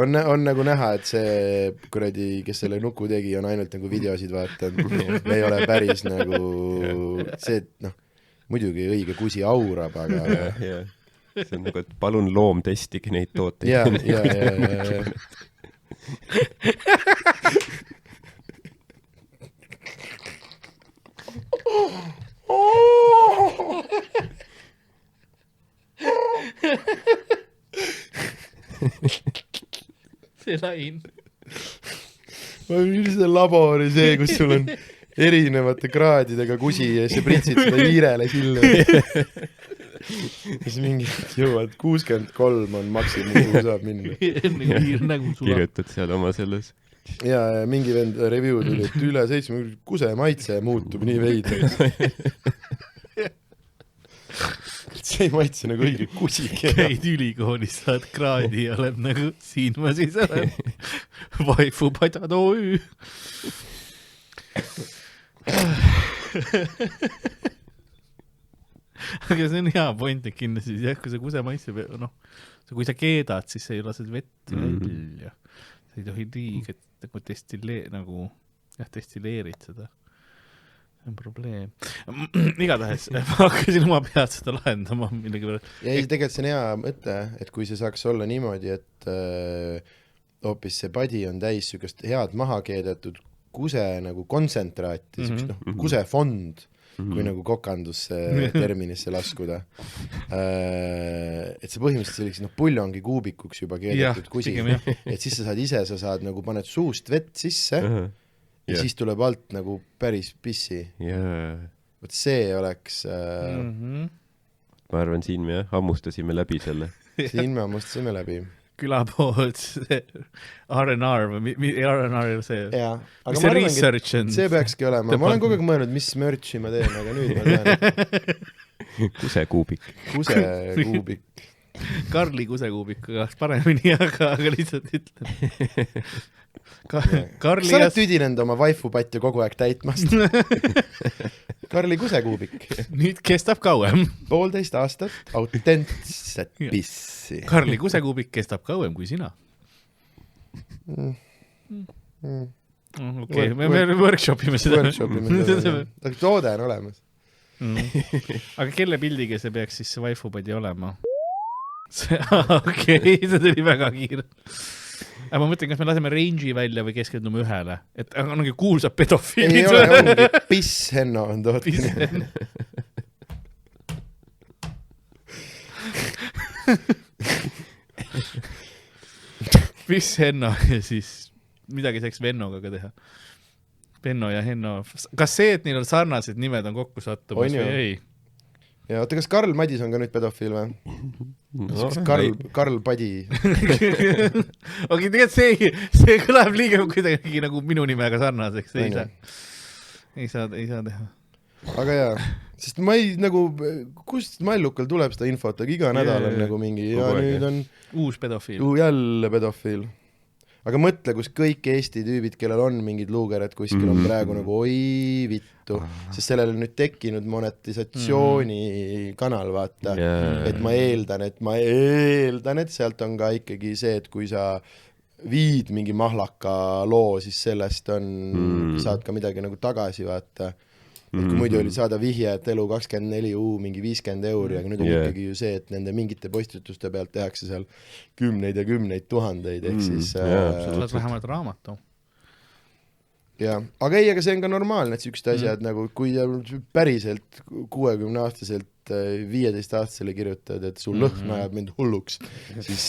on nagu näha, et see kuradi, kes selle nuku tegi, on ainult nagu videosid vaatanud. Ei ole päris nagu see, et noh, muidugi õige kusi aurab, aga see on nagu, et palun loom testige neid tooteid. Ja. See lain. Ma see labori see, kus sul on erinevate kraadidega kusi ja see pritsid seda hiirele silma. Siis mingid jõuad 63 on maksimum, kuhu saab minna. Kirjutad seal oma selles. Ja mingi vend review tuli, et üle 7 kuse maitse muutub nii veideks. See ei maitse nagu õige kusi. Käid ülikoolis, saad kraadi ja oled nagu siin ma siis olen. Vaifu padad OÜ. Aga see on hea point, et kindlasti jah, kui see kuse maitseb, noh, kui sa keedad, siis sa ei lase vett välja. Sa ei tohi liiget nagu destilleerid seda. See on probleem. Igatahes, ma hakkasin oma pead seda lahendama millegi peale. Ja tegelikult see on hea mõte, et kui see saaks olla niimoodi, et hoopis see padi on täis sükest head maha keedetud kuse nagu kontsentraati, kusefond, kui nagu kokandus terminisse laskuda. Et see põhimõtteliselt selliseks pullongi kuubikuks juba keedetud kusi. Et siis sa saad nagu paned suust vett sisse ja siis tuleb alt nagu päris pissi. Võt see oleks... Ma arvan, siin me hammustasime läbi selle. Siin me hammustasime läbi. Külapood, R&R või R&R see, mis see research on. See peakski olema. Ma olen kogu aeg mõelnud, mis merchi ma teen, aga nüüd ma tean. Kusekuubik. Kusekuubik. Karli kusekuubik, aga paremini, aga lihtsalt ütlen. Sa oled tüdinenud oma vaifupatju kogu aeg täitmast. Karli kusekuubik. Nüüd kestab kauem. 1,5 aastat autentset pissi. Karli kusekuubik kestab kauem kui sina. Okei, me workshopime seda. Aga toode on olemas. Aga kelle pildiga see peaks siis see vaifupadi olema? Okei, see tuli väga kiire. Aga ma mõtlen, kas me laseme range'i välja või keskendume ühele. Et ongi kuulsad pedofiilid. Ei ole, ongi Piss-Henno on tootmine. Piss-Henno ja siis midagi saaks Vennoga ka teha. Venno ja Henno. Kas see, et neil on sarnased nimed on kokku sattumas või ei? Ja oota, kas Karl Madis on ka nüüd pedofiil või? Karl Padi. Okei, tegelikult see kõlab liiga kuidagi nagu minu nimega sarnaseks. Ei saa teha. Aga jaa, sest ma ei nagu, kust Mallukal tuleb seda infot, aga iga nädal on nagu mingi ja nüüd on uus pedofiil. Jälle pedofiil. Aga mõtle, kus kõik Eesti tüübid, kellel on mingid luugered kuskil on praegu nagu oi vittu, sest sellel on nüüd tekkinud monetisatsiooni kanal, vaata. Et ma eeldan, et sealt on ka ikkagi see, et kui sa viid mingi mahlaka loo, siis sellest on, saad ka midagi nagu tagasi, vaata. kui muidu oli saada vihje, et elu 24 mingi 50 €, aga nüüd on ikkagi ju see, et nende mingite postituste pealt tehakse seal kümneid ja kümneid tuhandeid, ehk siis saad vähemalt raamatu. Jah, aga ei, aga see on ka normaalne, et siuksed asjad nagu, kui päriselt 60-aastaselt 15-aastasele kirjutad, et su lõhn ajab mind hulluks, siis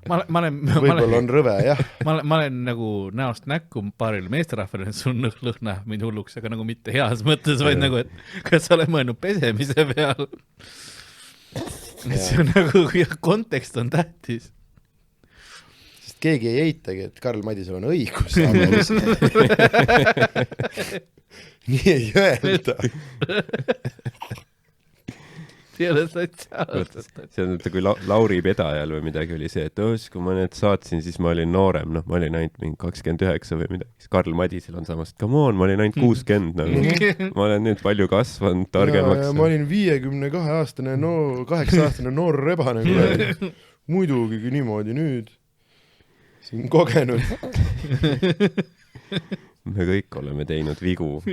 võib-olla on rõve, jah. Ma olen nagu näost näkku paaril meesterahvale, et sul lõhn ajab mind hulluks, aga nagu mitte heas mõttes, vaid nagu, et kas sa oled mõelnud pesemise peal. See on nagu, kontekst on tähtis. Sest keegi ei eitagi, et Karl Madisel on õigus. Nii ei öelda. See on sotsiaalselt. See on, kui Lauri Pedajal või midagi oli see, et kui ma need saatsin, siis ma olin noorem, noh, ma olin ainult mingi 29 või midagi. Karl Madisel on samast, come on, ma olin ainult 60, nagu. Ma olen nüüd palju kasvanud, targemaks. Ma olin 52-aastane, 8-aastane noor rebane, muidugi niimoodi nüüd. Siin kogenud. Me kõik oleme teinud vigu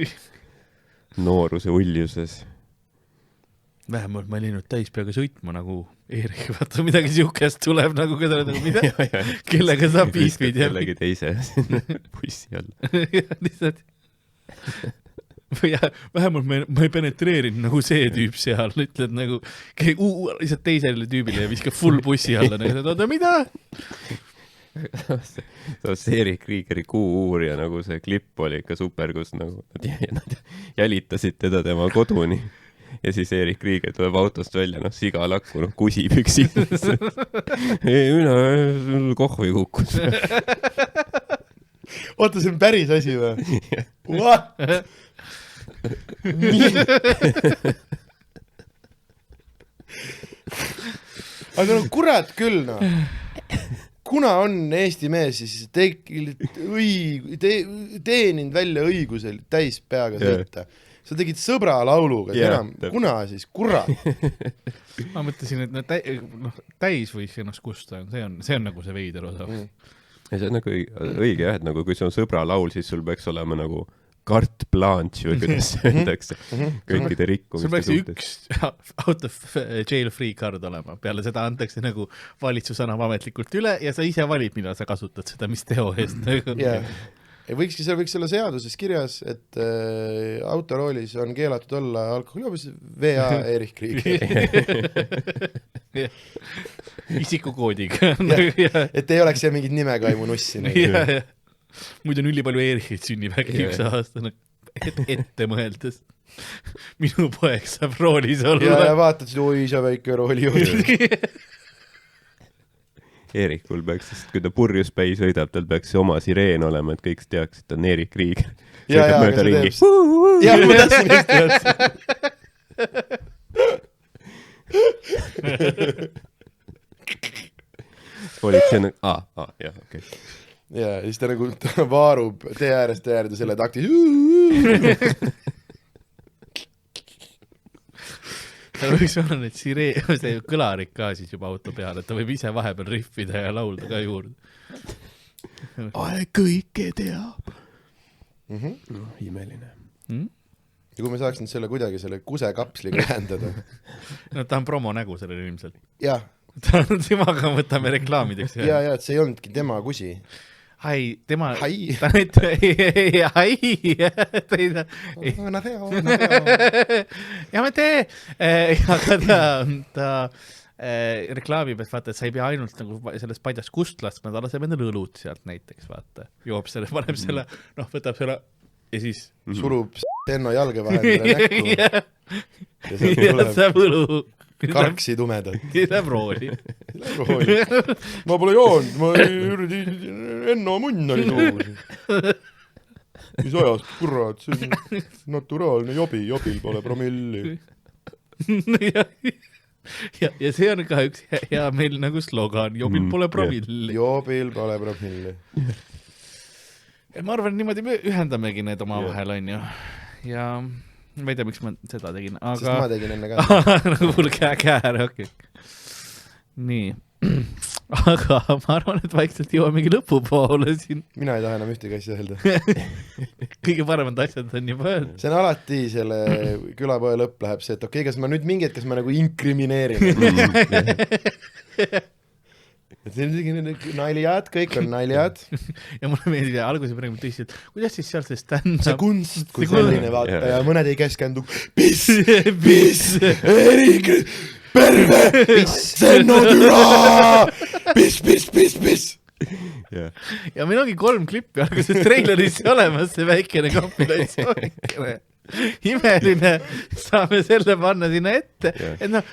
nooruse uljuses. Vähemalt ma olin nüüd täispeaga sõitma nagu Eerik, vaata midagi siukest tuleb nagu, kui sa oled nagu mida, kellega sa piisvid. Kellegi teise bussi all. Lihtsalt. Vähemalt ma ei penetreerinud nagu see tüüp seal, ütled nagu lihtsalt teisele tüübile ja viskab full bussi alla, nagu oota, mida? See Erik Kriigeri Kuu-uurija, nagu see klipp oli ikka super, kus nagu nad jälitasid teda tema koduni. Ja siis Erik Kriiger tuleb autost välja, siga lakku, kusipüksi. Mina kohvi kukkus. Oota, see on päris asi või? What? Aga kurat küll, kuna on Eesti mees, siis teeninud välja õigusel täis peaga sõita. Sa tegid sõbra lauluga, kuna siis, kurat. Ma mõtlesin, et täis võiks ennast kusta, see on nagu see veider osa. See on nagu õige jah, et nagu kui see on sõbra laul, siis sul peaks olema nagu carte blanche või kuidas see öeldakse kõikide rikkumiste suhtes. Sul peaks üks out of jail free card olema, peale seda antakse nagu valitsus annab ametlikult üle ja sa ise valid, millal sa kasutad seda, mis teo eest. Ja seal võiks olla seaduses kirjas, et autoroolis on keelatud olla alkoholijoobes VA Erik Kriiger. Isikukoodiga. Et ei oleks seal mingid nimekaimu nussi. Muidu on ülipalju Erikid sünnib äkki üks aasta ette mõeldes. Minu poeg saab roolis olla. Ja vaatad, oi sa väike rooli juurde. Eerikul peaks, sest kui ta purjus päi sõidab, tal peaks oma sireen olema, et kõik teaks, et on Erik Kriiger. Ja, aga see teeb. Ja, ma tahtsin politsei on, jah, okei. Ja, siis ta nagu vaarub tee äärest selle takti. Ta võiks olla need see kõlarik ka siis juba auto peale, et ta võib ise vahepeal riffida ja laulda ka juurde. Aeg kõike teab. Imeline. Ja kui me saaks nüüd selle kuidagi selle kusekapsliga ühendada. No ta on promo nägu sellele ilmselt. Jah. Temaga võtame reklaamideks. Ja, et see ei olnudki tema kusi. Ai, tema... Ai. Ja ma tee. Aga ta reklaamib, et vaata, et sa ei pea ainult nagu sellest paidast kust laskma, ta laseb endale õlut sealt näiteks, vaata. Joob selle, paneb selle, võtab selle ja siis... Surub Enno jalge vahendale näkku. Ja saab õlu. Karksi tumedad. Läheb rooli. Ma pole joonud, ma ürdi Enno munn oli suus. Mis ajast, kurat, see on naturaalne jobil pole promilli. Ja see on ka üks hea meil nagu slogan, jobil pole promilli. Jobil pole promilli. Ma arvan, niimoodi me ühendamegi need oma vahel, on ju. Ja... ma ei tea, miks ma seda tegin, aga... Sest ma tegin enne ka. Nagu mul käär, okei. Nii. aga ma arvan, et vaikselt jõuamegi lõpupoole siin. Mina ei taha enam ühtegi asja öelda. Kõige paremad asjad on juba öelnud. See on alati selle külapoe lõpp läheb see, et okei, kas ma nüüd mingi hetk, kas ma nagu inkrimineerin. Naljad, kõik on naljad. Ja mulle meeldib ja alguse praegu tõsiselt, kuidas siis seal see stand-up? See kunst, kui selline vaata ja mõned ei käskendu. Piss, Erik, perve, sennotüra, piss. Ja meil ongi 3 klippi alguses treileris olemas see väikene kompilatsioon. Imeline, saame selle panna sinna ette. Et noh,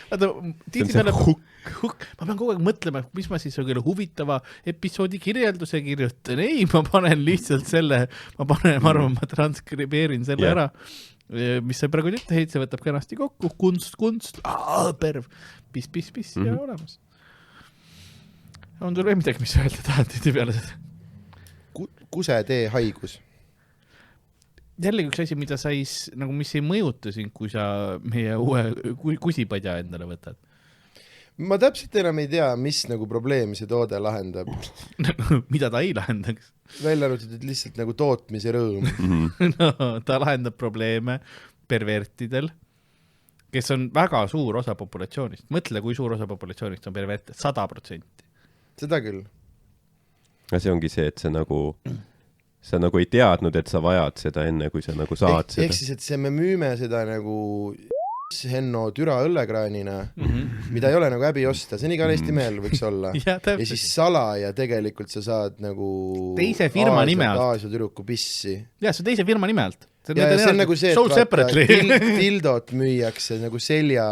hukk. Ma pean kogu aeg mõtlema, mis ma siis huvitava episoodi kirjelduse kirjutan. Ei, ma panen lihtsalt selle, ma arvan, ma transkribeerin selle ära. Mis sa praegu ette heit, see võtab kenasti kokku. Kunst, perv, piss ja olemas. On sul veel midagi, mis sa öelda tahad peale seda? Kusetee haigus. Jällegi üks asi, mida sa nagu mis ei mõjuta sind, kui sa meie uue kusipadja endale võtad. Ma täpselt enam ei tea, mis nagu probleemi see toode lahendab. Mida ta ei lahendaks? Välja arvatud, et lihtsalt nagu tootmise rõõm. No, ta lahendab probleeme pervertidel, kes on väga suur osa populatsioonist. Mõtle, kui suur osa populatsioonist on perverte. 100%. Seda küll. Ja see ongi see, et sa nagu ei teadnud, et sa vajad seda enne, kui sa nagu saad seda. Ehk siis, et me müüme seda nagu Henno türa õllekraanina, mida ei ole nagu häbi osta. See on igal Eesti mehel võiks olla. Ja siis sala ja tegelikult sa saad nagu teise firma nime alt. Aasia türuku pissi. Ja, see on teise firma nime alt. Ja see on nagu see, et tildot müüakse nagu selja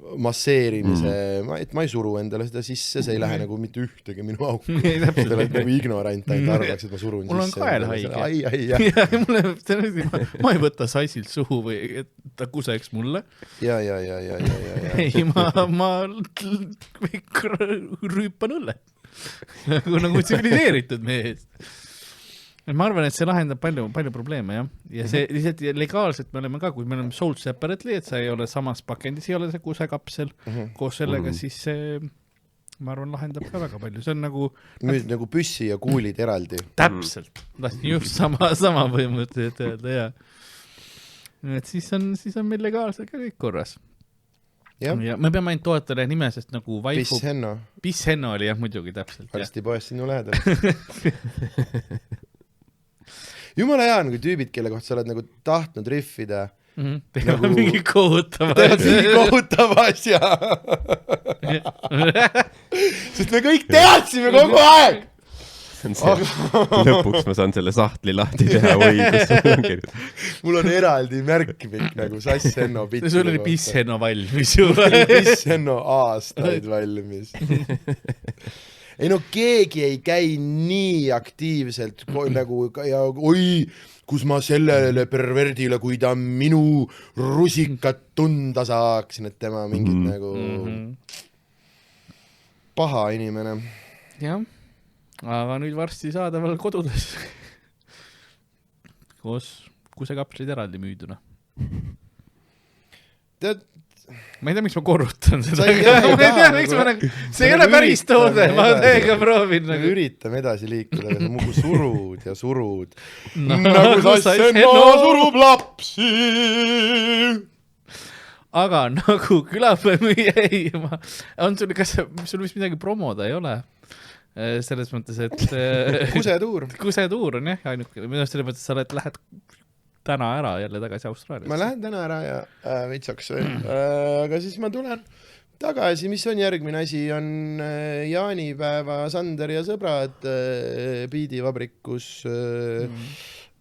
masseerimise, et ma ei suru endale seda sisse, see ei lähe nagu mitte ühtegi minu auku. Te oled nagu ignorant, ainult arvaks, et ma surun sisse. Mul on kaelhaige. Ma ei võta sassilt suhu või et ta kuseks mulle. Ja. Ei, ma rüüpan õlle. Nagu tsiviliseeritud mees. Ma arvan, et see lahendab palju probleeme, jah. Ja see lihtsalt legaalselt me oleme ka, kui me oleme sold separately, et sa ei ole samas pakendis, ei ole see kusekapsel. Koos sellega siis see, ma arvan, lahendab ka väga palju. See on nagu... Nüüd nagu püssi ja kuulid eraldi. Täpselt. Just sama põhimõtteliselt öelda, jah. Et siis on meil legaalselt ka kõik korras. Ja me peame ainult toetada nime, sest nagu vaifu... Piss Henno oli, jah, muidugi täpselt. Varsti poes sinu lähedal. Jumala hea on, kui tüübid, kelle kohta sa oled nagu tahtnud riffida. Teevad mingi kohutava asja. Sest me kõik teadsime kogu aeg. Lõpuks ma saan selle sahtli lahti teha. Mul on eraldi märkmik nagu Sass Henno pitsi. Sul oli Piss Henno valmis. Piss Henno aastaid valmis. Ei no keegi ei käi nii aktiivselt nagu ja oi, kus ma sellele perverdile, kui ta minu rusikat tunda saaks, et tema mingid nagu paha inimene. Jah, aga nüüd varsti saadaval kodudes koos kusekapslid eraldi müüduna. Tead, ma ei tea, miks ma korrutan seda. See ei ole päris toode, ma täiega proovin. Me üritame edasi liikuda, aga sa mugu surud. Nagu Sass Henno surub lapsi. Aga nagu külapäevmüüja ei. Kas sul vist midagi promoda ei ole? Selles mõttes, et... Kusetuur on jah, ainuke. Minu selles mõttes, et sa lähed täna ära jälle tagasi Austraaliasse. Ma lähen täna ära ja veitsaks aga siis ma tulen tagasi, mis on järgmine asi, on jaanipäeva Sander ja sõbrad Biidivabrikus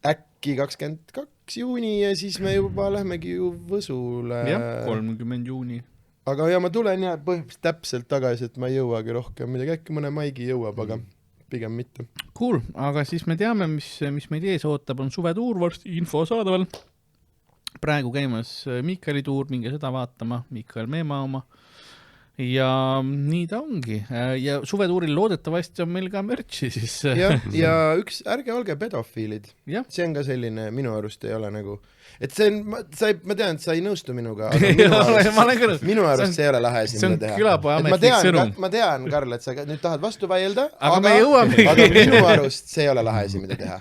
äkki 22 juuni ja siis me juba lähmegi ju Võsule. Jah, 30 juuni. Aga ja ma tulen ja põhimõtteliselt täpselt tagasi, et ma ei jõuagi rohkem midagi, äkki mõne maigi jõuab, aga pigem mitte. Cool, aga siis me teame, mis meid ees ootab, on suvetuur, varsti info saadaval. Praegu käimas Miikali tuur, minge seda vaatama, Miikal Meemaa oma. ja nii ta ongi ja suvetuuril loodetavasti on meil ka merchi siis ja ärge olge pedofiilid. See on ka selline, minu arust ei ole nagu, et see on, ma tean, et sa ei nõustu minuga, aga minu arust see ei ole lahe asi, mida teha. See on külapoe ametlik sõnum. Ma tean, Karl, et sa nüüd tahad vastu vaielda, aga minu arust see ei ole lahe asi, mida teha.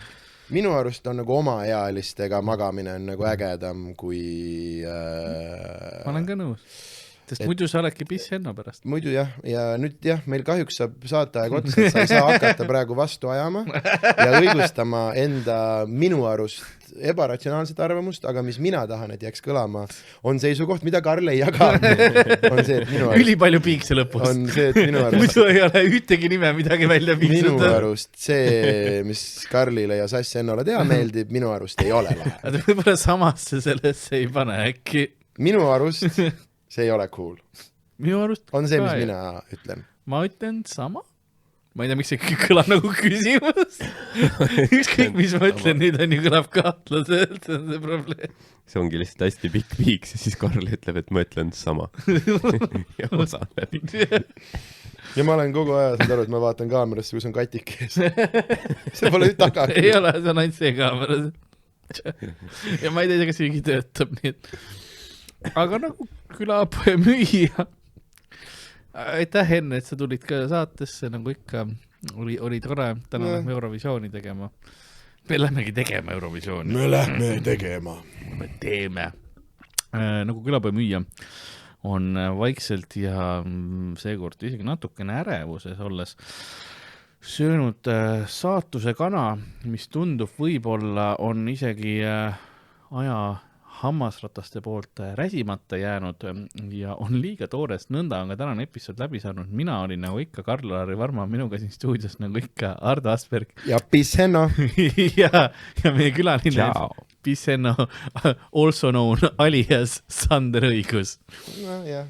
Minu arust on nagu omaealistega magamine on nagu ägedam kui ma olen ka nõus. Sest muidu sa oledki pisshenna pärast. Muidu jah, ja nüüd jah, meil kahjuks saab saata aeg otsa, et sa ei saa hakata praegu vastu ajama ja õigustama enda minu arust ebaratsionaalset arvamust, aga mis mina tahan, et jääks kõlama, on seisukoht, mida Karl ei jaga. On see, et minu arust... Ülipalju piikse lõpus. On see, et minu arust... Muidu ei ole ühtegi nime midagi välja piikseta. Minu arust see, mis Karlile ja Sass Ennole teha meeldib, minu arust ei ole lahe. Aga võib-olla samasse sellesse ei pane äkki. Minu arust see ei ole cool. Minu arust on see, mis mina ütlen. Ma ütlen sama. Ma ei tea, miks see kõlab nagu küsimus. Ükskõik, mis ma ütlen, nüüd on ju kõlab kahtlaselt, see on see probleem. See ongi lihtsalt hästi pikk piiks ja siis Karl ütleb, et ma ütlen sama. Ja ma saan läbi. Ja ma olen kogu aja saanud aru, et ma vaatan kaamerasse, kus on katik ees. See pole taga. Ei ole, see on ainult see kaamera. Ja ma ei tea, kas keegi töötab nii. Aga nagu külapoe müüa. Aitäh, Henn, et sa tulid ka saatesse, nagu ikka oli tore. Täna lähme Eurovisiooni tegema. Me lähmegi tegema Eurovisiooni. Me lähme tegema. Me teeme. Nagu külapoe müüa on vaikselt ja seekord isegi natukene ärevuses olles söönud saatuse kana, mis tundub võib-olla on isegi aja hammasrataste poolt räsimata jäänud ja on liiga toorest, nõnda on ka tänane episood läbi saanud. Mina olin nagu ikka Karl-Lari Varma, minuga siin stuudios nagu ikka Ardo Asperg. Ja Pissenno. ja meie külaline Pissenno, also known alias Sander Õigus. No jah,